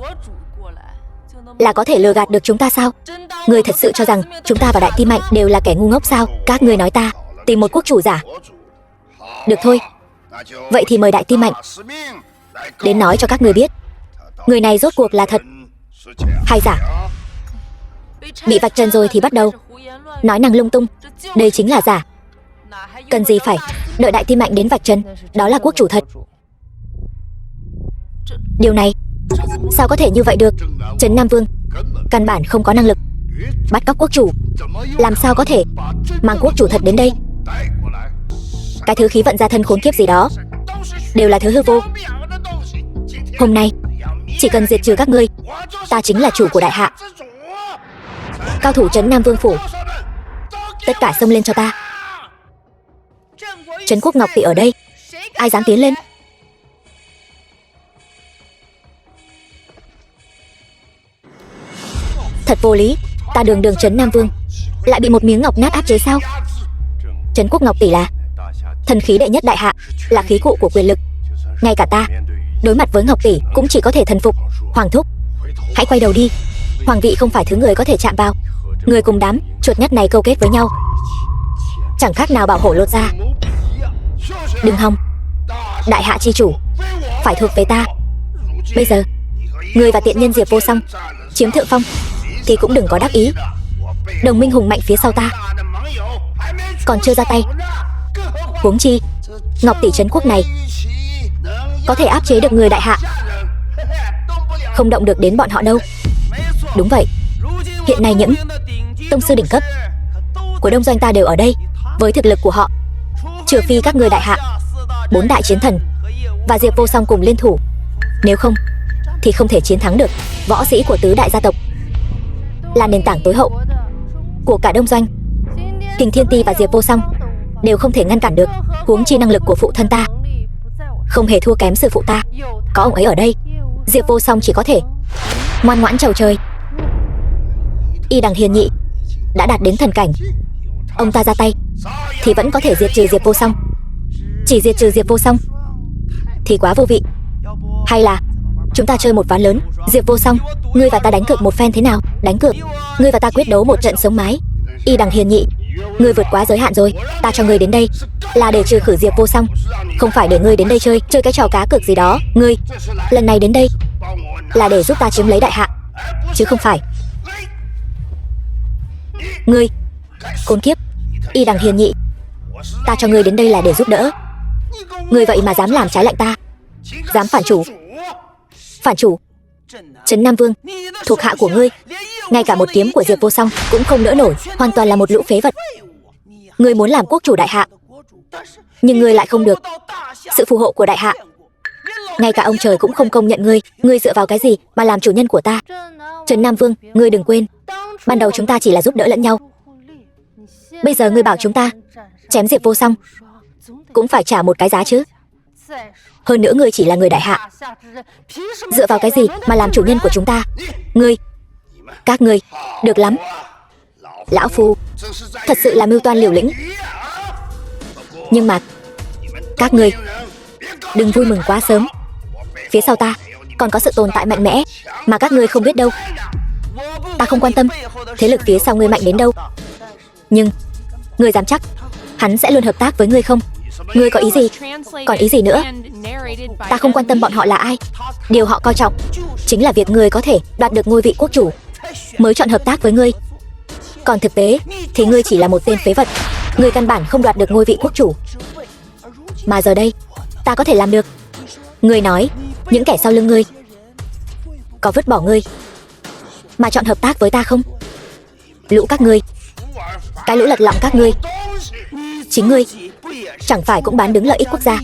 là có thể lừa gạt được chúng ta sao? Ngươi thật sự cho rằng chúng ta và Đại Ti Mạnh đều là kẻ ngu ngốc sao? Các ngươi nói ta tìm một quốc chủ giả. Được thôi, vậy thì mời Đại Ti Mạnh đến nói cho các ngươi biết, người này rốt cuộc là thật hay giả. Bị vạch trần rồi thì bắt đầu nói năng lung tung, đây chính là giả. Cần gì phải đợi Đại Ti Mạnh đến vạch trần đó là quốc chủ thật? Điều này sao có thể như vậy được? Trấn Nam Vương căn bản không có năng lực bắt cóc quốc chủ, làm sao có thể mang quốc chủ thật đến đây? Cái thứ khí vận gia thân khốn kiếp gì đó đều là thứ hư vô. Hôm nay chỉ cần diệt trừ các ngươi, ta chính là chủ của đại hạ. Cao thủ Trấn Nam Vương phủ, tất cả xông lên cho ta. Trấn Quốc Ngọc Tỷ ở đây, ai dám tiến lên? Thật vô lý, ta đường đường Trấn Nam Vương lại bị một miếng ngọc nát áp chế sao? Trấn Quốc Ngọc Tỷ là thần khí đệ nhất đại hạ, là khí cụ của quyền lực. Ngay cả ta đối mặt với Ngọc Tỷ cũng chỉ có thể thần phục. Hoàng thúc, hãy quay đầu đi. Hoàng vị không phải thứ người có thể chạm vào. Người cùng đám chuột nhắt này câu kết với nhau, chẳng khác nào bảo hổ lột da. Đừng hòng, đại hạ chi chủ phải thuộc về ta. Bây giờ người và tiện nhân Diệp Vô Song chiếm thượng phong thì cũng đừng có đắc ý. Đồng minh hùng mạnh phía sau ta còn chưa ra tay. Huống chi Ngọc Tỷ trấn quốc này có thể áp chế được người đại hạ, không động được đến bọn họ đâu. Đúng vậy, hiện nay những tông sư đỉnh cấp của đông doanh ta đều ở đây. Với thực lực của họ, trừ phi các người đại hạ, 4 đại chiến thần và Diệp Vô Song cùng liên thủ, nếu không thì không thể chiến thắng được. Võ sĩ của tứ đại gia tộc là nền tảng tối hậu của cả đông doanh. Kình Thiên Ti và Diệp Vô Song đều không thể ngăn cản được. Huống chi năng lực của phụ thân ta không hề thua kém sư phụ ta. Có ông ấy ở đây, Diệp Vô Song chỉ có thể ngoan ngoãn chầu trời. Y Đằng Hiền Nhị đã đạt đến thần cảnh, ông ta ra tay thì vẫn có thể diệt trừ Diệp Vô Song. Chỉ diệt trừ Diệp Vô Song thì quá vô vị. Hay là chúng ta chơi một ván lớn. Diệp Vô Song, ngươi và ta đánh cược một phen thế nào? Đánh cược, ngươi và ta quyết đấu một trận sống mái. Y Đằng Hiền Nhị, ngươi vượt quá giới hạn rồi. Ta cho ngươi đến đây là để trừ khử Diệp Vô Song, không phải để ngươi đến đây chơi cái trò cá cược gì đó. Ngươi lần này đến đây là để giúp ta chiếm lấy đại hạ, chứ không phải. Ngươi khốn kiếp. Y Đằng Hiền Nhị, ta cho ngươi đến đây là để giúp đỡ. Ngươi vậy mà dám làm trái lệnh ta, dám phản chủ. Phản chủ? Trấn Nam Vương, thuộc hạ của ngươi, ngay cả một kiếm của Diệp Vô Song cũng không đỡ nổi, hoàn toàn là một lũ phế vật. Ngươi muốn làm quốc chủ đại hạ, nhưng ngươi lại không được sự phù hộ của đại hạ. Ngay cả ông trời cũng không công nhận ngươi. Ngươi dựa vào cái gì mà làm chủ nhân của ta? Trấn Nam Vương, ngươi đừng quên, ban đầu chúng ta chỉ là giúp đỡ lẫn nhau. Bây giờ ngươi bảo chúng ta chém Diệp Vô Song cũng phải trả một cái giá chứ. Hơn nữa ngươi chỉ là người đại hạ, dựa vào cái gì mà làm chủ nhân của chúng ta? Ngươi, các ngươi, được lắm. Lão Phu thật sự là mưu toan liều lĩnh. Nhưng mà các ngươi đừng vui mừng quá sớm. Phía sau ta còn có sự tồn tại mạnh mẽ mà các ngươi không biết đâu. Ta không quan tâm thế lực phía sau ngươi mạnh đến đâu, nhưng ngươi dám chắc hắn sẽ luôn hợp tác với ngươi không? Ngươi có ý gì? Còn ý gì nữa? Ta không quan tâm bọn họ là ai. Điều họ coi trọng chính là việc ngươi có thể đoạt được ngôi vị quốc chủ, mới chọn hợp tác với ngươi. Còn thực tế thì ngươi chỉ là một tên phế vật. Ngươi căn bản không đoạt được ngôi vị quốc chủ, mà giờ đây ta có thể làm được. Ngươi nói những kẻ sau lưng ngươi có vứt bỏ ngươi mà chọn hợp tác với ta không? Lũ các ngươi, cái lũ lật lọng các ngươi, chính ngươi chẳng phải cũng bán đứng lợi ích quốc gia,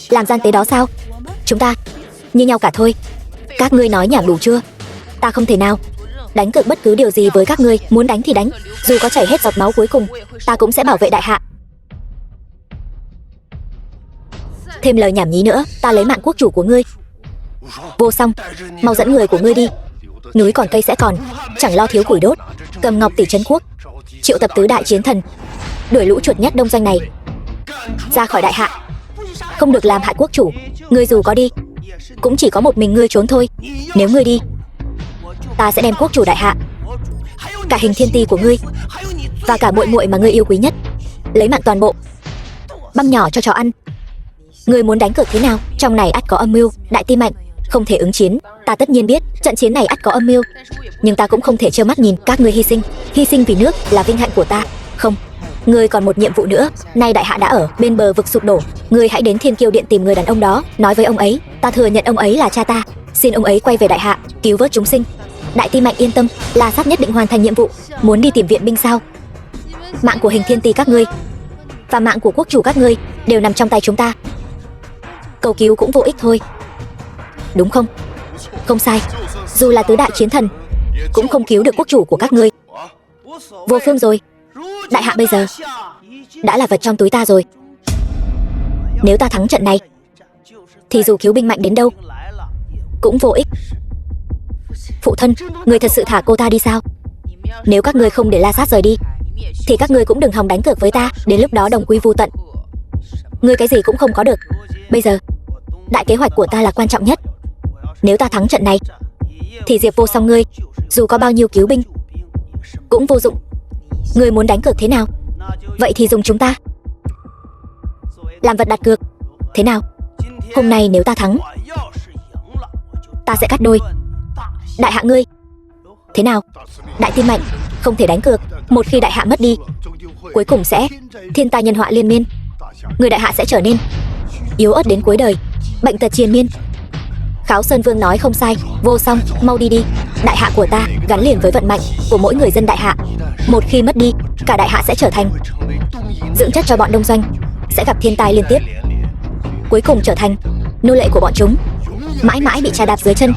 làm gian tế đó sao? Chúng ta như nhau cả thôi. Các ngươi nói nhảm đủ chưa? Ta không thể nào đánh cược bất cứ điều gì với các ngươi. Muốn đánh thì đánh, dù có chảy hết giọt máu cuối cùng, ta cũng sẽ bảo vệ đại hạ. Thêm lời nhảm nhí nữa, ta lấy mạng quốc chủ của ngươi. Vô Song, mau dẫn người của ngươi đi. Núi còn cây sẽ còn, chẳng lo thiếu củi đốt. Cầm Ngọc Tỷ trấn quốc, triệu tập tứ đại chiến thần, đuổi lũ chuột nhắt đông doanh này ra khỏi đại hạ. Không được làm hại quốc chủ. Ngươi dù có đi cũng chỉ có một mình ngươi trốn thôi. Nếu ngươi đi, ta sẽ đem quốc chủ đại hạ, cả Hình Thiên Ti của ngươi và cả muội muội mà ngươi yêu quý nhất, lấy mạng toàn bộ, băm nhỏ cho chó ăn. Ngươi muốn đánh cược thế nào? Trong này ắt có âm mưu. Đại Ti Mạnh không thể ứng chiến. Ta tất nhiên biết trận chiến này ắt có âm mưu, nhưng ta cũng không thể trơ mắt nhìn các ngươi hy sinh. Hy sinh vì nước là vinh hạnh của ta. Không, ngươi còn một nhiệm vụ nữa. Nay đại hạ đã ở bên bờ vực sụp đổ, ngươi hãy đến Thiên Kiêu Điện tìm người đàn ông đó, nói với ông ấy ta thừa nhận ông ấy là cha ta, xin ông ấy quay về đại hạ cứu vớt chúng sinh. Đại Ti Mạnh yên tâm, La Sát nhất định hoàn thành nhiệm vụ. Muốn đi tìm viện binh sao? Mạng của Hình Thiên Ti các ngươi và mạng của quốc chủ các ngươi đều nằm trong tay chúng ta. Cầu cứu cũng vô ích thôi, đúng không? Không sai, dù là tứ đại chiến thần cũng không cứu được quốc chủ của các ngươi. Vô phương rồi. Đại hạ bây giờ đã là vật trong túi ta rồi. Nếu ta thắng trận này thì dù cứu binh mạnh đến đâu cũng vô ích. Phụ thân, người thật sự thả cô ta đi sao? Nếu các ngươi không để La Sát rời đi thì các ngươi cũng đừng hòng đánh cược với ta. Đến lúc đó đồng quy vu tận. Ngươi cái gì cũng không có được. Bây giờ đại kế hoạch của ta là quan trọng nhất. Nếu ta thắng trận này thì Diệp Vô Song ngươi dù có bao nhiêu cứu binh cũng vô dụng. Ngươi muốn đánh cược thế nào? Vậy thì dùng chúng ta làm vật đặt cược. Thế nào? Hôm nay nếu ta thắng, ta sẽ cắt đôi đại hạ ngươi. Thế nào? Đại Tim Mạnh không thể đánh cược. Một khi đại hạ mất đi, cuối cùng sẽ thiên tai nhân họa liên miên. Người đại hạ sẽ trở nên yếu ớt đến cuối đời, bệnh tật triền miên. Kháo Sơn Vương nói không sai. Vô Song, mau đi đi. Đại hạ của ta gắn liền với vận mạnh của mỗi người dân đại hạ. Một khi mất đi, cả đại hạ sẽ trở thành dưỡng chất cho bọn Đông Doanh, sẽ gặp thiên tai liên tiếp, cuối cùng trở thành nô lệ của bọn chúng, mãi mãi bị chà đạp dưới chân.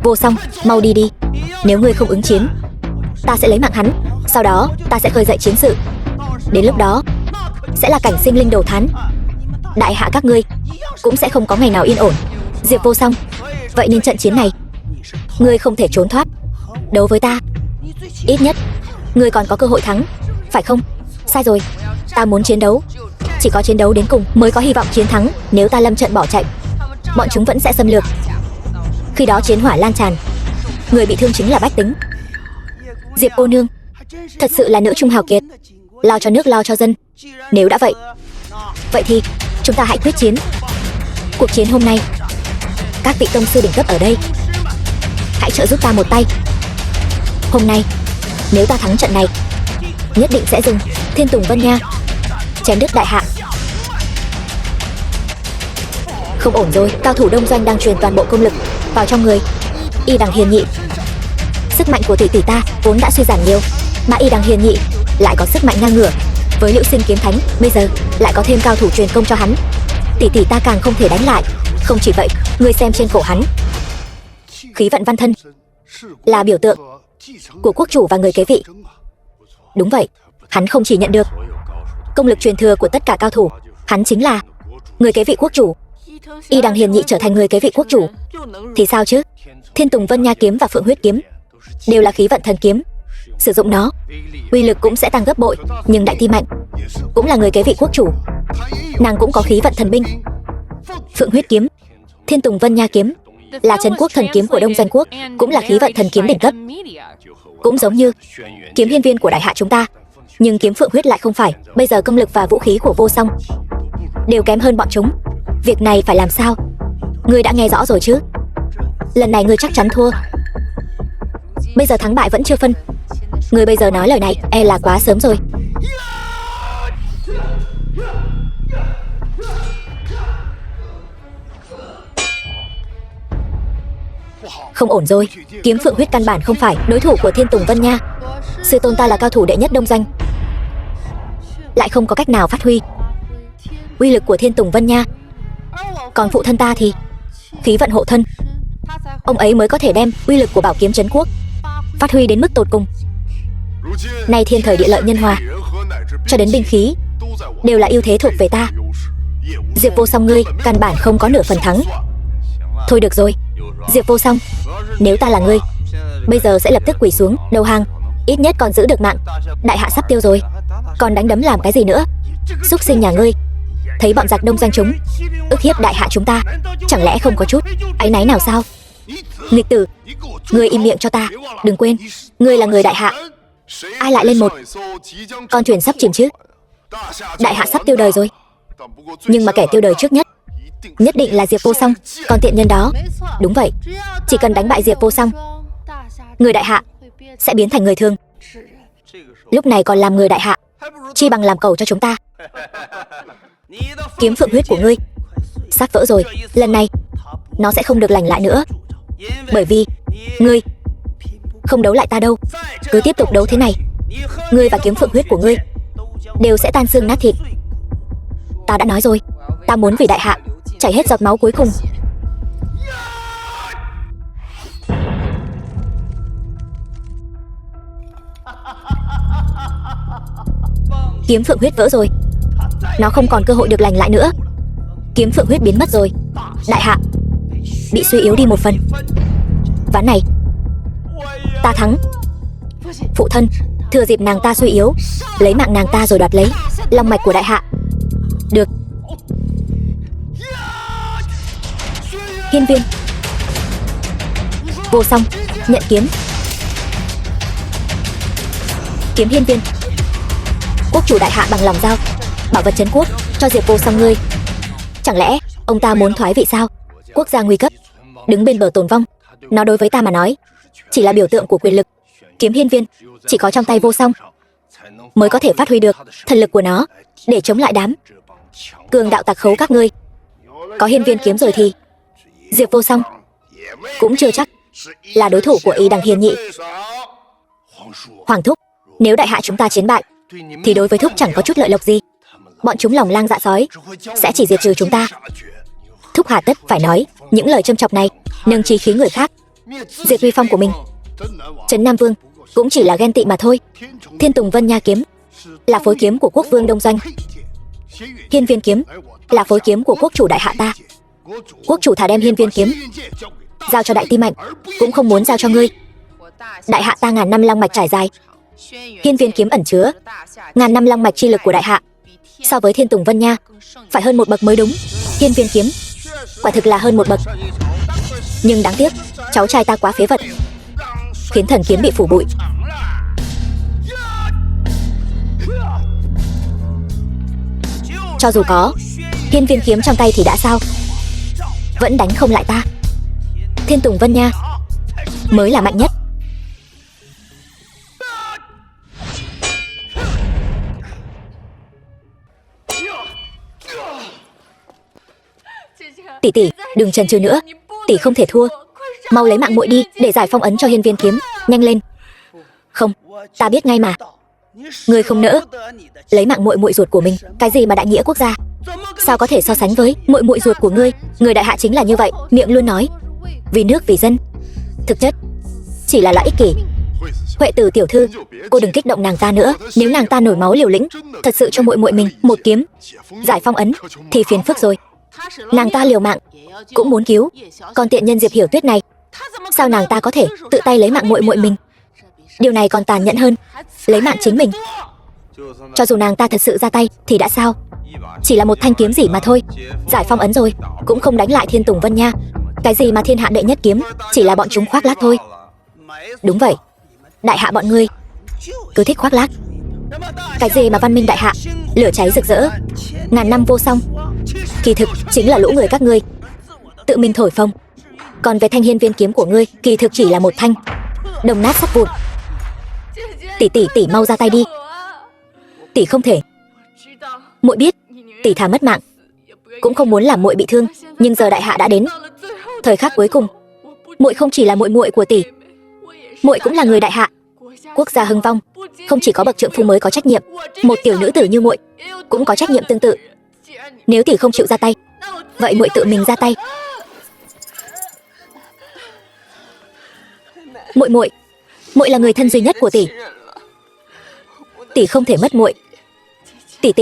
Vô Song, mau đi đi. Nếu ngươi không ứng chiến, ta sẽ lấy mạng hắn. Sau đó ta sẽ khơi dậy chiến sự. Đến lúc đó sẽ là cảnh sinh linh đồ thán. Đại hạ các ngươi cũng sẽ không có ngày nào yên ổn. Diệp Vô Song, vậy nên trận chiến này ngươi không thể trốn thoát. Đấu với ta, ít nhất ngươi còn có cơ hội thắng, phải không? Sai rồi, ta muốn chiến đấu. Chỉ có chiến đấu đến cùng mới có hy vọng chiến thắng. Nếu ta lâm trận bỏ chạy, bọn chúng vẫn sẽ xâm lược. Khi đó chiến hỏa lan tràn, người bị thương chính là bách tính. Diệp cô nương thật sự là nữ trung hào kiệt, lo cho nước lo cho dân. Nếu đã vậy thì chúng ta hãy quyết chiến. Cuộc chiến hôm nay, các vị tông sư đỉnh cấp ở đây, hãy trợ giúp ta một tay. Hôm nay nếu ta thắng trận này, nhất định sẽ dùng Thiên Tùng Vân Nha chém đứt đại hạ. Không ổn rồi, cao thủ Đông Doanh đang truyền toàn bộ công lực vào trong người Y Đằng Hiền Nhị. Sức mạnh của tỷ tỷ ta vốn đã suy giảm nhiều, mà Y Đằng Hiền Nhị lại có sức mạnh ngang ngửa với Liễu Sinh Kiếm Thánh. Bây giờ lại có thêm cao thủ truyền công cho hắn, tỷ tỷ ta càng không thể đánh lại. Không chỉ vậy, ngươi xem trên cổ hắn, khí vận văn thân là biểu tượng của quốc chủ và người kế vị. Đúng vậy, hắn không chỉ nhận được công lực truyền thừa của tất cả cao thủ, hắn chính là người kế vị quốc chủ. Y Đằng Hiền Nhị trở thành người kế vị quốc chủ thì sao chứ? Thiên Tùng Vân Nha kiếm và Phượng Huyết kiếm đều là khí vận thần kiếm, sử dụng nó uy lực cũng sẽ tăng gấp bội. Nhưng Đại Ti Mạnh cũng là người kế vị quốc chủ, nàng cũng có khí vận thần binh. Phượng Huyết kiếm, Thiên Tùng Vân Nha kiếm là trấn quốc thần kiếm của Đông Doanh quốc, cũng là khí vận thần kiếm đỉnh cấp, cũng giống như kiếm hiên viên của đại hạ chúng ta. Nhưng kiếm Phượng Huyết lại không phải. Bây giờ công lực và vũ khí của Vô Song đều kém hơn bọn chúng. Việc này phải làm sao? Ngươi đã nghe rõ rồi chứ? Lần này ngươi chắc chắn thua. Bây giờ thắng bại vẫn chưa phân. Ngươi bây giờ nói lời này e là quá sớm rồi. Không ổn rồi, kiếm Phượng Huyết căn bản không phải đối thủ của Thiên Tùng Vân Nha. Sư tôn ta là cao thủ đệ nhất Đông Doanh, lại không có cách nào phát huy uy lực của Thiên Tùng Vân Nha. Còn phụ thân ta thì khí vận hộ thân, ông ấy mới có thể đem uy lực của bảo kiếm trấn quốc phát huy đến mức tột cùng. Nay thiên thời địa lợi nhân hòa, cho đến binh khí đều là ưu thế thuộc về ta. Diệp Vô Song ngươi căn bản không có nửa phần thắng. Thôi được rồi, Diệp Vô Song, nếu ta là ngươi, bây giờ sẽ lập tức quỳ xuống đầu hàng, ít nhất còn giữ được mạng. Đại hạ sắp tiêu rồi, còn đánh đấm làm cái gì nữa? Súc sinh nhà ngươi, thấy bọn giặc Đông Doanh chúng ức hiếp đại hạ chúng ta, chẳng lẽ không có chút áy náy nào sao? Nghịch tử, ngươi im miệng cho ta. Đừng quên, ngươi là người đại hạ. Ai lại lên một con thuyền sắp chìm chứ? Đại hạ sắp tiêu đời rồi, nhưng mà kẻ tiêu đời trước nhất định là Diệp Vô Song, còn tiện nhân đó. Đúng vậy, chỉ cần đánh bại Diệp Vô Song, người đại hạ sẽ biến thành người thường. Lúc này còn làm người đại hạ, chi bằng làm cầu cho chúng ta. Kiếm Phượng Huyết của ngươi sắp vỡ rồi, lần này nó sẽ không được lành lại nữa, bởi vì ngươi không đấu lại ta đâu. Cứ tiếp tục đấu thế này, ngươi và kiếm Phượng Huyết của ngươi đều sẽ tan xương nát thịt. Ta đã nói rồi, ta muốn vì đại hạ chảy hết giọt máu cuối cùng. Kiếm Phượng Huyết vỡ rồi, nó không còn cơ hội được lành lại nữa. Kiếm Phượng Huyết biến mất rồi, đại hạ bị suy yếu đi một phần. Ván này ta thắng. Phụ thân, thừa dịp nàng ta suy yếu, lấy mạng nàng ta rồi đoạt lấy long mạch của đại hạ. Được. Hiên viên. Vô song, nhận kiếm. Kiếm hiên viên. Quốc chủ đại hạ bằng lòng giao bảo vật trấn quốc cho Diệp Vô Song ngươi. Chẳng lẽ ông ta muốn thoái vị sao? Quốc gia nguy cấp, đứng bên bờ tồn vong, nó đối với ta mà nói chỉ là biểu tượng của quyền lực. Kiếm hiên viên chỉ có trong tay Vô Song mới có thể phát huy được thần lực của nó để chống lại đám cường đạo tặc khấu các ngươi. Có hiên viên kiếm rồi thì Diệp Vô Song cũng chưa chắc là đối thủ của Y Đằng Hiền nhị. Hoàng thúc, nếu đại hạ chúng ta chiến bại thì đối với thúc chẳng có chút lợi lộc gì. Bọn chúng lòng lang dạ sói sẽ chỉ diệt trừ chúng ta. Thúc hà tất phải nói những lời châm chọc này, nâng chí khí người khác, diệt uy phong của mình. Trấn Nam Vương cũng chỉ là ghen tị mà thôi. Thiên Tùng Vân Nha kiếm là phối kiếm của quốc vương Đông Doanh. Hiên viên kiếm là phối kiếm của quốc chủ đại hạ ta. Quốc chủ thà đem hiên viên kiếm giao cho Đại Ti Mạnh cũng không muốn giao cho ngươi. Đại hạ ta ngàn năm long mạch trải dài, hiên viên kiếm ẩn chứa ngàn năm long mạch chi lực của đại hạ, so với Thiên Tùng Vân Nha phải hơn một bậc mới đúng. Hiên viên kiếm quả thực là hơn một bậc, nhưng đáng tiếc cháu trai ta quá phế vật, khiến thần kiếm bị phủ bụi. Cho dù có hiên viên kiếm trong tay thì đã sao, vẫn đánh không lại ta. Thiên Tùng Vân Nha mới là mạnh nhất. Tỷ tỷ, đừng chần chừ nữa, tỷ không thể thua. Mau lấy mạng muội đi để giải phong ấn cho hiên viên kiếm, nhanh lên. Không, ta biết ngay mà. Ngươi không nỡ lấy mạng muội muội ruột của mình. Cái gì mà đại nghĩa quốc gia, sao có thể so sánh với muội muội ruột của ngươi? Người đại hạ chính là như vậy, miệng luôn nói vì nước vì dân, thực chất chỉ là ích kỷ. Huệ Tử tiểu thư, cô đừng kích động nàng ta nữa. Nếu nàng ta nổi máu liều lĩnh thật sự cho muội muội mình một kiếm giải phong ấn thì phiền phức rồi. Nàng ta liều mạng cũng muốn cứu con tiện nhân Diệp Hiểu Tuyết này. Sao nàng ta có thể tự tay lấy mạng muội muội mình? Điều này còn tàn nhẫn hơn lấy mạng chính mình. Cho dù nàng ta thật sự ra tay thì đã sao? Chỉ là một thanh kiếm gì mà thôi, giải phong ấn rồi cũng không đánh lại Thiên Tùng Vân Nha. Cái gì mà thiên hạ đệ nhất kiếm, chỉ là bọn chúng khoác lác thôi. Đúng vậy, đại hạ bọn ngươi cứ thích khoác lác. Cái gì mà văn minh đại hạ, lửa cháy rực rỡ, ngàn năm vô song, kỳ thực chính là lũ người các ngươi tự mình thổi phồng. Còn về thanh hiên viên kiếm của ngươi, kỳ thực chỉ là một thanh đồng nát sắt vụn. Tỷ mau ra tay đi. Tỷ không thể. Muội biết tỷ thà mất mạng cũng không muốn làm muội bị thương, nhưng giờ đại hạ đã đến thời khắc cuối cùng. Muội không chỉ là muội muội của tỷ, muội cũng là người đại hạ. Quốc gia hưng vong, không chỉ có bậc trượng phu mới có trách nhiệm, một tiểu nữ tử như muội cũng có trách nhiệm tương tự. Nếu tỷ không chịu ra tay, vậy muội tự mình ra tay. Muội là người thân duy nhất của tỷ. Tỷ không thể mất muội. Tỷ,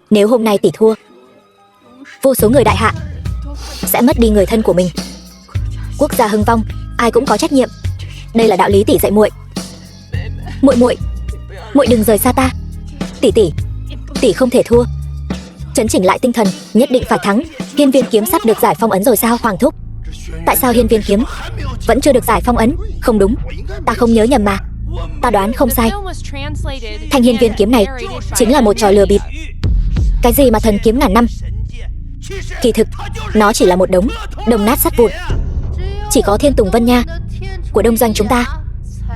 nếu hôm nay tỷ thua, vô số người đại hạ sẽ mất đi người thân của mình. Quốc gia hưng vong, ai cũng có trách nhiệm. Đây là đạo lý tỷ dạy muội. Muội đừng rời xa ta. Tỷ không thể thua. Trấn chỉnh lại tinh thần, nhất định phải thắng. Hiên viên kiếm sắp được giải phong ấn rồi sao Hoàng thúc? Tại sao hiên viên kiếm vẫn chưa được giải phong ấn? Không đúng, ta không nhớ nhầm mà. Ta đoán không sai, thanh hiên viên kiếm này chính là một trò lừa bịp. Cái gì mà thần kiếm ngàn năm, kỳ thực nó chỉ là một đống đồng nát sắt vụn. Chỉ có Thiên Tùng Vân Nha của Đông Doanh chúng ta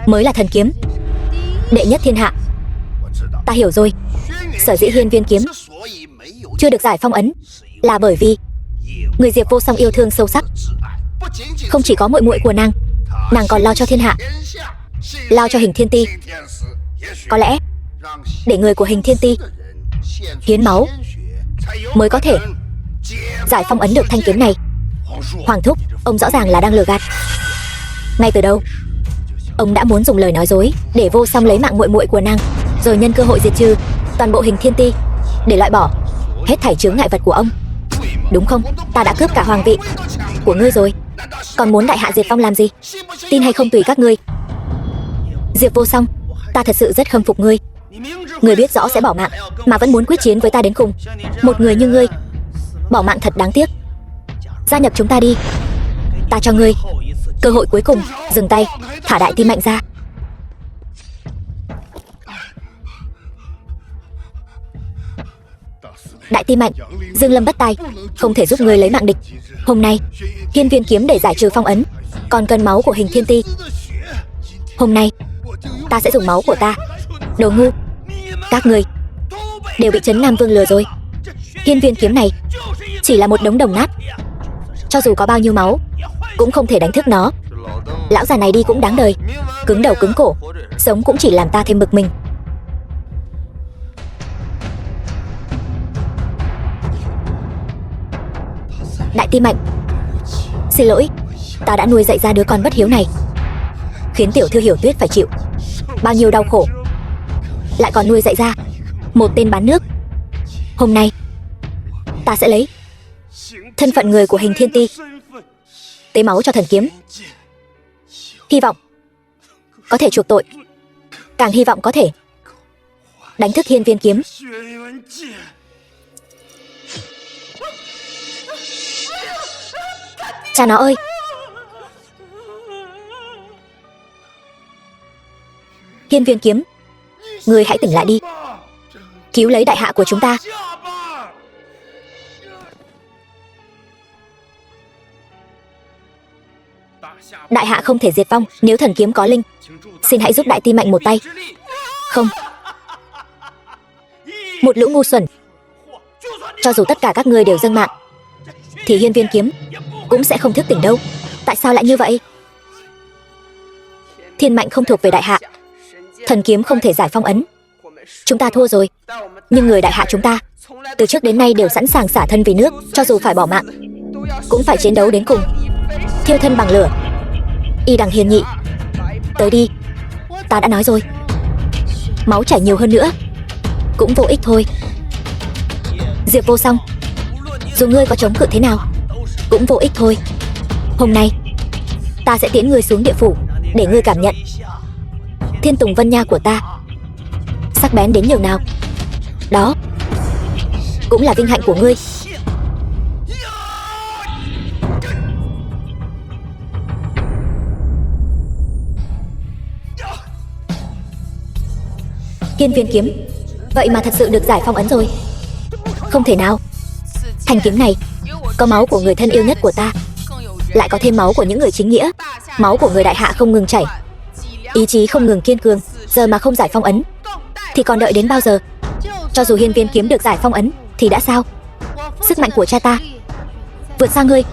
mới là thần kiếm đệ nhất thiên hạ. Ta hiểu rồi, sở dĩ hiên viên kiếm chưa được giải phong ấn là bởi vì người Diệp Vô Song yêu thương sâu sắc. Không chỉ có muội muội của nàng còn lo cho thiên hạ, lo cho Hình Thiên Ti. Có lẽ để người của Hình Thiên Ti hiến máu mới có thể giải phong ấn được thanh kiếm này. Hoàng thúc, ông rõ ràng là đang lừa gạt. Ngay từ đầu ông đã muốn dùng lời nói dối để Vô Song lấy mạng muội muội của nàng, rồi nhân cơ hội diệt trừ toàn bộ Hình Thiên Ti để loại bỏ hết thảy chướng ngại vật của ông. Đúng không? Ta đã cướp cả hoàng vị của ngươi rồi, còn muốn đại hạ diệt vong làm gì? Tin hay không tùy các ngươi. Diệp Vô Song, ta thật sự rất khâm phục ngươi. Ngươi biết rõ sẽ bỏ mạng mà vẫn muốn quyết chiến với ta đến cùng. Một người như ngươi, bỏ mạng thật đáng tiếc. Gia nhập chúng ta đi. Ta cho ngươi cơ hội cuối cùng. Dừng tay, thả Đại Tim Mạnh ra. Đại Tim Mạnh, Dương Lâm bất tài, không thể giúp ngươi lấy mạng địch. Hôm nay, Hiên Viên kiếm để giải trừ phong ấn, còn cần máu của Hình Thiên Ti. Hôm nay, ta sẽ dùng máu của ta. Đồ ngu, các ngươi đều bị Trấn Nam Vương lừa rồi. Hiên Viên kiếm này chỉ là một đống đồng nát, cho dù có bao nhiêu máu cũng không thể đánh thức nó. Lão già này đi cũng đáng đời, cứng đầu cứng cổ, sống cũng chỉ làm ta thêm bực mình. Đại Tim Mạnh, xin lỗi, ta đã nuôi dạy ra đứa con bất hiếu này, khiến tiểu thư Hiểu Tuyết phải chịu bao nhiêu đau khổ, lại còn nuôi dạy ra một tên bán nước. Hôm nay ta sẽ lấy thân phận người của Hình Thiên Ti tế máu cho thần kiếm, hy vọng có thể chuộc tội, càng hy vọng có thể đánh thức Hiên Viên kiếm. Cha nó ơi! Hiên Viên kiếm, ngươi hãy tỉnh lại đi, cứu lấy đại hạ của chúng ta. Đại hạ không thể diệt vong nếu thần kiếm có linh. Xin hãy giúp Đại Tim Mạnh một tay. Không, một lũ ngu xuẩn, cho dù tất cả các ngươi đều dâng mạng thì Hiên Viên kiếm cũng sẽ không thức tỉnh đâu. Tại sao lại như vậy? Thiên Mạnh không thuộc về đại hạ, thần kiếm không thể giải phong ấn. Chúng ta thua rồi. Nhưng người đại hạ chúng ta từ trước đến nay đều sẵn sàng xả thân vì nước, cho dù phải bỏ mạng cũng phải chiến đấu đến cùng, thiêu thân bằng lửa. Y Đằng Hiền Nhị, tới đi. Ta đã nói rồi, máu chảy nhiều hơn nữa cũng vô ích thôi. Diệp Vô Song, dù ngươi có chống cự thế nào cũng vô ích thôi. Hôm nay ta sẽ tiễn ngươi xuống địa phủ để ngươi cảm nhận Thiên Tùng Vân Nha của ta sắc bén đến nhường nào. Đó cũng là vinh hạnh của ngươi. Hiên Viên kiếm vậy mà thật sự được giải phong ấn rồi. Không thể nào. Thanh kiếm này có máu của người thân yêu nhất của ta, lại có thêm máu của những người chính nghĩa. Máu của người đại hạ không ngừng chảy, ý chí không ngừng kiên cường. Giờ mà không giải phong ấn thì còn đợi đến bao giờ? Cho dù Hiên Viên kiếm được giải phong ấn thì đã sao? Sức mạnh của cha ta vượt xa ngươi.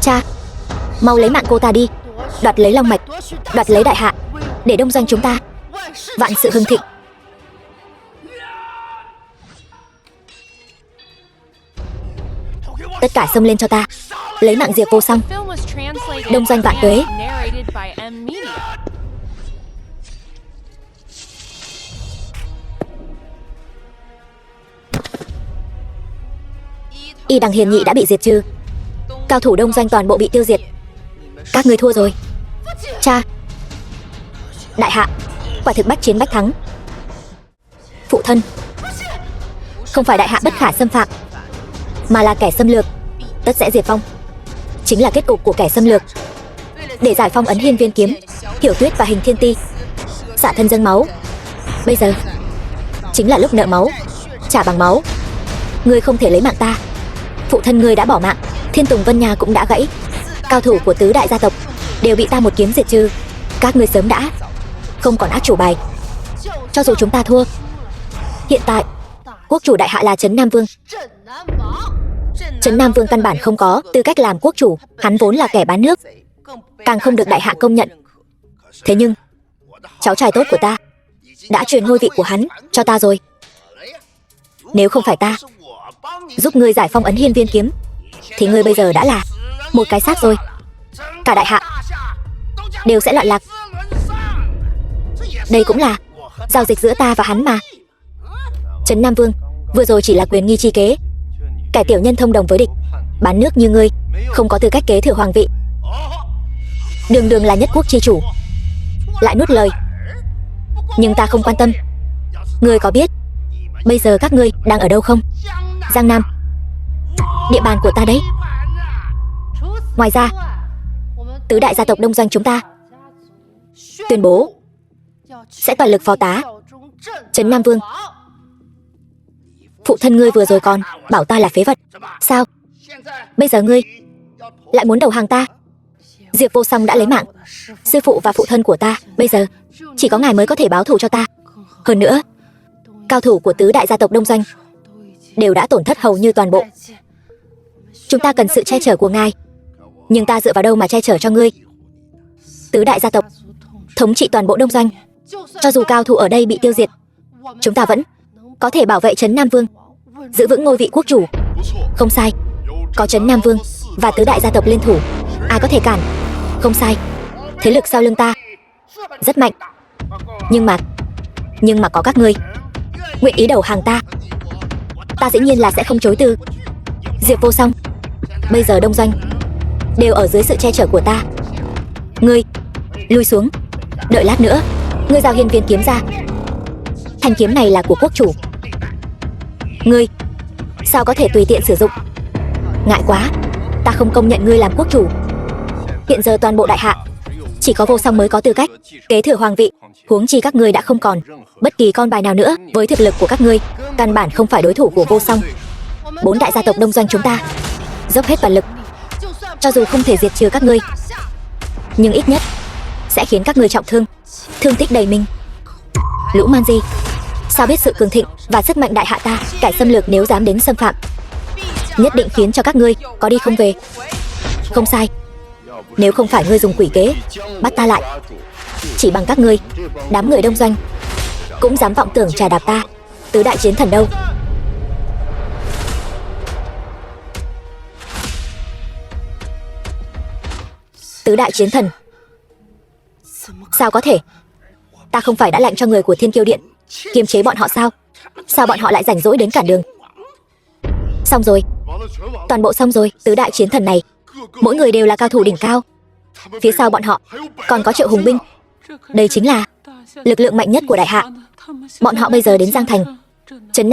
Cha, mau lấy mạng cô ta đi, đoạt lấy long mạch, đoạt lấy đại hạ, để đông doanh chúng ta vạn sự hưng thịnh. Tất cả xông lên cho ta, lấy mạng Diệp Vô Song. Đông doanh vạn tuế. Y Đằng Hiền Nhị đã bị diệt trừ, cao thủ đông doanh toàn bộ bị tiêu diệt. Các ngươi thua rồi. Cha, đại hạ quả thực bách chiến bách thắng. Phụ thân, không phải đại hạ bất khả xâm phạm, mà là kẻ xâm lược tất sẽ diệt vong. Chính là kết cục của kẻ xâm lược. Để giải phong ấn Hiên Viên kiếm, Hiểu Tuyết và Hình Thiên Ti xả thân dâng máu. Bây giờ chính là lúc nợ máu trả bằng máu. Ngươi không thể lấy mạng ta. Phụ thân ngươi đã bỏ mạng, Thiên Tùng Vân Nha cũng đã gãy, cao thủ của tứ đại gia tộc đều bị ta một kiếm diệt trừ. Các ngươi sớm đã không còn át chủ bài. Cho dù chúng ta thua, hiện tại quốc chủ đại hạ là Trấn Nam Vương. Trấn Nam Vương căn bản không có tư cách làm quốc chủ, hắn vốn là kẻ bán nước, càng không được đại hạ công nhận. Thế nhưng cháu trai tốt của ta đã truyền ngôi vị của hắn cho ta rồi. Nếu không phải ta giúp ngươi giải phong ấn Hiên Viên kiếm thì ngươi bây giờ đã là một cái xác rồi. Cả đại hạ đều sẽ loạn lạc. Đây cũng là giao dịch giữa ta và hắn mà. Trấn Nam Vương, vừa rồi chỉ là quyền nghi chi kế. Kẻ tiểu nhân thông đồng với địch, bán nước như ngươi không có tư cách kế thừa hoàng vị. Đường đường là nhất quốc chi chủ, lại nuốt lời Nhưng ta không quan tâm. Ngươi có biết bây giờ các ngươi đang ở đâu không? Giang Nam, địa bàn của ta đấy. Ngoài ra, tứ đại gia tộc Đông Doanh chúng ta tuyên bố sẽ toàn lực phó tá Trấn Nam Vương. Phụ thân ngươi vừa rồi còn bảo ta là phế vật. Sao bây giờ ngươi lại muốn đầu hàng ta? Diệp Vô Song đã lấy mạng sư phụ và phụ thân của ta, bây giờ chỉ có ngài mới có thể báo thù cho ta. Hơn nữa, cao thủ của tứ đại gia tộc Đông Doanh đều đã tổn thất hầu như toàn bộ. Chúng ta cần sự che chở của ngài. Nhưng ta dựa vào đâu mà che chở cho ngươi? Tứ đại gia tộc thống trị toàn bộ Đông Doanh. Cho dù cao thủ ở đây bị tiêu diệt, chúng ta vẫn có thể bảo vệ Trấn Nam Vương, giữ vững ngôi vị quốc chủ. Không sai, có Trấn Nam Vương và tứ đại gia tộc liên thủ, ai có thể cản? Không sai, thế lực sau lưng ta rất mạnh. Nhưng mà có các ngươi nguyện ý đầu hàng ta, ta dĩ nhiên là sẽ không chối từ. Diệp Vô Song, bây giờ Đông Doanh đều ở dưới sự che chở của ta. Ngươi lui xuống, đợi lát nữa ngươi giao hiên viên kiếm ra. Thanh kiếm này là của quốc chủ. Ngươi sao có thể tùy tiện sử dụng? Ngại quá, ta không công nhận ngươi làm quốc chủ. Hiện giờ toàn bộ đại hạ chỉ có Vô Song mới có tư cách kế thừa hoàng vị. Huống chi các ngươi đã không còn bất kỳ con bài nào nữa. Với thực lực của các ngươi, căn bản không phải đối thủ của Vô Song. Bốn đại gia tộc Đông Doanh chúng ta dốc hết toàn lực, cho dù không thể diệt trừ các ngươi, nhưng ít nhất sẽ khiến các ngươi trọng thương, thương tích đầy mình. Lũ man di, sao biết sự cường thịnh và sức mạnh đại hạ ta? Kẻ xâm lược nếu dám đến xâm phạm, nhất định khiến cho các ngươi có đi không về. Không sai, nếu không phải ngươi dùng quỷ kế bắt ta lại, chỉ bằng các ngươi, đám người Đông Doanh cũng dám vọng tưởng trà đạp ta. Tứ đại chiến thần đâu? Tứ đại chiến thần? Sao có thể? Ta không phải đã lệnh cho người của Thiên Kiêu Điện kiềm chế bọn họ sao? Sao bọn họ lại rảnh rỗi đến cản đường? Xong rồi, toàn bộ xong rồi. Tứ đại chiến thần này mỗi người đều là cao thủ đỉnh cao, phía sau bọn họ còn có Triệu Hùng binh. Đây chính là lực lượng mạnh nhất của đại hạ. Bọn họ bây giờ đến Giang Thành. Trấn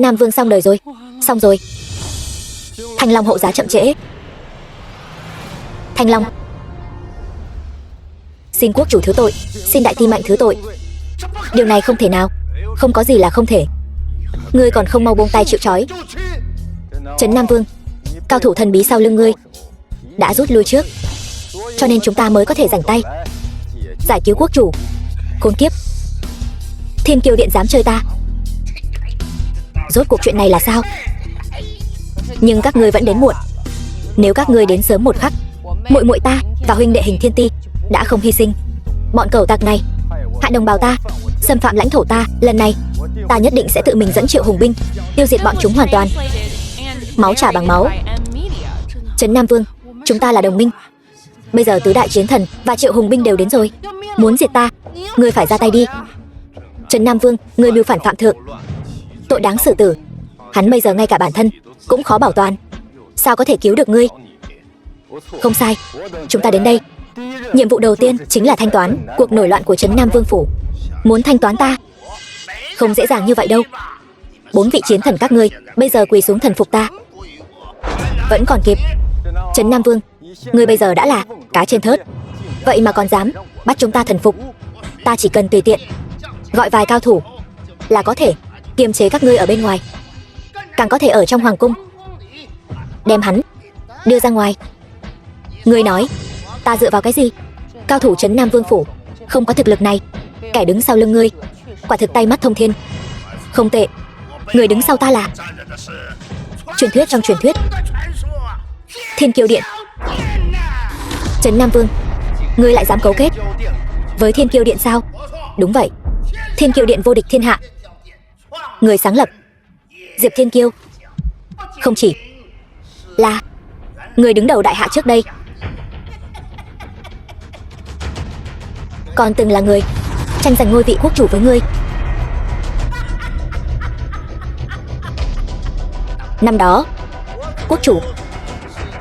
Nam Vương xong đời rồi. Xong rồi. Thanh Long hộ giá chậm trễ. Thanh Long, xin quốc chủ thứ tội, xin đại ti mạnh thứ tội. Điều này không thể nào. Không có gì là không thể. Ngươi còn không mau buông tay chịu trói. Trấn Nam Vương, cao thủ thần bí sau lưng ngươi đã rút lui trước, cho nên chúng ta mới có thể rảnh tay giải cứu quốc chủ. Khốn kiếp, Thiên Kiêu Điện dám chơi ta. Rốt cuộc chuyện này là sao? Nhưng các ngươi vẫn đến muộn. Nếu các ngươi đến sớm một khắc, muội muội ta và huynh đệ Hình Thiên Ti đã không hy sinh. Bọn cẩu tặc này hại đồng bào ta, xâm phạm lãnh thổ ta. Lần này ta nhất định sẽ tự mình dẫn Triệu Hùng binh tiêu diệt bọn chúng hoàn toàn. Máu trả bằng máu. Trấn Nam Vương, chúng ta là đồng minh. Bây giờ tứ đại chiến thần và Triệu Hùng binh đều đến rồi. Muốn diệt ta, ngươi phải ra tay đi. Trấn Nam Vương, ngươi mưu phản phạm thượng, tội đáng xử tử. Hắn bây giờ ngay cả bản thân cũng khó bảo toàn, sao có thể cứu được ngươi? Không sai, chúng ta đến đây, nhiệm vụ đầu tiên chính là thanh toán cuộc nổi loạn của Trấn Nam Vương phủ. Muốn thanh toán ta không dễ dàng như vậy đâu. 4 vị chiến thần các ngươi bây giờ quỳ xuống thần phục ta vẫn còn kịp. Trấn Nam Vương, ngươi bây giờ đã là cá trên thớt, vậy mà còn dám bắt chúng ta thần phục. Ta chỉ cần tùy tiện gọi vài cao thủ là có thể kiềm chế các ngươi ở bên ngoài, càng có thể ở trong hoàng cung đem hắn đưa ra ngoài. Ngươi nói ta dựa vào cái gì? Cao thủ Trấn Nam Vương phủ không có thực lực này. Kẻ đứng sau lưng ngươi quả thực tay mắt thông thiên. Không tệ, người đứng sau ta là truyền thuyết trong truyền thuyết, Thiên Kiêu Điện. Trấn Nam Vương, ngươi lại dám cấu kết với Thiên Kiêu Điện sao? Đúng vậy, Thiên Kiêu Điện vô địch thiên hạ. Người sáng lập Diệp Thiên Kiêu không chỉ là người đứng đầu đại hạ trước đây, còn từng là người tranh giành ngôi vị quốc chủ với ngươi. Năm đó, quốc chủ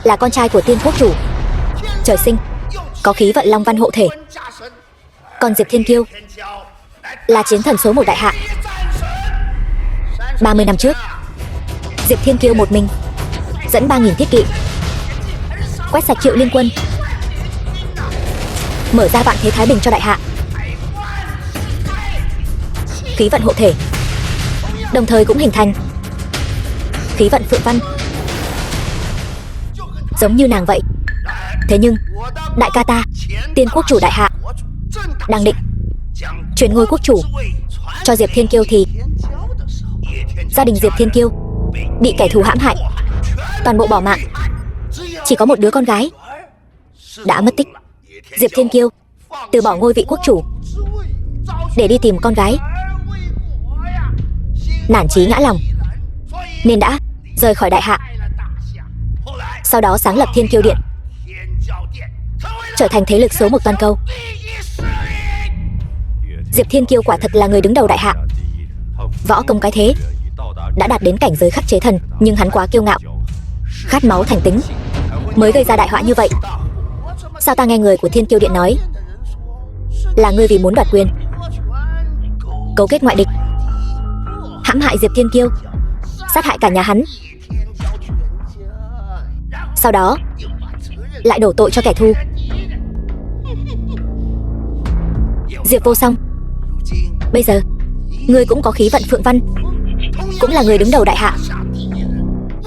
là con trai của Tiên quốc chủ, trời sinh có khí vận Long Văn hộ thể. Còn Diệp Thiên Kiêu là chiến thần số 1 đại hạ. 30 năm trước, Diệp Thiên Kiêu một mình dẫn 3.000 thiết kỵ quét sạch Triệu Liên quân, mở ra vạn thế thái bình cho đại hạ. Khí vận hộ thể, đồng thời cũng hình thành khí vận Phượng Văn, giống như nàng vậy. Thế nhưng đại ca ta, Tiên quốc chủ đại hạ, đang định truyền ngôi quốc chủ cho Diệp Thiên Kiêu thì gia đình Diệp Thiên Kiêu bị kẻ thù hãm hại, toàn bộ bỏ mạng. Chỉ có một đứa con gái đã mất tích. Diệp Thiên Kiêu từ bỏ ngôi vị quốc chủ để đi tìm con gái, nản chí ngã lòng nên đã rời khỏi đại hạ. Sau đó sáng lập Thiên Kiêu Điện, trở thành thế lực số 1 toàn cầu. Diệp Thiên Kiêu quả thật là người đứng đầu đại hạ. Võ công cái thế, đã đạt đến cảnh giới khắc chế thần, nhưng hắn quá kiêu ngạo, khát máu thành tính, mới gây ra đại họa như vậy. Sao ta nghe người của Thiên Kiêu Điện nói là ngươi vì muốn đoạt quyền, cấu kết ngoại địch, hãm hại Diệp Thiên Kiêu, sát hại cả nhà hắn, sau đó lại đổ tội cho kẻ thù. Diệp Vô Song, bây giờ ngươi cũng có khí vận Phượng Văn, cũng là người đứng đầu đại hạ,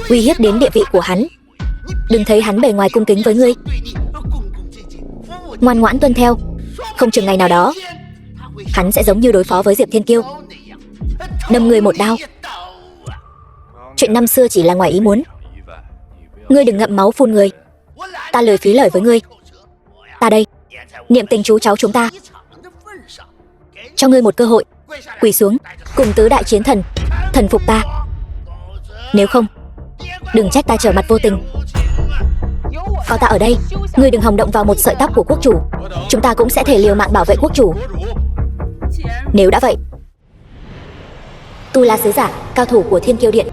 uy hiếp đến địa vị của hắn. Đừng thấy hắn bề ngoài cung kính với ngươi, ngoan ngoãn tuân theo, không chừng ngày nào đó hắn sẽ giống như đối phó với Diệp Thiên Kiêu, đâm ngươi một đao. Chuyện năm xưa chỉ là ngoài ý muốn, ngươi đừng ngậm máu phun người. Ta lười phí lời với ngươi. Ta đây, niệm tình chú cháu chúng ta, cho ngươi một cơ hội, quỳ xuống cùng tứ đại chiến thần thần phục ta. Nếu không, đừng trách ta trở mặt vô tình. Có ta ở đây, ngươi đừng hòng động vào một sợi tóc của quốc chủ. Chúng ta cũng sẽ thể liều mạng bảo vệ quốc chủ. Nếu đã vậy, Tu La sứ giả, cao thủ của Thiên Kiêu Điện,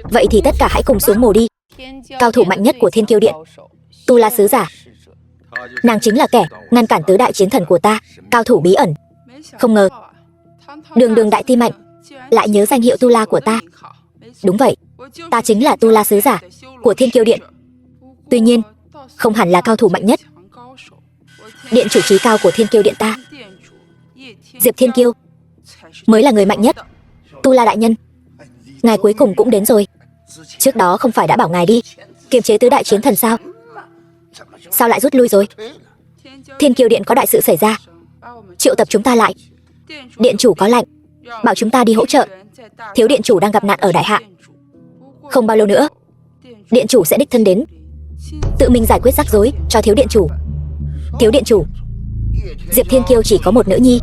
vậy thì tất cả hãy cùng xuống mồ đi. Cao thủ mạnh nhất của Thiên Kiêu Điện, Tu La sứ giả, nàng chính là kẻ ngăn cản tứ đại chiến thần của ta, cao thủ bí ẩn. Không ngờ đường đường đại ti mạnh lại nhớ danh hiệu Tu La của ta. Đúng vậy, ta chính là Tu La sứ giả của Thiên Kiêu Điện. Tuy nhiên, không hẳn là cao thủ mạnh nhất. Điện chủ trí cao của Thiên Kiêu Điện ta, Diệp Thiên Kiêu, mới là người mạnh nhất. Tu La đại nhân, ngài cuối cùng cũng đến rồi. Trước đó không phải đã bảo ngài đi kiềm chế tứ đại chiến thần sao? Sao lại rút lui rồi? Thiên Kiêu Điện có đại sự xảy ra, triệu tập chúng ta lại. Điện chủ có lệnh bảo chúng ta đi hỗ trợ. Thiếu điện chủ đang gặp nạn ở đại hạ. Không bao lâu nữa, điện chủ sẽ đích thân đến, tự mình giải quyết rắc rối cho thiếu điện chủ. Thiếu điện chủ, Diệp Thiên Kiêu chỉ có một nữ nhi,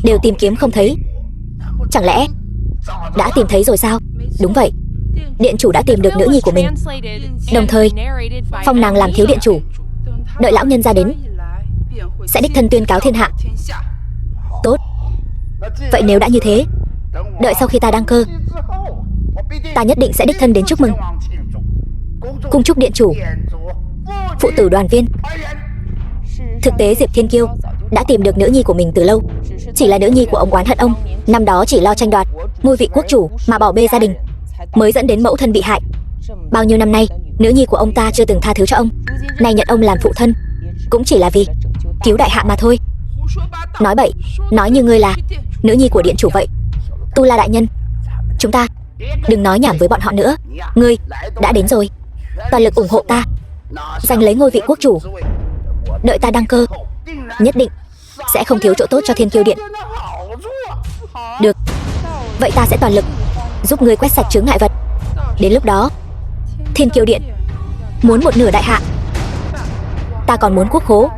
đều tìm kiếm không thấy. Chẳng lẽ đã tìm thấy rồi sao? Đúng vậy, điện chủ đã tìm được nữ nhi của mình, đồng thời phong nàng làm thiếu điện chủ. Đợi lão nhân ra đến, sẽ đích thân tuyên cáo thiên hạ. Tốt, vậy nếu đã như thế, đợi sau khi ta đăng cơ, ta nhất định sẽ đích thân đến chúc mừng, cung chúc điện chủ phụ tử đoàn viên. Thực tế Diệp Thiên Kiêu đã tìm được nữ nhi của mình từ lâu, chỉ là nữ nhi của ông oán hận ông năm đó chỉ lo tranh đoạt ngôi vị quốc chủ mà bỏ bê gia đình, mới dẫn đến mẫu thân bị hại. Bao nhiêu năm nay, nữ nhi của ông ta chưa từng tha thứ cho ông, nay nhận ông làm phụ thân cũng chỉ là vì cứu đại hạ mà thôi. Nói bậy, nói như ngươi là nữ nhi của điện chủ vậy. Tu La đại nhân, chúng ta đừng nói nhảm với bọn họ nữa. Ngươi đã đến rồi, toàn lực ủng hộ ta giành lấy ngôi vị quốc chủ. Đợi ta đăng cơ, nhất định sẽ không thiếu chỗ tốt cho Thiên Kiêu Điện. Được, vậy ta sẽ toàn lực giúp ngươi quét sạch chướng ngại vật. Đến lúc đó, Thiên Kiêu Điện muốn một nửa đại hạ, ta còn muốn quốc khố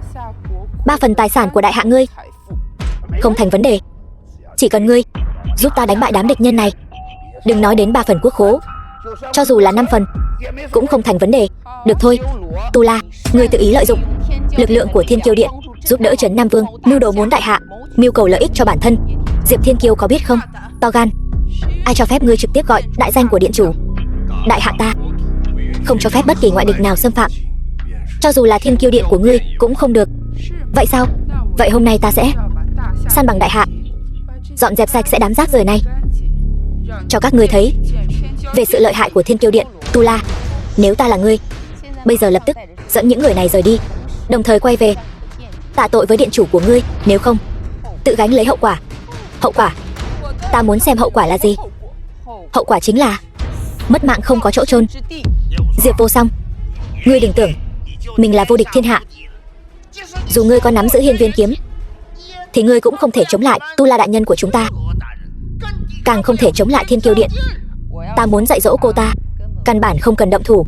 3 phần tài sản của đại hạ ngươi. Không thành vấn đề, chỉ cần ngươi giúp ta đánh bại đám địch nhân này. Đừng nói đến 3 phần quốc khố, cho dù là 5 phần cũng không thành vấn đề. Được thôi, Tu La, ngươi tự ý lợi dụng lực lượng của Thiên Kiêu Điện giúp đỡ Trấn Nam Vương mưu đồ muốn đại hạ, mưu cầu lợi ích cho bản thân. Diệp Thiên Kiêu có biết không? To gan, ai cho phép ngươi trực tiếp gọi đại danh của điện chủ? Đại hạ ta không cho phép bất kỳ ngoại địch nào xâm phạm, cho dù là Thiên Kiêu Điện của ngươi cũng không được. Vậy sao? Vậy hôm nay ta sẽ san bằng đại hạ, dọn dẹp sạch sẽ đám rác rưởi này, cho các ngươi thấy về sự lợi hại của Thiên Kiêu Điện. Tu La, nếu ta là ngươi, bây giờ lập tức dẫn những người này rời đi, đồng thời quay về tạ tội với điện chủ của ngươi, nếu không tự gánh lấy hậu quả. Hậu quả? Ta muốn xem hậu quả là gì. Hậu quả chính là mất mạng không có chỗ chôn. Diệp Vô Song, ngươi đừng tưởng mình là vô địch thiên hạ. Dù ngươi có nắm giữ Hiên Viên kiếm thì ngươi cũng không thể chống lại Tu La đại nhân của chúng ta, càng không thể chống lại Thiên Kiêu Điện. Ta muốn dạy dỗ cô ta, căn bản không cần động thủ.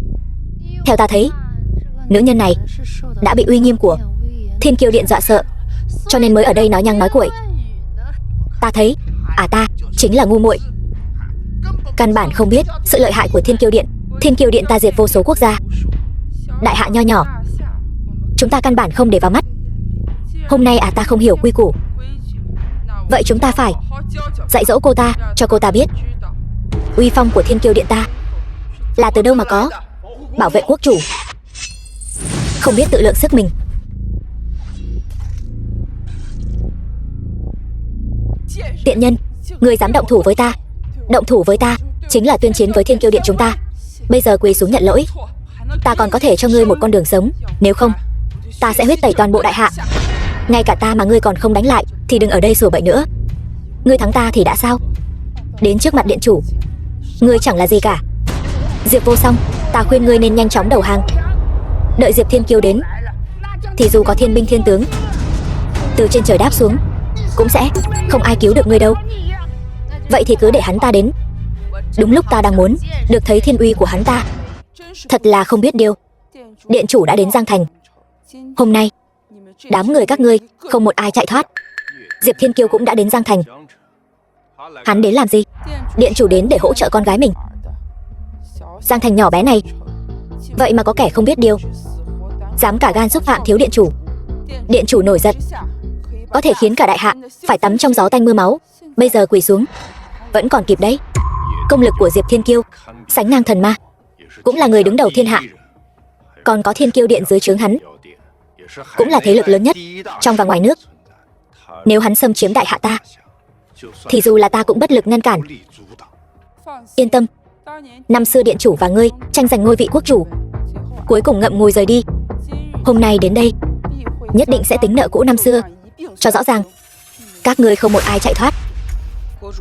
Theo ta thấy, nữ nhân này đã bị uy nghiêm của Thiên Kiêu Điện dọa sợ, cho nên mới ở đây nói nhăng nói cuội. Ta thấy, ta chính là ngu muội, căn bản không biết sự lợi hại của Thiên Kiêu Điện. Thiên Kiêu Điện ta diệt vô số quốc gia, đại hạ nho nhỏ, chúng ta căn bản không để vào mắt. Hôm nay ta không hiểu quy củ, vậy chúng ta phải dạy dỗ cô ta, cho cô ta biết uy phong của Thiên Kiêu Điện ta là từ đâu mà có. Bảo vệ quốc chủ, không biết tự lượng sức mình. Tiện nhân, người dám động thủ với ta, động thủ với ta chính là tuyên chiến với Thiên Kiêu Điện chúng ta. Bây giờ quỳ xuống nhận lỗi, ta còn có thể cho ngươi một con đường sống, nếu không ta sẽ huyết tẩy toàn bộ đại hạ. Ngay cả ta mà ngươi còn không đánh lại thì đừng ở đây sủa bậy nữa. Ngươi thắng ta thì đã sao, đến trước mặt điện chủ ngươi chẳng là gì cả. Diệp Vô Song, ta khuyên ngươi nên nhanh chóng đầu hàng. Đợi Diệp Thiên Kiêu đến thì dù có thiên binh thiên tướng từ trên trời đáp xuống cũng sẽ không ai cứu được ngươi đâu. Vậy thì cứ để hắn ta đến, đúng lúc ta đang muốn được thấy thiên uy của hắn ta. Thật là không biết điều. Điện chủ đã đến Giang Thành, hôm nay đám người các ngươi không một ai chạy thoát. Diệp Thiên Kiêu cũng đã đến Giang Thành. Hắn đến làm gì? Điện chủ đến để hỗ trợ con gái mình. Giang Thành nhỏ bé này, vậy mà có kẻ không biết điều dám cả gan xúc phạm thiếu điện chủ. Điện chủ nổi giận, có thể khiến cả đại hạ phải tắm trong gió tanh mưa máu. Bây giờ quỳ xuống vẫn còn kịp đấy. Công lực của Diệp Thiên Kiêu sánh ngang thần ma, cũng là người đứng đầu thiên hạ. Còn có Thiên Kiêu Điện dưới trướng hắn, cũng là thế lực lớn nhất trong và ngoài nước. Nếu hắn xâm chiếm đại hạ ta thì dù là ta cũng bất lực ngăn cản. Yên tâm, năm xưa điện chủ và ngươi tranh giành ngôi vị quốc chủ, cuối cùng ngậm ngùi rời đi. Hôm nay đến đây nhất định sẽ tính nợ cũ năm xưa cho rõ ràng. Các ngươi không một ai chạy thoát.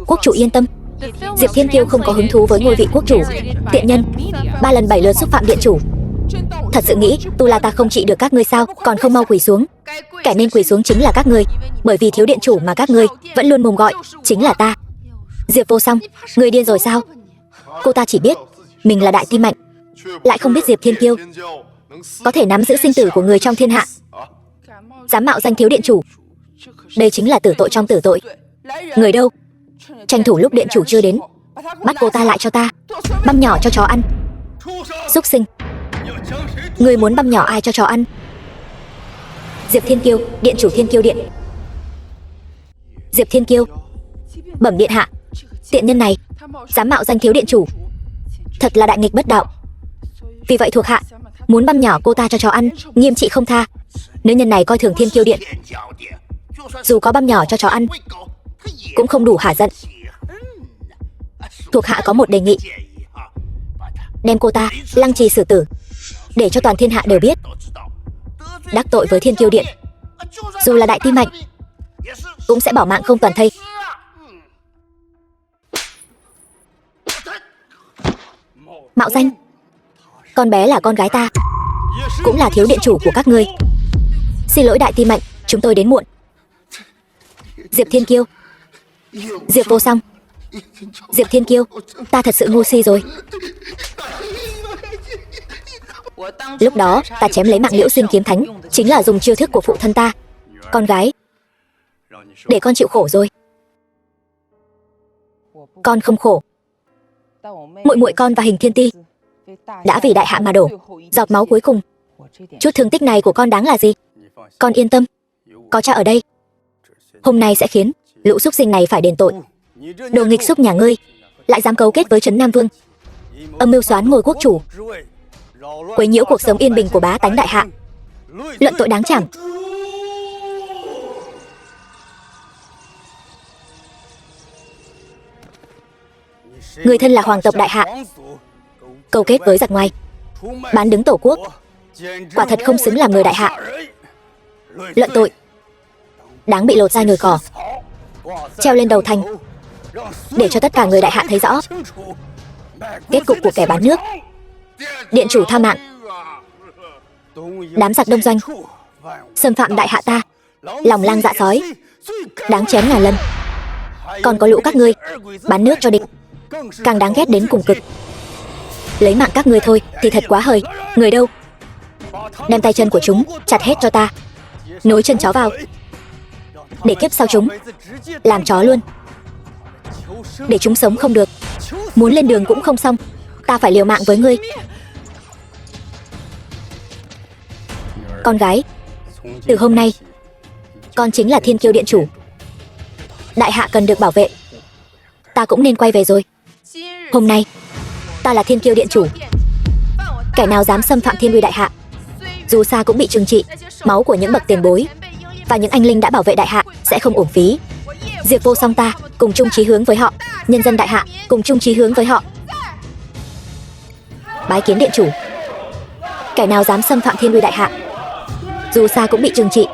Quốc chủ yên tâm, Diệp Thiên Kiêu không có hứng thú với ngôi vị quốc chủ. Tiện nhân, 3 lần 7 lượt xúc phạm điện chủ. Thật sự nghĩ Tu La ta không trị được các ngươi sao? Còn không mau quỳ xuống. Kẻ nên quỳ xuống chính là các ngươi, bởi vì thiếu điện chủ mà các ngươi vẫn luôn mồm gọi chính là ta. Diệp Vô Song, ngươi điên rồi sao? Cô ta chỉ biết mình là đại tim mạnh, lại không biết Diệp Thiên Kiêu có thể nắm giữ sinh tử của người trong thiên hạ. Dám mạo danh thiếu điện chủ, đây chính là tử tội trong tử tội. Người đâu? Tranh thủ lúc điện chủ chưa đến, bắt cô ta lại cho ta, băm nhỏ cho chó ăn. Súc sinh, ngươi muốn băm nhỏ ai cho chó ăn? Diệp Thiên Kiêu, điện chủ Thiên Kiêu Điện. Diệp Thiên Kiêu, bẩm điện hạ, tiện nhân này dám mạo danh thiếu điện chủ, thật là đại nghịch bất đạo. Vì vậy thuộc hạ muốn băm nhỏ cô ta cho chó ăn, nghiêm trị không tha. Nữ nhân này coi thường Thiên Kiêu Điện, dù có băm nhỏ cho chó ăn cũng không đủ hả giận. Thuộc hạ có một đề nghị, đem cô ta lăng trì xử tử, để cho toàn thiên hạ đều biết đắc tội với Thiên Kiêu Điện, dù là đại tim mạnh cũng sẽ bỏ mạng không toàn thây. Mạo danh? Con bé là con gái ta, cũng là thiếu điện chủ của các ngươi. Xin lỗi đại tim mạnh, chúng tôi đến muộn. Diệp Thiên Kiêu, Diệp Vô Song, Diệp Thiên Kiêu, ta thật sự ngu si rồi. Lúc đó ta chém lấy mạng Liễu Sinh kiếm thánh chính là dùng chiêu thức của phụ thân ta. Con gái, để con chịu khổ rồi. Con không khổ. Muội muội con và Hình Thiên Ti đã vì đại hạ mà đổ giọt máu cuối cùng. Chút thương tích này của con đáng là gì? Con yên tâm, có cha ở đây, hôm nay sẽ khiến lũ súc sinh này phải đền tội. Đồ nghịch xúc nhà ngươi lại dám cấu kết với Trấn Nam Vương, âm mưu xoán ngôi quốc chủ, quấy nhiễu cuộc sống yên bình của bá tánh đại hạ, luận tội đáng chảm. Người thân là hoàng tộc đại hạ, câu kết với giặc ngoài, bán đứng tổ quốc, quả thật không xứng làm người đại hạ. Luận tội, đáng bị lột ra nhồi cỏ, treo lên đầu thành, để cho tất cả người đại hạ thấy rõ kết cục của kẻ bán nước. Điện chủ tha mạng. Đám giặc đông doanh xâm phạm đại hạ ta, lòng lang dạ sói, đáng chém ngàn lần. Còn có lũ các ngươi bán nước cho địch, càng đáng ghét đến cùng cực. Lấy mạng các ngươi thôi thì thật quá hời. Người đâu? Đem tay chân của chúng chặt hết cho ta, nối chân chó vào, để kiếp sau chúng làm chó luôn, để chúng sống không được, muốn lên đường cũng không xong. Ta phải liều mạng với ngươi. Con gái, từ hôm nay con chính là Thiên Kiêu Điện chủ. Đại hạ cần được bảo vệ, ta cũng nên quay về rồi. Hôm nay ta là Thiên Kiêu Điện chủ, kẻ nào dám xâm phạm thiên uy đại hạ, dù xa cũng bị trừng trị. Máu của những bậc tiền bối và những anh linh đã bảo vệ đại hạ sẽ không uổng phí. Diệp Vô Song ta cùng chung chí hướng với họ, nhân dân đại hạ cùng chung chí hướng với họ. Bái kiến điện chủ. Kẻ nào dám xâm phạm thiên uy đại hạ, dù xa cũng bị trừng trị.